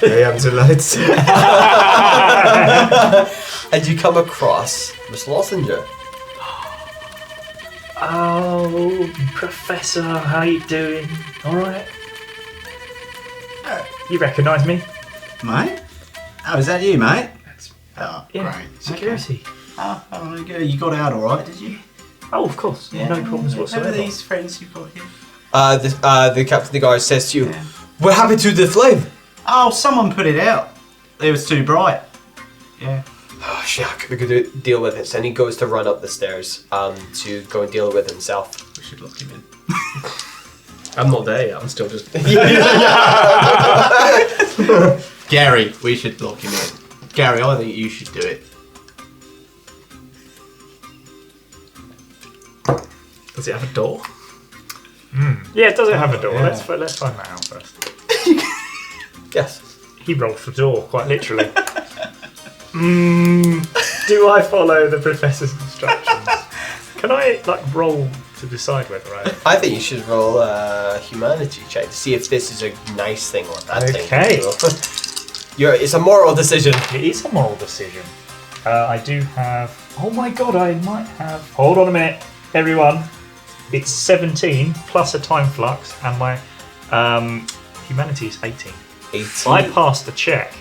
[SPEAKER 5] I am the lights.
[SPEAKER 1] and you come across Miss Lossinger.
[SPEAKER 3] Oh, Professor, how you doing? Alright? You recognise me?
[SPEAKER 2] Mate? Oh, is that you, mate?
[SPEAKER 3] That's,
[SPEAKER 2] Oh,
[SPEAKER 3] yeah,
[SPEAKER 2] great.
[SPEAKER 3] security.
[SPEAKER 2] Oh, there you go. You got out alright, did you?
[SPEAKER 3] Oh, of course. No problems
[SPEAKER 2] Who
[SPEAKER 3] whatsoever.
[SPEAKER 2] are these friends you've got here?
[SPEAKER 1] The captain of the guard says to you,
[SPEAKER 2] Yeah.
[SPEAKER 1] "What happened to the flame?"
[SPEAKER 2] Oh, someone put it out. It was too bright. Yeah.
[SPEAKER 1] Oh shit, we could deal with it. And he goes to run up the stairs to go and deal with himself.
[SPEAKER 2] We should lock him in.
[SPEAKER 5] I'm not there yet. I'm still just.
[SPEAKER 2] Gary, we should lock him in. Gary, I think you should do it.
[SPEAKER 5] Does it have a door?
[SPEAKER 3] Yeah, it doesn't have a door.
[SPEAKER 2] Yeah.
[SPEAKER 3] Let's find that out first.
[SPEAKER 1] Yes.
[SPEAKER 3] He rolled for door, quite literally. Do I follow the professor's instructions? Can I roll to decide whether I?
[SPEAKER 1] I think you should roll a humanity check to see if this is a nice thing or a bad
[SPEAKER 3] Okay.
[SPEAKER 1] thing. It's a moral decision.
[SPEAKER 3] It is a moral decision. I do have. Oh my god! I might have. Hold on a minute, everyone. It's 17 plus a time flux, and my humanity is 18.
[SPEAKER 1] 18
[SPEAKER 3] I passed the check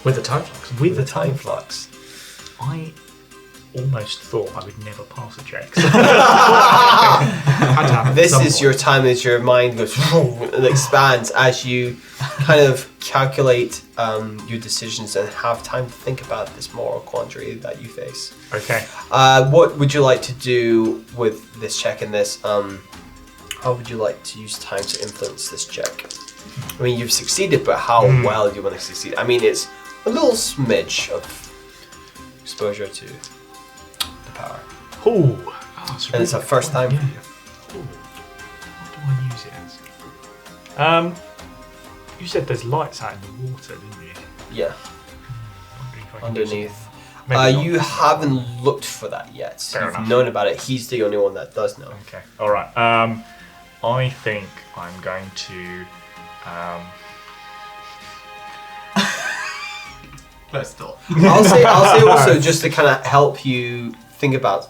[SPEAKER 5] With the time flux.
[SPEAKER 3] with the
[SPEAKER 1] time
[SPEAKER 3] time
[SPEAKER 1] flux.
[SPEAKER 3] I almost thought I would never pass a check. So had to happen at
[SPEAKER 1] This
[SPEAKER 3] some
[SPEAKER 1] is
[SPEAKER 3] point.
[SPEAKER 1] your time as your mind goes and expands as you kind of calculate your decisions and have time to think about this moral quandary that you face.
[SPEAKER 3] Okay.
[SPEAKER 1] What would you like to do with this check and this? How would you like to use time to influence this check? I mean, you've succeeded, but how well do you want to succeed? I mean, it's a little smidge of exposure to the power.
[SPEAKER 3] Ooh.
[SPEAKER 1] And it's a first time for you.
[SPEAKER 3] Ooh. What do I use it as? You said there's lights out in the water, didn't you?
[SPEAKER 1] Yeah,
[SPEAKER 3] Wondering if I can do
[SPEAKER 1] underneath.
[SPEAKER 3] something. Maybe not.
[SPEAKER 1] You haven't looked for that yet.
[SPEAKER 3] Fair
[SPEAKER 1] You've
[SPEAKER 3] enough.
[SPEAKER 1] known about it. He's the only one that does know.
[SPEAKER 3] Okay. All right. I think I'm going to.
[SPEAKER 4] First thought.
[SPEAKER 1] I'll say also just to kind of help you think about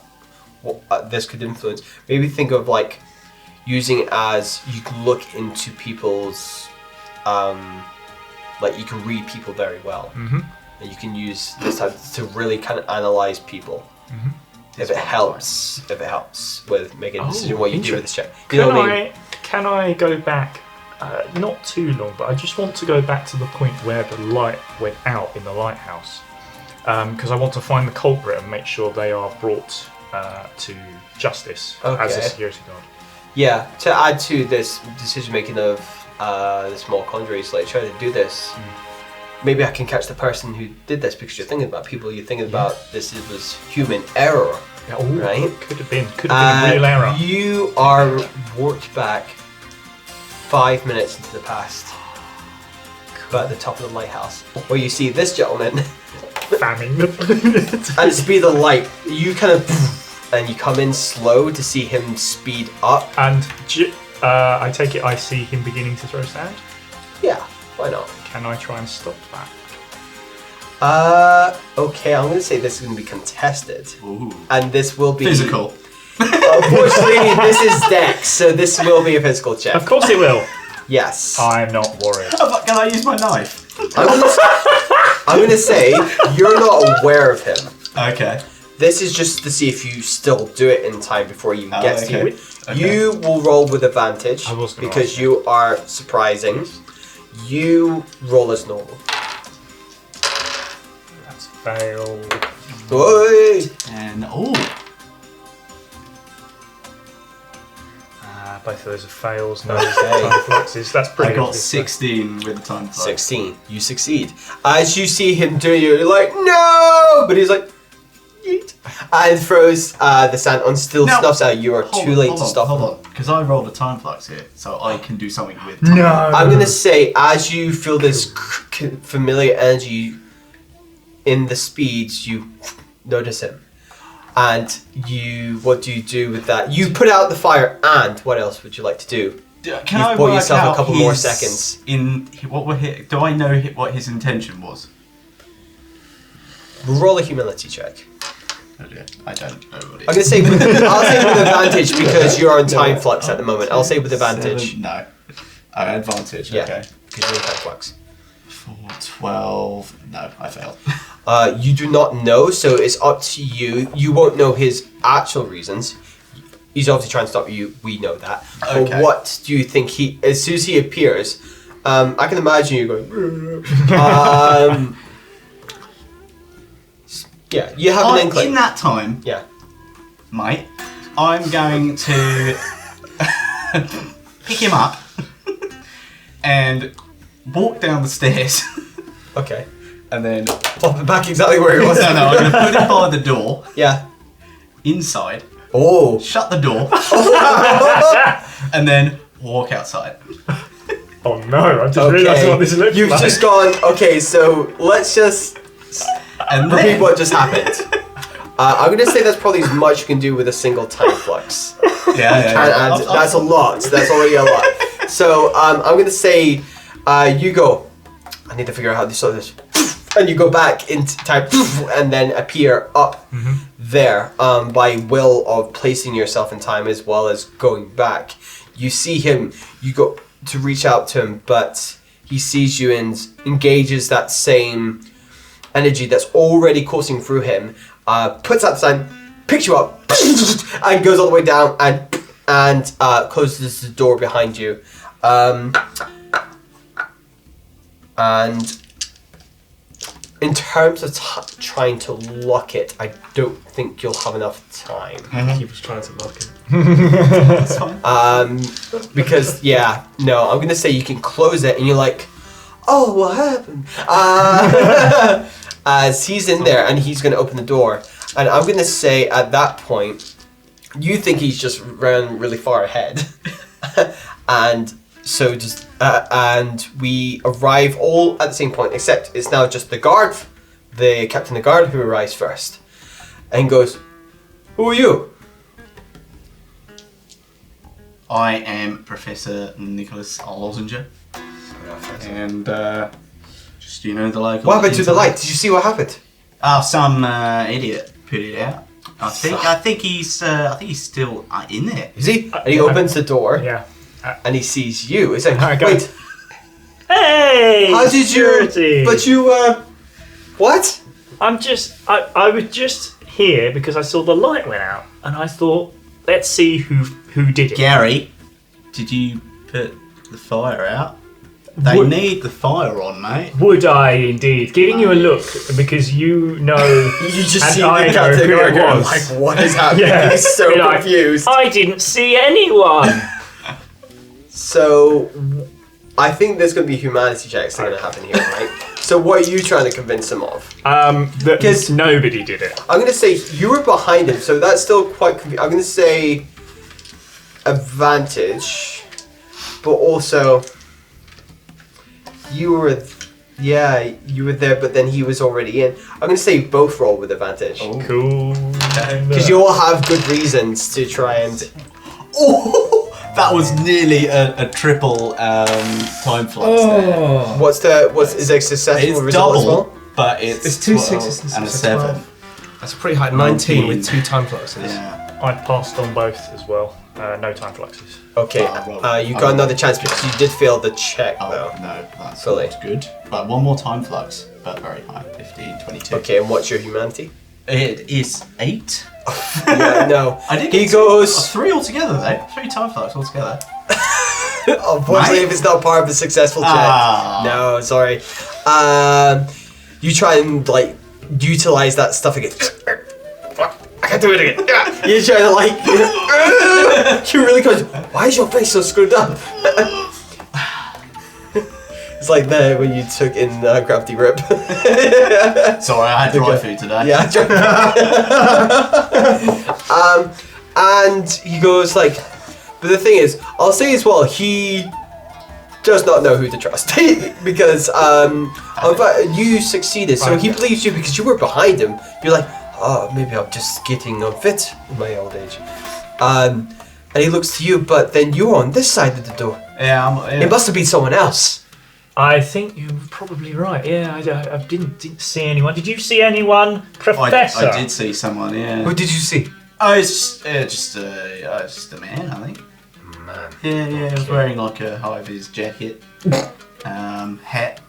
[SPEAKER 1] what this could influence. Maybe think of like using it as you can look into people's, like you can read people very well, and you can use this type to really kind of analyze people. If it helps with making a decision what you do with this check. You know what I mean?
[SPEAKER 3] Can I go back? Not too long, but I just want to go back to the point where the light went out in the lighthouse, because I want to find the culprit and make sure they are brought to justice as a
[SPEAKER 1] Okay.
[SPEAKER 3] security guard.
[SPEAKER 1] Yeah, to add to this decision making of the small conjuries, like trying to do this, maybe I can catch the person who did this because you're thinking about people, you're thinking about this was human error,
[SPEAKER 3] Yeah, ooh,
[SPEAKER 1] right?
[SPEAKER 3] Could have been a real error.
[SPEAKER 1] You are warped back 5 minutes into the past, but at the top of the lighthouse, where you see this gentleman,
[SPEAKER 3] Famming
[SPEAKER 1] at the speed of the light, you kind of, and you come in slow to see him speed up.
[SPEAKER 3] And I take it I see him beginning to throw sand.
[SPEAKER 1] Yeah, why not?
[SPEAKER 3] Can I try and stop that?
[SPEAKER 1] Okay, I'm gonna say this is gonna be contested.
[SPEAKER 4] Ooh.
[SPEAKER 1] And this will be
[SPEAKER 4] Physical.
[SPEAKER 1] Unfortunately, this is Dex, so this will be a physical check.
[SPEAKER 3] Of course it will.
[SPEAKER 1] Yes.
[SPEAKER 3] I'm not worried.
[SPEAKER 4] Oh, but can I use my knife?
[SPEAKER 1] I'm gonna say you're not aware of him.
[SPEAKER 4] Okay.
[SPEAKER 1] This is just to see if you still do it in time before he gets to you.
[SPEAKER 4] Okay.
[SPEAKER 1] You will roll with advantage
[SPEAKER 3] I was gonna
[SPEAKER 1] because
[SPEAKER 3] ask
[SPEAKER 1] you are surprising. You roll as normal.
[SPEAKER 3] That's fail.
[SPEAKER 1] Oi!
[SPEAKER 4] And oh,
[SPEAKER 3] Both of those are fails. No
[SPEAKER 1] Okay.
[SPEAKER 3] time fluxes. That's pretty
[SPEAKER 4] I got
[SPEAKER 3] good.
[SPEAKER 4] 16 with the time flight.
[SPEAKER 1] 16. You succeed. As you see him doing it, you're like, no! But he's like, yeet. And throws the sand on, still
[SPEAKER 4] Now,
[SPEAKER 1] snuffs out. You are too late to stop him.
[SPEAKER 4] Hold on, because I rolled a time flux here, so I can do something with.
[SPEAKER 3] No.
[SPEAKER 1] I'm gonna say, as you feel this familiar energy in the speeds, you notice him. And what do you do with that? You put out the fire, and what else would you like to do?
[SPEAKER 4] Can
[SPEAKER 1] You've
[SPEAKER 4] I
[SPEAKER 1] bought
[SPEAKER 4] work
[SPEAKER 1] yourself a
[SPEAKER 4] out
[SPEAKER 1] couple more
[SPEAKER 4] his-
[SPEAKER 1] seconds.
[SPEAKER 4] Do I know what his intention was?
[SPEAKER 1] Roll a humility check.
[SPEAKER 4] I don't know what it
[SPEAKER 1] I'm
[SPEAKER 4] is.
[SPEAKER 1] gonna say I'll say with advantage because you're on time flux at the moment. I'll say with advantage.
[SPEAKER 4] 7, no. Oh, advantage,
[SPEAKER 1] Yeah,
[SPEAKER 4] okay.
[SPEAKER 1] because you're in time flux.
[SPEAKER 4] 4, 12. No, I failed.
[SPEAKER 1] You do not know, so it's up to you. You won't know his actual reasons. He's obviously trying to stop you. We know that.
[SPEAKER 4] Okay.
[SPEAKER 1] But what do you think as soon as he appears, I can imagine you going. Yeah, you have an inkling.
[SPEAKER 4] In that time,
[SPEAKER 1] Yeah.
[SPEAKER 4] mate, I'm going to pick him up and walk down the stairs
[SPEAKER 1] Okay.
[SPEAKER 4] and then
[SPEAKER 1] Pop it back exactly where it was.
[SPEAKER 4] no, I'm going to put him by the door
[SPEAKER 1] Yeah.
[SPEAKER 4] inside,
[SPEAKER 1] Oh.
[SPEAKER 4] shut the door, and then walk outside.
[SPEAKER 3] Oh no! I just realised what this looks
[SPEAKER 1] You've
[SPEAKER 3] like.
[SPEAKER 1] just gone. Okay, so let's just
[SPEAKER 4] And
[SPEAKER 1] repeat
[SPEAKER 4] then
[SPEAKER 1] what just happened. I'm gonna say that's probably as much you can do with a single time flux.
[SPEAKER 4] yeah.
[SPEAKER 1] And that's a lot. That's already a lot. So I'm gonna say, you go. I need to figure out how to solve this. And you go back into time, and then appear up there by will of placing yourself in time as well as going back. You see him. You go to reach out to him, but he sees you and engages that same energy that's already coursing through him, puts out the sign, picks you up, and goes all the way down and closes the door behind you. And in terms of trying to lock it, I don't think you'll have enough time.
[SPEAKER 5] He was trying to lock it.
[SPEAKER 2] That's fine.
[SPEAKER 1] Because, I'm going to say you can close it, and you're like, oh, what happened? As he's in there, and he's going to open the door. And I'm going to say, at that point, you think he's just ran really far ahead. And so just, and we arrive all at the same point, except it's now just the guard, the captain of the guard, who arrives first. And goes, who are you?
[SPEAKER 2] I am Professor Nicholas Lozinger. And just, the local...
[SPEAKER 1] What happened to the light? Did you see what happened?
[SPEAKER 2] Some idiot put it out. I think he's still in there.
[SPEAKER 1] Is he? And he opens the door.
[SPEAKER 3] Yeah.
[SPEAKER 1] And he sees you. He's like,
[SPEAKER 3] I go,
[SPEAKER 1] wait,
[SPEAKER 3] hey!
[SPEAKER 1] how did
[SPEAKER 3] security.
[SPEAKER 1] you... But you, what?
[SPEAKER 3] I was just here because I saw the light went out, and I thought, let's see who did it.
[SPEAKER 2] Gary, did you put the fire out? They need the fire on, mate.
[SPEAKER 3] Would I indeed? Giving you a look because you know.
[SPEAKER 1] You just
[SPEAKER 3] and
[SPEAKER 1] see
[SPEAKER 3] I
[SPEAKER 1] the
[SPEAKER 3] know
[SPEAKER 1] captain
[SPEAKER 3] who
[SPEAKER 1] going,
[SPEAKER 3] it was.
[SPEAKER 1] like, what is happening?
[SPEAKER 3] Yeah.
[SPEAKER 1] He's so
[SPEAKER 3] You're like,
[SPEAKER 1] confused.
[SPEAKER 3] I didn't see anyone.
[SPEAKER 1] So, I think there's going to be humanity checks that are going to happen here, right? So what are you trying to convince him of?
[SPEAKER 3] Because nobody did it.
[SPEAKER 1] I'm going to say you were behind him, so that's still quite confusing. I'm going to say advantage, but also you were there, but then he was already in. I'm going to say both roll with advantage.
[SPEAKER 3] Cool.
[SPEAKER 1] Because you all have good reasons to try and...
[SPEAKER 2] Oh, that was nearly a triple time flux there.
[SPEAKER 1] Is it successful
[SPEAKER 2] It's
[SPEAKER 1] result as
[SPEAKER 2] double,
[SPEAKER 1] well?
[SPEAKER 2] but it's
[SPEAKER 5] 2
[SPEAKER 2] 12
[SPEAKER 5] 6s
[SPEAKER 2] and a
[SPEAKER 5] so
[SPEAKER 2] 7.
[SPEAKER 5] 12. That's a pretty high 19 with 2 time fluxes.
[SPEAKER 2] Yeah.
[SPEAKER 3] I passed on both as well. No time fluxes.
[SPEAKER 1] Okay, you got another chance because you did fail the check though.
[SPEAKER 2] No, that's
[SPEAKER 1] Fully.
[SPEAKER 2] good. But one more time flux, but very high, 15, 22.
[SPEAKER 1] Okay, and what's your humanity?
[SPEAKER 2] It is 8.
[SPEAKER 1] Yeah, no.
[SPEAKER 2] I did
[SPEAKER 1] He
[SPEAKER 2] get
[SPEAKER 1] goes...
[SPEAKER 2] 3 altogether though. 3 time flux altogether.
[SPEAKER 1] Unfortunately, if it's not part of a successful check. No, sorry. You try and, like, utilize that stuff again. I can't do it again. You're trying to, like... You're really close. Why is your face so screwed up? It's like there when you took in Crafty Rip.
[SPEAKER 2] Sorry, I had dry food today.
[SPEAKER 1] Yeah. And he goes like, but the thing is, I'll say as well, he does not know who to trust because you succeeded, so he believes you because you were behind him. You're like, oh, maybe I'm just getting unfit in my old age. And he looks to you, but then you're on this side of the door.
[SPEAKER 2] Yeah,
[SPEAKER 1] It must have been someone else.
[SPEAKER 3] I think you're probably right. Yeah, I didn't see anyone. Did you see anyone, Professor?
[SPEAKER 2] I did see someone. Yeah.
[SPEAKER 1] Who did you see?
[SPEAKER 2] Oh, it's just a man, I think.
[SPEAKER 1] Man.
[SPEAKER 2] Yeah, he was wearing like a high-vis jacket, hat.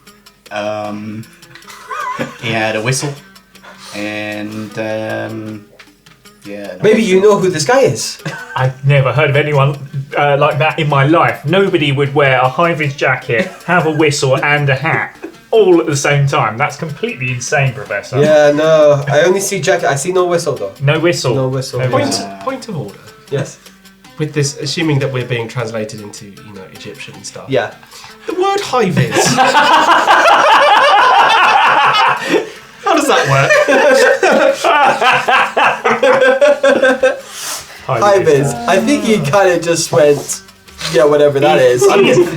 [SPEAKER 2] He had a whistle, and yeah.
[SPEAKER 1] Maybe you know who this guy is.
[SPEAKER 3] I've never heard of anyone like that in my life. Nobody would wear a high-vis jacket, have a whistle, and a hat all at the same time. That's completely insane, Professor.
[SPEAKER 1] Yeah, no. I only see jacket. I see no whistle though.
[SPEAKER 3] No whistle.
[SPEAKER 1] No whistle.
[SPEAKER 5] Point of order.
[SPEAKER 1] Yes.
[SPEAKER 5] With this, assuming that we're being translated into, Egyptian stuff.
[SPEAKER 1] Yeah.
[SPEAKER 5] The word high-vis. How does that work?
[SPEAKER 1] High-vis. I think he kind of just went, yeah, whatever that is.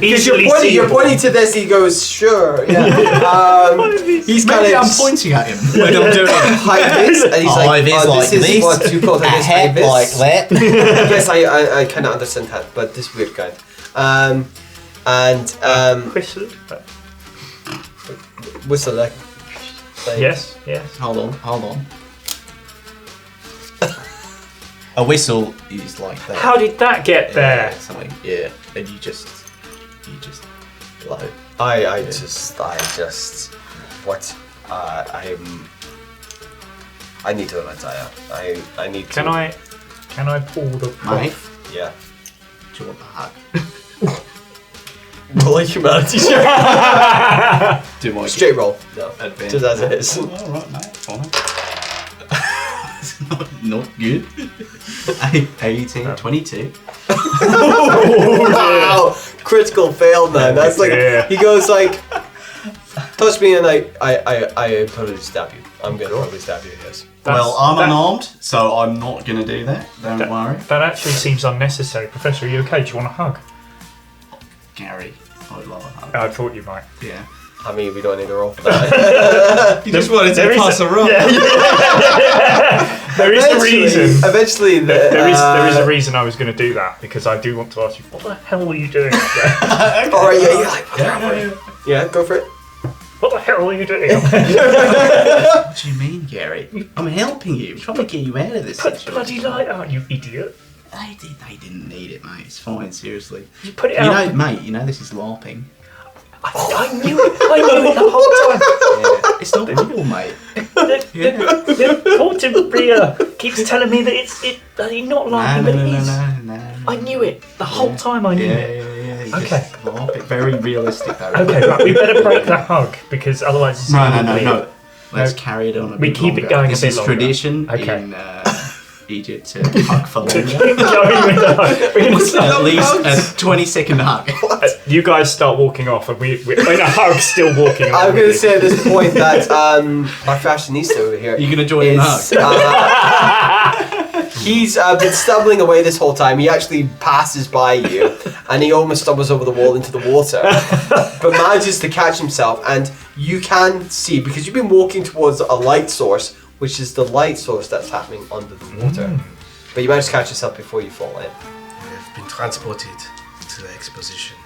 [SPEAKER 1] Because you're pointing to this, he goes, sure, yeah. He's kind
[SPEAKER 2] Maybe
[SPEAKER 1] of...
[SPEAKER 2] I'm pointing at him when I'm doing it.
[SPEAKER 1] High-vis, and he's like,
[SPEAKER 2] High-vis
[SPEAKER 1] oh,
[SPEAKER 2] like
[SPEAKER 1] this is
[SPEAKER 2] this,
[SPEAKER 1] what you call
[SPEAKER 2] a
[SPEAKER 1] high-vis.
[SPEAKER 2] hat like that.
[SPEAKER 1] Yes, I kind of understand that, but this weird guy. Whistle, like...
[SPEAKER 3] Yes.
[SPEAKER 2] Hold on. A whistle is like that.
[SPEAKER 3] How did that get there?
[SPEAKER 2] Something, yeah. And you just blow.
[SPEAKER 1] I just, what? I need to retire. I need to.
[SPEAKER 3] Can I pull the
[SPEAKER 4] Mate,
[SPEAKER 1] Yeah.
[SPEAKER 4] do you want the hug?
[SPEAKER 1] Roll a humanity check.
[SPEAKER 4] Do I
[SPEAKER 1] Straight roll. No.
[SPEAKER 4] advantage?
[SPEAKER 1] Just as it is.
[SPEAKER 4] Alright, mate, fine. It's not good. 18, 22.
[SPEAKER 1] Wow! Critical fail, man. That's like
[SPEAKER 3] Yeah.
[SPEAKER 1] he goes like, touch me and I probably stab you. I'm gonna probably stab you. Yes.
[SPEAKER 4] Well, I'm unarmed, so I'm not going to do that. Don't worry.
[SPEAKER 3] That actually seems unnecessary. Professor, are you okay? Do you want a hug?
[SPEAKER 4] Gary, I would love a hug.
[SPEAKER 3] I thought you might.
[SPEAKER 4] Yeah.
[SPEAKER 1] I mean, we don't need to roll for that.
[SPEAKER 5] You just wanted to
[SPEAKER 3] There is
[SPEAKER 5] pass a rock.
[SPEAKER 3] There is a reason.
[SPEAKER 1] Eventually,
[SPEAKER 3] There is a reason I was going to do that, because I do want to ask you, what the hell were you doing?
[SPEAKER 1] All right, yeah, you're like, yeah, go for it.
[SPEAKER 3] What the hell are you doing?
[SPEAKER 4] What do you mean, Gary? I'm helping you. I'm trying to get you out of this
[SPEAKER 3] Put the
[SPEAKER 4] situation.
[SPEAKER 3] bloody light out, you idiot.
[SPEAKER 4] They didn't need it, mate. It's fine, seriously.
[SPEAKER 3] You put it
[SPEAKER 4] You
[SPEAKER 3] out.
[SPEAKER 4] know, mate, you know this is LARPing.
[SPEAKER 3] I knew it the whole time.
[SPEAKER 4] Yeah. It's not real, mate.
[SPEAKER 3] The Porter Bria keeps telling me that it's not laughing, but it is.
[SPEAKER 4] No.
[SPEAKER 3] I knew it the whole time. I knew it.
[SPEAKER 4] Yeah. You
[SPEAKER 3] Okay.
[SPEAKER 4] just LARP it. Very realistic, though.
[SPEAKER 3] Okay, right, we better break that hug, because otherwise it's gonna be weird.
[SPEAKER 4] No. Let's carry it on a
[SPEAKER 3] We
[SPEAKER 4] bit
[SPEAKER 3] keep it
[SPEAKER 4] longer.
[SPEAKER 3] going a
[SPEAKER 4] This
[SPEAKER 3] bit
[SPEAKER 4] is
[SPEAKER 3] longer.
[SPEAKER 4] tradition
[SPEAKER 3] Okay.
[SPEAKER 4] in Egypt to hug for longer.
[SPEAKER 3] Keep going with the hug. We're gonna start-
[SPEAKER 4] At least a 20-second hug.
[SPEAKER 3] You guys start walking off, and we're in a hug, still walking.
[SPEAKER 1] I'm going to say at this point that our fashionista over here
[SPEAKER 4] You're going to join in the hug?
[SPEAKER 1] he's been stumbling away this whole time. He actually passes by you, and he almost stumbles over the wall into the water, but manages to catch himself. And you can see, because you've been walking towards a light source, which is the light source that's happening under the water. But you manage to catch yourself before you fall in.
[SPEAKER 5] We have been transported to the exposition.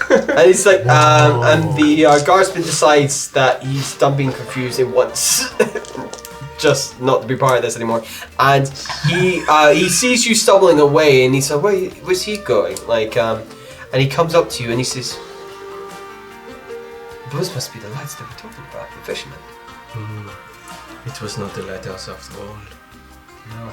[SPEAKER 1] And he's like, and the guardsman decides that he's done being confused and wants just not to be part of this anymore. And he sees you stumbling away, and he's like, where's he going? Like, and he comes up to you and he says, those must be the lights that we're talking about, the fishermen.
[SPEAKER 5] It was not the lighthouse after all.
[SPEAKER 1] No.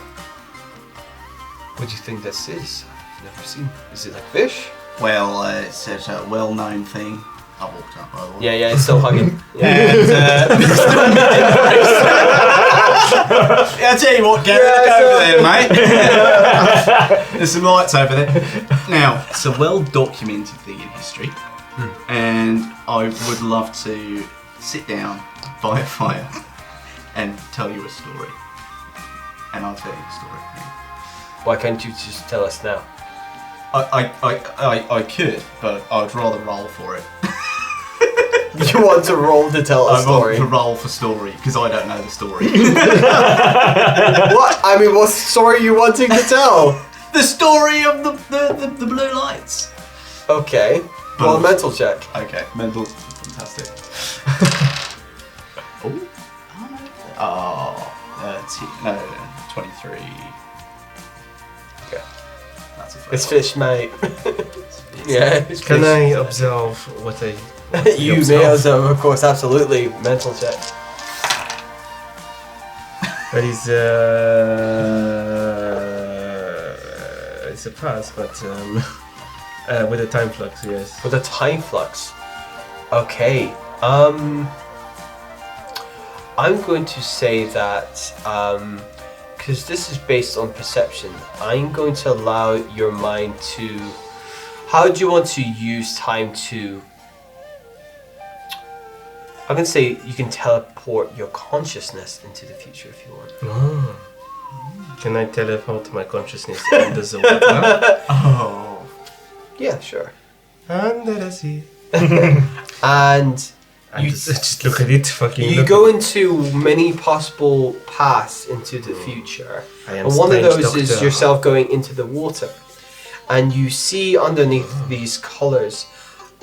[SPEAKER 1] What do you think this is? I've never seen. Is it like fish?
[SPEAKER 4] Well, it's a well-known thing. I walked up, by the way.
[SPEAKER 1] Yeah, it's still hugging.
[SPEAKER 4] And, yeah, I'll tell you what, Gary, look over there, mate. There's some lights over there. Now, it's a well-documented thing in history, and I would love to sit down by a fire and tell you a story. And I'll tell you a story.
[SPEAKER 1] Why can't you just tell us now?
[SPEAKER 4] I could, but I'd rather roll for it.
[SPEAKER 1] You want to roll to tell a
[SPEAKER 4] I
[SPEAKER 1] story?
[SPEAKER 4] want to roll for story because I don't know the story.
[SPEAKER 1] What? I mean, what story are you wanting to tell?
[SPEAKER 4] The story of the blue lights.
[SPEAKER 1] Okay. Roll a mental check.
[SPEAKER 4] Okay, mental, fantastic. Oh, 23.
[SPEAKER 1] Okay.
[SPEAKER 4] That's a fail.
[SPEAKER 1] It's fish, mate. Yeah. It's
[SPEAKER 5] Can
[SPEAKER 1] fish.
[SPEAKER 5] I observe what I...
[SPEAKER 1] You may also, of course, absolutely. Mental check.
[SPEAKER 5] That is it's a pass, but with a time flux, yes.
[SPEAKER 1] With a time flux. Okay. I'm going to say that because this is based on perception, I'm going to allow your mind to. How do you want to use time to? I'm going to say you can teleport your consciousness into the future if you want.
[SPEAKER 5] Oh. Can I teleport my consciousness under the water?
[SPEAKER 4] Oh.
[SPEAKER 1] Yeah, sure.
[SPEAKER 5] Under the sea.
[SPEAKER 1] And
[SPEAKER 5] You just look at it, fucking.
[SPEAKER 1] you
[SPEAKER 5] look
[SPEAKER 1] go
[SPEAKER 5] at it.
[SPEAKER 1] into many possible paths into the future.
[SPEAKER 5] I am
[SPEAKER 1] And one of
[SPEAKER 5] strange
[SPEAKER 1] those is
[SPEAKER 5] doctor.
[SPEAKER 1] yourself going into the water. And you see underneath these colors,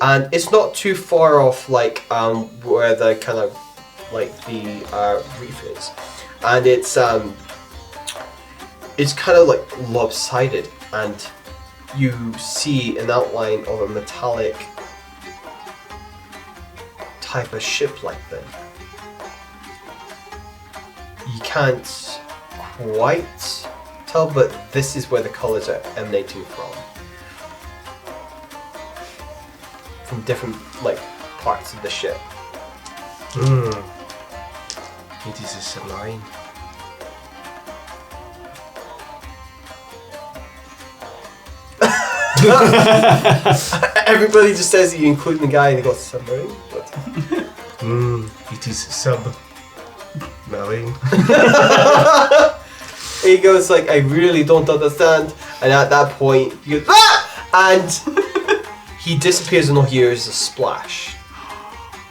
[SPEAKER 1] and it's not too far off, like where the kind of like the reef is, and it's kind of like lopsided, and you see an outline of a metallic type of ship like then? You can't quite tell, but this is where the colours are emanating from. From different parts of the ship.
[SPEAKER 5] It is a submarine.
[SPEAKER 1] Everybody just says that you including the guy and he goes submarine. What?
[SPEAKER 5] It is submarine.
[SPEAKER 1] He goes like, I really don't understand. And at that point, he goes, ah! And he disappears and all he hears is a splash.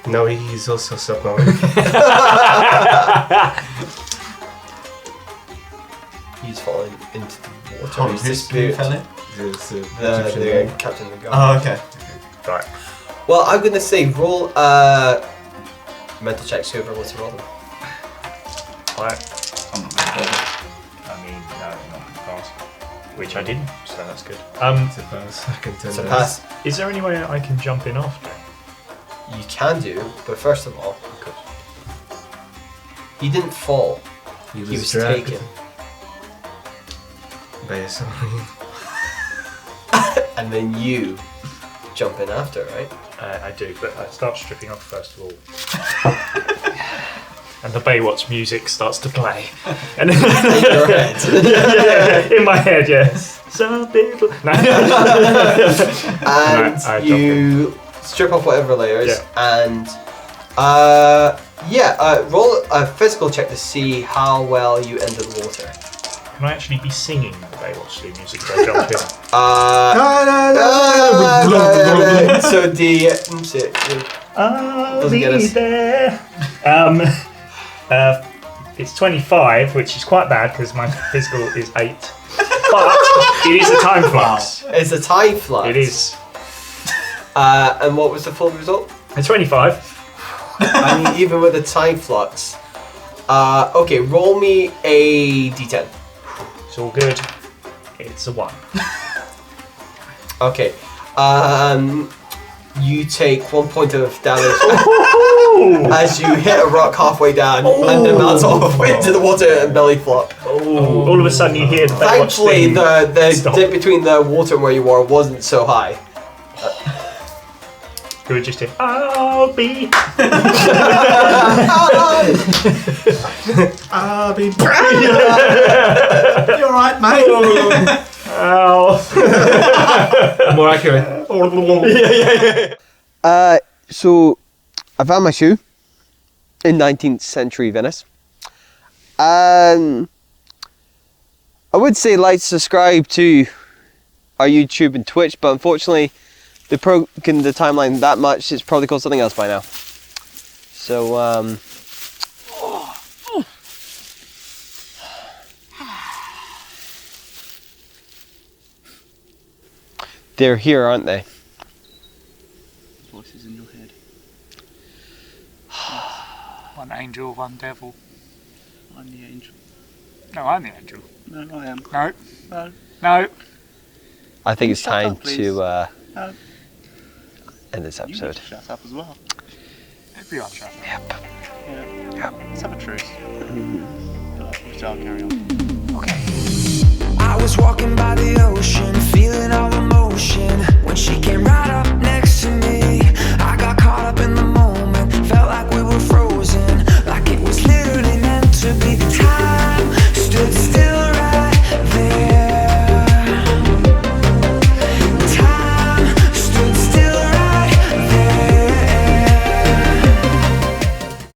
[SPEAKER 5] No, he is also submarine.
[SPEAKER 1] He's falling into the water.
[SPEAKER 4] Hold on,
[SPEAKER 1] He's
[SPEAKER 4] who
[SPEAKER 1] disappeared.
[SPEAKER 4] fell in?
[SPEAKER 1] The captain of the guard.
[SPEAKER 4] Oh, okay.
[SPEAKER 3] Right.
[SPEAKER 1] Well, I'm gonna say roll mental checks. Whoever wants to roll them.
[SPEAKER 3] Right.
[SPEAKER 2] I'm not gonna bother.
[SPEAKER 3] I mean, no, not gonna pass. Which I didn't, so that's good.
[SPEAKER 5] It's a pass. I can tell
[SPEAKER 1] It's a
[SPEAKER 5] you.
[SPEAKER 1] pass.
[SPEAKER 3] Is there any way I can jump in after?
[SPEAKER 1] You can do, but first of all, he didn't fall.
[SPEAKER 5] He
[SPEAKER 1] He was
[SPEAKER 5] dragged
[SPEAKER 1] taken.
[SPEAKER 5] by a submarine.
[SPEAKER 1] And then you jump in after, right?
[SPEAKER 3] I do, but I start stripping off first of all. And the Baywatch music starts to play. And
[SPEAKER 1] In your head.
[SPEAKER 3] yeah, in my head, yes. Some people. No.
[SPEAKER 1] And
[SPEAKER 3] I jump
[SPEAKER 1] you strip off whatever layers
[SPEAKER 3] Yeah.
[SPEAKER 1] and roll a physical check to see how well you enter the water.
[SPEAKER 3] Can I actually be singing the Baywatch theme music as I jump in?
[SPEAKER 1] So the
[SPEAKER 3] I'll
[SPEAKER 1] Doesn't get
[SPEAKER 3] be
[SPEAKER 1] us.
[SPEAKER 3] there. It's 25, which is quite bad because my physical is 8. But it is a time flux.
[SPEAKER 1] it's a time flux.
[SPEAKER 3] It is.
[SPEAKER 1] And what was the full result?
[SPEAKER 3] A 25.
[SPEAKER 1] I mean, even with the time flux. Okay, roll me a d10.
[SPEAKER 3] It's all good. It's a 1.
[SPEAKER 1] Okay. You take 1 point of damage as you hit a rock halfway down and then bounce off into the water and belly flop.
[SPEAKER 3] All of a sudden you hear the Baywatch
[SPEAKER 1] Thankfully,
[SPEAKER 3] theme.
[SPEAKER 1] the
[SPEAKER 3] Stop.
[SPEAKER 1] dip between the water and where you were wasn't so high.
[SPEAKER 3] You would just hear, I'll be.
[SPEAKER 5] I'll be
[SPEAKER 4] You alright, mate?
[SPEAKER 3] Ow.
[SPEAKER 5] more accurate.
[SPEAKER 1] So I found my shoe in 19th century Venice. I would say like, subscribe to our YouTube and Twitch, but unfortunately they've broken the timeline that much, it's probably called something else by now. So, they're here, aren't they?
[SPEAKER 2] Voices in your head.
[SPEAKER 6] One angel, one devil.
[SPEAKER 2] I'm the angel.
[SPEAKER 6] No, I'm the angel.
[SPEAKER 2] No, I am.
[SPEAKER 6] No,
[SPEAKER 2] No.
[SPEAKER 6] no.
[SPEAKER 1] I think it's
[SPEAKER 2] Shut
[SPEAKER 1] time
[SPEAKER 2] up, please.
[SPEAKER 1] to
[SPEAKER 2] No.
[SPEAKER 1] end this
[SPEAKER 2] You need
[SPEAKER 1] episode.
[SPEAKER 2] to shut up as well.
[SPEAKER 6] Everyone shut up.
[SPEAKER 2] Yeah. Let's have a truce. I'll carry on.
[SPEAKER 7] I was walking by the ocean, feeling all emotion when she came